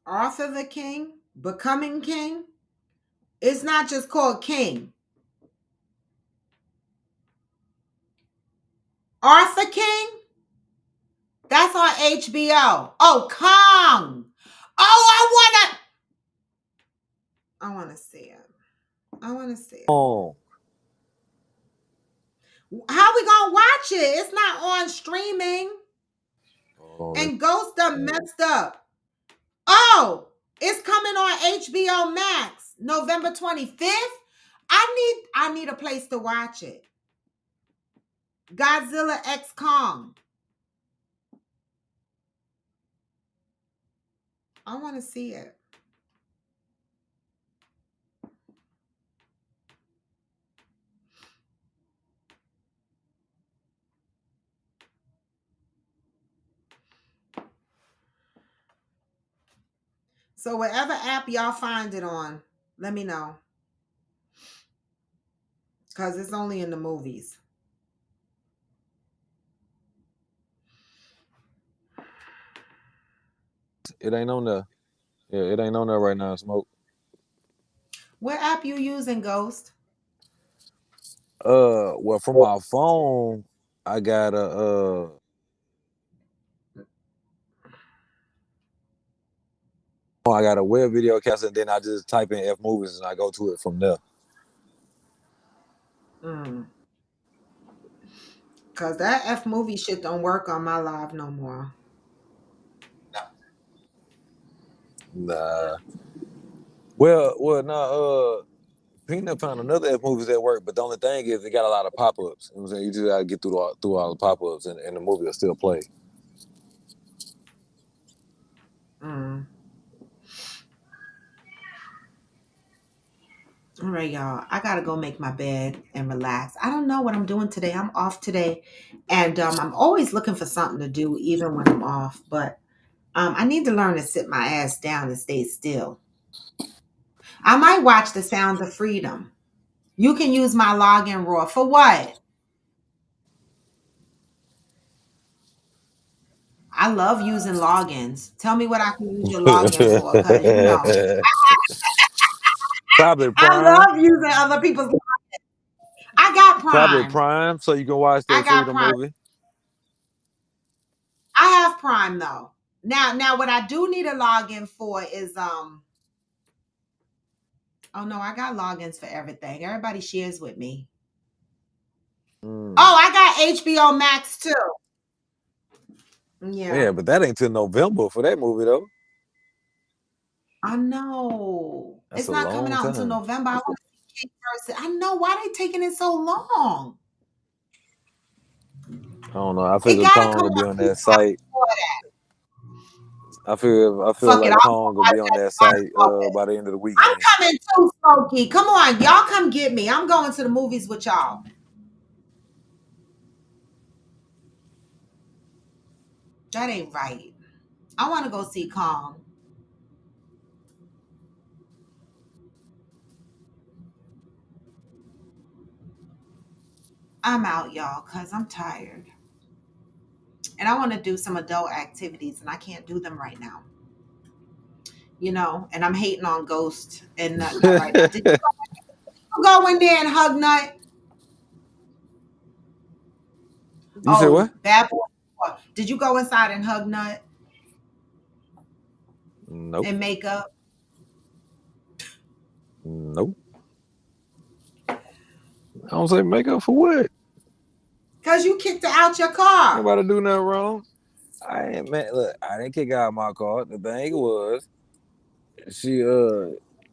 Arthur the King? Becoming King? It's not just called King. Arthur King? That's on HBO. Oh, Kong. Oh, I wanna see it. I wanna see it. Oh, How we gonna watch it? It's not on streaming. oh, And Ghost done messed up. Oh, it's coming on HBO Max November 25th. I need a place to watch it. Godzilla X Kong. I want to see it. So whatever app y'all find it on, let me know. Because it's only in the movies. it ain't on there. Yeah, it ain't on there right now. Smoke. What app you using, Ghost? Well, from my phone, I got a web video cast, and then I just type in F movies and I go to it from there. Because that F movie shit don't work on my live no more. Nah. Well, nah. Peanut found another F movies that work, but the only thing is it got a lot of pop ups. You know what I'm saying? You just gotta get through all the pop ups, and the movie will still play. Mm. All right, y'all. I gotta go make my bed and relax. I don't know what I'm doing today. I'm off today, and I'm always looking for something to do, even when I'm off. But I need to learn to sit my ass down and stay still. I might watch The Sound of Freedom. You can use my login, Raw. For what? I love using logins. Tell me what I can use your login for, because Probably I Prime. love using other people's. I got Probably Prime. Prime, so you can watch I that got Freedom Prime. movie. I have Prime though. Now, what I do need a login for is Oh no, I got logins for everything. Everybody shares with me. Mm. Oh, I got HBO Max too. Yeah. Yeah, but that ain't till November for that movie though. I know. That's It's a not coming long out until time. November. I want to see King first. I know why they taking it so long. I don't know. I It figure gotta Kong come will be on out that site. before that. I feel Fuck it. like I'll Kong will watch be on that that tomorrow. site Fuck it. by the end of the I'm weekend. coming too, Smokey. Come on, y'all come get me. I'm going to the movies with y'all. That ain't right. I want to go see Kong. I'm out, y'all, because I'm tired. And I want to do some adult activities, and I can't do them right now. And I'm hating on Ghost and Nut right now. Did you go in there and hug Nut? You said what? Bad Boy. Did you go inside and hug Nut Nope. and make up? Nope. I don't say make up for what? Because you kicked her out your car. Nobody do nothing wrong. I ain't man. Look, I didn't kick her out of my car. The thing was, she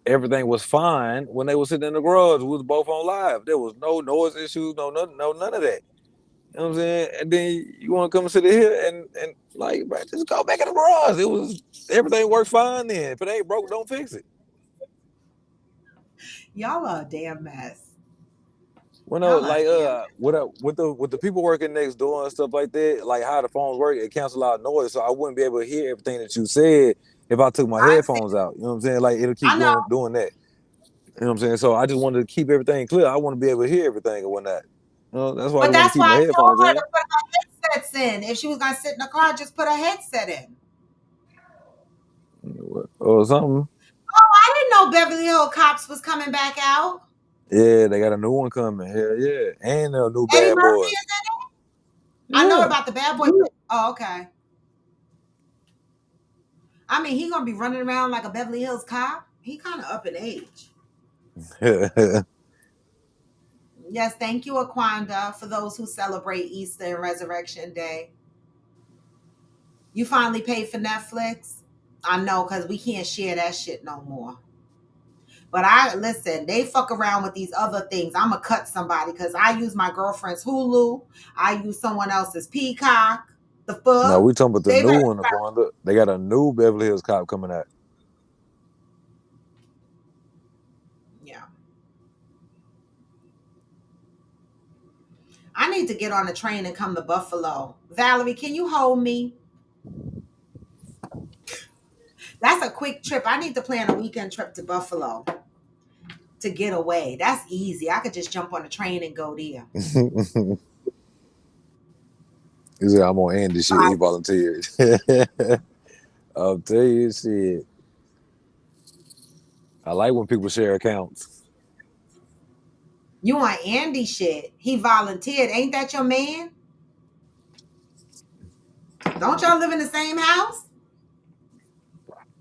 everything was fine when they were sitting in the garage. We was both on live. There was no noise issues, none of that. You know what I'm saying? And then you want to come and sit here and like, bro, just go back in the garage. It was everything works fine then. If it ain't broke, don't fix it. Y'all are a damn mess. Well, no, like with the people working next door and stuff like that, like how the phones work, it cancels out noise, so I wouldn't be able to hear everything that you said if I took my headphones out. You know what I'm saying? Like it'll keep doing that. You know what I'm saying? So I just wanted to keep everything clear. I want to be able to hear everything and whatnot. You know, that's why I want to keep my headphones I told her in. to put her headsets in. If she was gonna sit in the car, just put her headset in. Or something. Oh, I didn't know Beverly Hills Cops was coming back out. Yeah, they got a new one coming. Hell yeah. And a new Eddie Bad Murphy Boy. is in it? Yeah. I know about the Bad Boy. Oh, okay. I mean, he gonna be running around like a Beverly Hills Cop. He kind of up in age. Yes, thank you, Aquanda, for those who celebrate Easter and Resurrection Day. You finally paid for Netflix? I know, because we can't share that shit no more. But listen, they fuck around with these other things. I'm going to cut somebody because I use my girlfriend's Hulu. I use someone else's Peacock. The fuck? No, we talking about the new one, Aquanda. They got a new Beverly Hills Cop coming out. Yeah. I need to get on a train and come to Buffalo. Valerie, can you hold me? That's a quick trip. I need to plan a weekend trip to Buffalo to get away. That's easy. I could just jump on a train and go there. He said, I'm on Andy shit. He volunteered. I'll tell you shit. I like when people share accounts. You on Andy shit. He volunteered. Ain't that your man? Don't y'all live in the same house?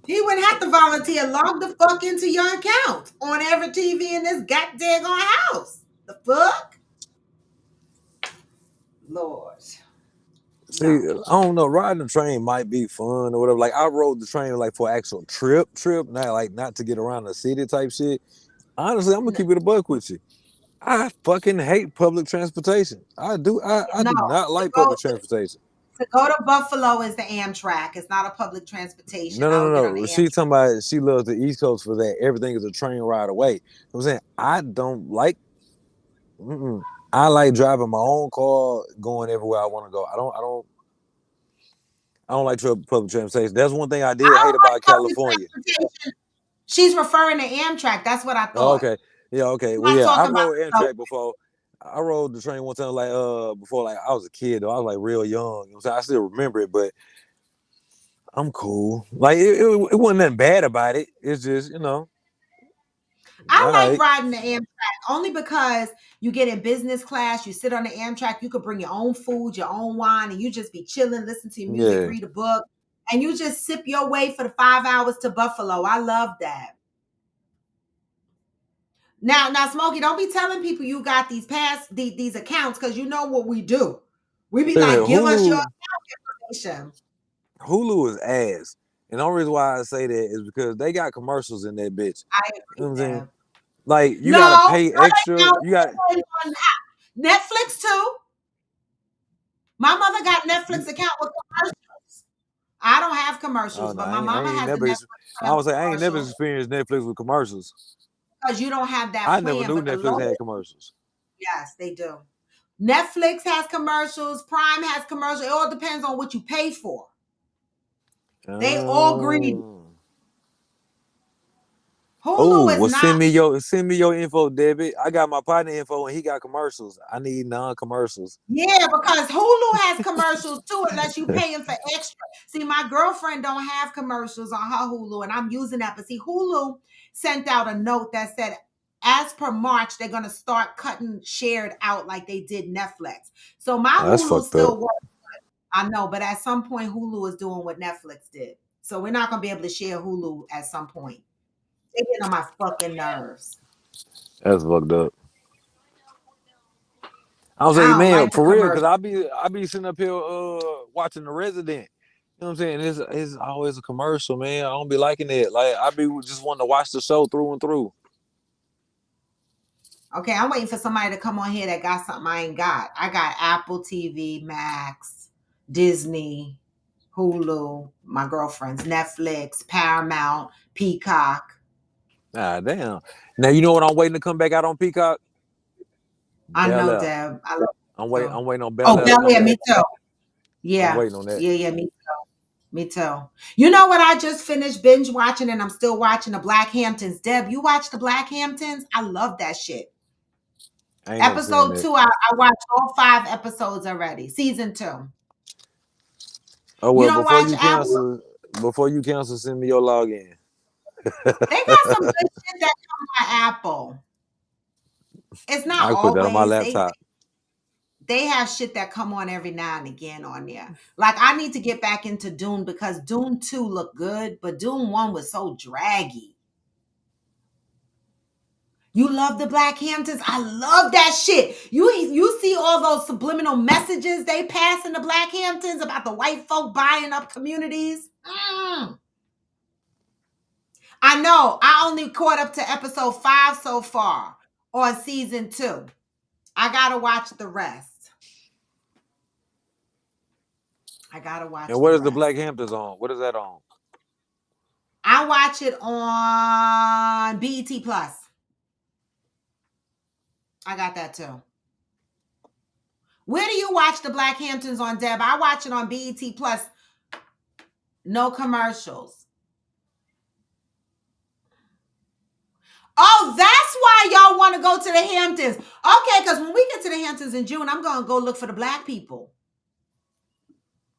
He wouldn't have to volunteer. Log the fuck into your account on every TV in this goddamn house. The fuck? Lord. See, no. I don't know. Riding the train might be fun or whatever. Like I rode the train like for actual trip, not to get around the city type shit. Honestly, I'm gonna keep it a buck with you. I fucking hate public transportation. I do. I do not like public transportation. To go to Buffalo is the Amtrak. It's not a public transportation. No. She's talking about she loves the East Coast for that. Everything is a train ride away. You know what I'm saying I don't like. I like driving my own car, going everywhere I want to go. I don't like public transportation. That's one thing I did hate about California. She's referring to Amtrak. That's what I thought. Oh, okay. Yeah, okay. Well, yeah, I rode Amtrak before. I rode the train one time, like before, like I was a kid though. I was like real young. You know, so I still remember it, but I'm cool. Like it wasn't nothing bad about it. It's just, you know. I like riding the Amtrak only because you get in business class, you sit on the Amtrak, you could bring your own food, your own wine, and you just be chilling, listen to your music, read a book, and you just sip your way for the 5 hours to Buffalo. I love that. Now, Smokey, don't be telling people you got these accounts because you know what we do. We be like, give us your account information. Hulu is ass. And the only reason why I say that is because they got commercials in that bitch. I agree. You know what I'm saying? Like you gotta pay extra. You got Netflix too. My mother got Netflix account with commercials. I don't have commercials, but my mama has the Netflix. I would say I ain't never experienced Netflix with commercials. Because you don't have that. I never knew Netflix had commercials. Yes, they do. Netflix has commercials. Prime has commercials. It all depends on what you pay for. They all greedy. Send me your info, Debbie. I got my partner info and he got commercials. I need non-commercials. Yeah, because Hulu has commercials too, unless you paying for extra. See, my girlfriend don't have commercials on her Hulu, and I'm using that. But see, Hulu sent out a note that said as per March, they're gonna start cutting shared out like they did Netflix. So my That's Hulu fucked up. still works. I know, but at some point, Hulu is doing what Netflix did. So we're not gonna be able to share Hulu at some point. They get on my fucking nerves. That's fucked up. I was I saying, don't man, like the for real, because commercial. I be sitting up here watching The Resident. You know what I'm saying? It's always a commercial, man. I don't be liking it. Like I be just wanting to watch the show through and through. Okay, I'm waiting for somebody to come on here that got something I ain't got. I got Apple TV, Max, Disney, Hulu, my girlfriend's Netflix, Paramount, Peacock. Ah, damn. Now you know what I'm waiting to come back out on Peacock? I Bel know, Air. Deb. I love it too. I'm waiting on Bel Oh, Air to Bel come Air, back. me too. I'm Yeah. waiting on that. Yeah, me too. Me too. You know what I just finished binge watching and I'm still watching the Black Hamptons. Deb, you watch the Black Hamptons? I love that shit. I ain't never seen Episode that. 2, I watched all 5 episodes already. Season 2. Oh You well, don't watch Apple? before you cancel, send me your login. They got some good shit that come on Apple. It's not I can put that on my always. laptop. They have shit that come on every now and again on there. Like I need to get back into Dune because Dune 2 looked good, but Dune 1 was so draggy. You love the Black Hamptons? I love that shit. You see all those subliminal messages they pass in the Black Hamptons about the white folk buying up communities? I know. I only caught up to episode 5 so far on season 2. I gotta watch the rest. I gotta watch And the what is the rest. Black Hamptons on? What is that on? I watch it on BET Plus. I got that too. Where do you watch the Black Hamptons on, Deb? I watch it on BET Plus. No commercials. Oh, that's why y'all want to go to the Hamptons. Okay, because when we get to the Hamptons in June, I'm going to go look for the Black people.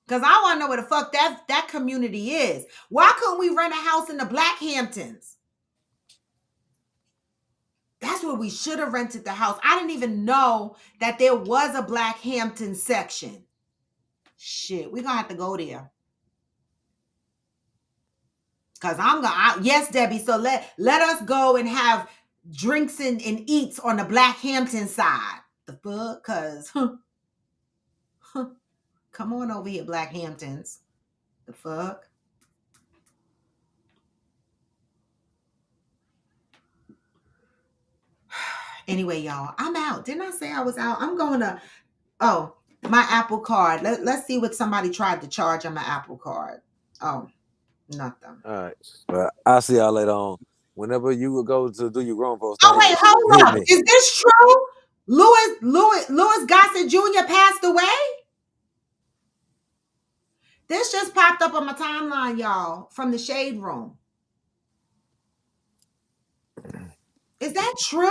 Because I want to know where the fuck that community is. Why couldn't we rent a house in the Black Hamptons? That's where we should have rented the house. I didn't even know that there was a Black Hampton section. Shit, we're going to have to go there. Because yes, Debbie, so let us go and have drinks and eats on the Black Hampton side. The fuck? Because, come on over here, Black Hamptons. The fuck? Anyway, y'all, I'm out. Didn't I say I was out? I'm going to, my Apple card. Let's see what somebody tried to charge on my Apple card. Oh, nothing. All right. Well, I'll see y'all later on. Whenever you would go to do your grown folks Oh, thing, wait, hold hit up. me. Is this true? Louis Gossett Jr. passed away? This just popped up on my timeline, y'all, from the Shade Room. Is that true?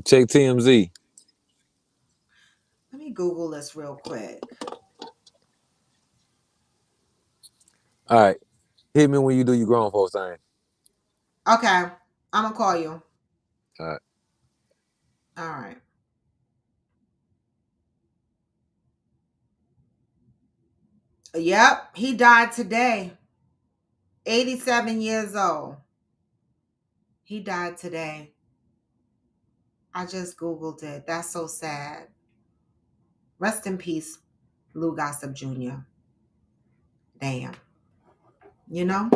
Check TMZ. Let me Google this real quick. All right. Hit me when you do your grown folks thing. Okay. I'm going to call you. All right. All right. Yep. He died today. 87 years old. He died today. I just Googled it. That's so sad. Rest in peace, Lou Gossett Jr. Damn. You know?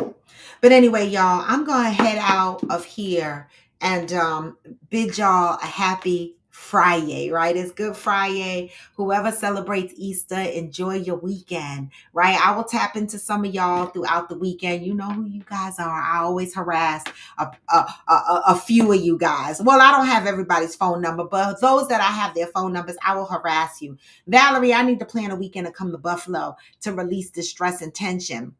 But anyway, y'all, I'm going to head out of here and bid y'all a happy Friday, right? It's Good Friday. Whoever celebrates Easter, enjoy your weekend, right? I will tap into some of y'all throughout the weekend. You know who you guys are. I always harass a few of you guys. Well, I don't have everybody's phone number, but those that I have their phone numbers, I will harass you. Valerie, I need to plan a weekend to come to Buffalo to release this stress and tension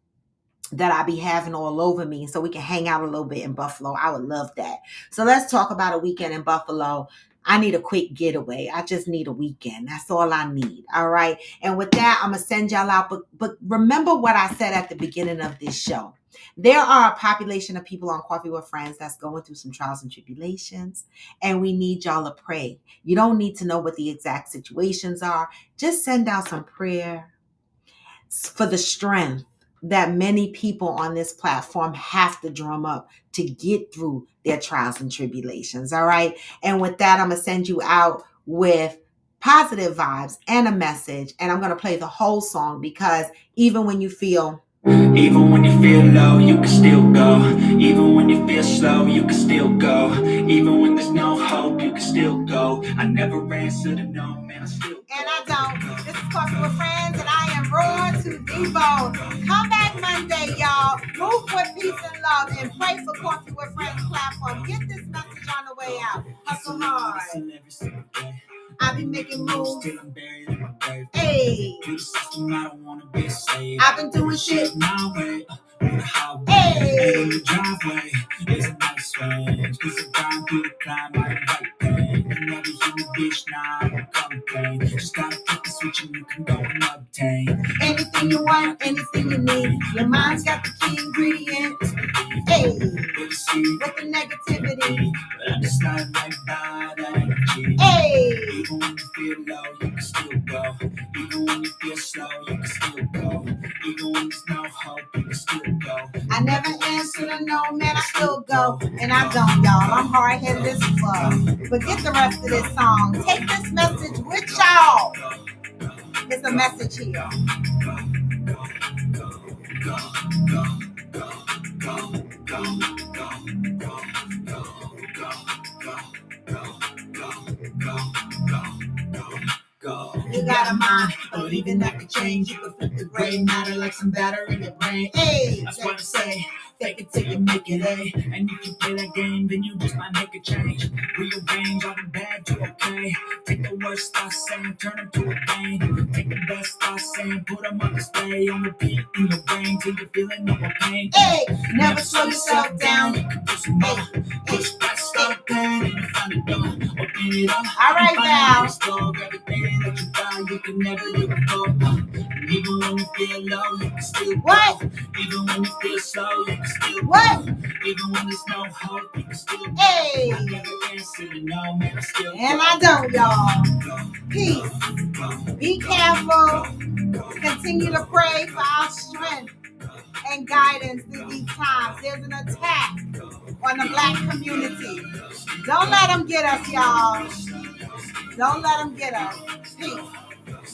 that I be having all over me so we can hang out a little bit in Buffalo. I would love that. So let's talk about a weekend in Buffalo. I need a quick getaway. I just need a weekend. That's all I need. All right. And with that, I'm going to send y'all out. But remember what I said at the beginning of this show. There are a population of people on Coffee with Friends that's going through some trials and tribulations, and we need y'all to pray. You don't need to know what the exact situations are. Just send out some prayer for the strength that many people on this platform have to drum up to get through their trials and tribulations. All right. And with that, I'm going to send you out with positive vibes and a message. And I'm going to play the whole song because even when you feel low, you can still go. Even when you feel slow, you can still go. Even when there's no hope, you can still go. I never answer to no, man, I still go. And I don't. This is Coffee with Friends, and I am raw to the bone. Come back Monday, y'all. Move with peace and love, and pray for Coffee with Friends platform. Get this message on the way out. Hustle hard. I've been making moves. Till I'm buried in my grave. Hey. To the system, I don't wanna be a slave. I've been doing shit my way. On the highway. Hey. And in the driveway is a nice range. Cause I'm down through the climb, I invite pain. You never hear me, bitch, nah, I don't complain. Just gotta flip the switch and you can go and obtain anything you want, anything you need. Your mind's got the key ingredients. Hey, with the negativity, but I just slide right by that energy. Hey, even when you feel low, you can still go. Even when you feel slow, you can still go. Even when there's no hope, you can still go. I never answer to no, man, I still go. And I don't, y'all. I'm hard-headed as fuck. But get the rest of this song. Take this message with y'all. It's a message here. You got a mind, believing that can change. You can flip the gray matter like some batter in your brain. Hey, that's what I say. Fake it till you make it A. And if you play that game, then you just might make a change. Rearrange all the bad to okay. Take the worst thoughts saying, turn them to a game. Take the best thoughts saying, put them on display. On repeat in your brain till you're feeling no more pain. Hey, never slow yourself down. You can do some more. Push back, stop pain, and you find the door. Open it up. All right, now. Restore everything that you got. You can never do before. Even when you feel low, you can still go. What? Even when you feel slow, you can still go. What? Even when there's no hope, you can still go. Hey. I never answer to no, man, I still go. And I don't, y'all. Peace. Be careful. Continue to pray for our strength and guidance through these times. There's an attack on the Black community. Don't let them get us, y'all. Don't let them get us. Peace.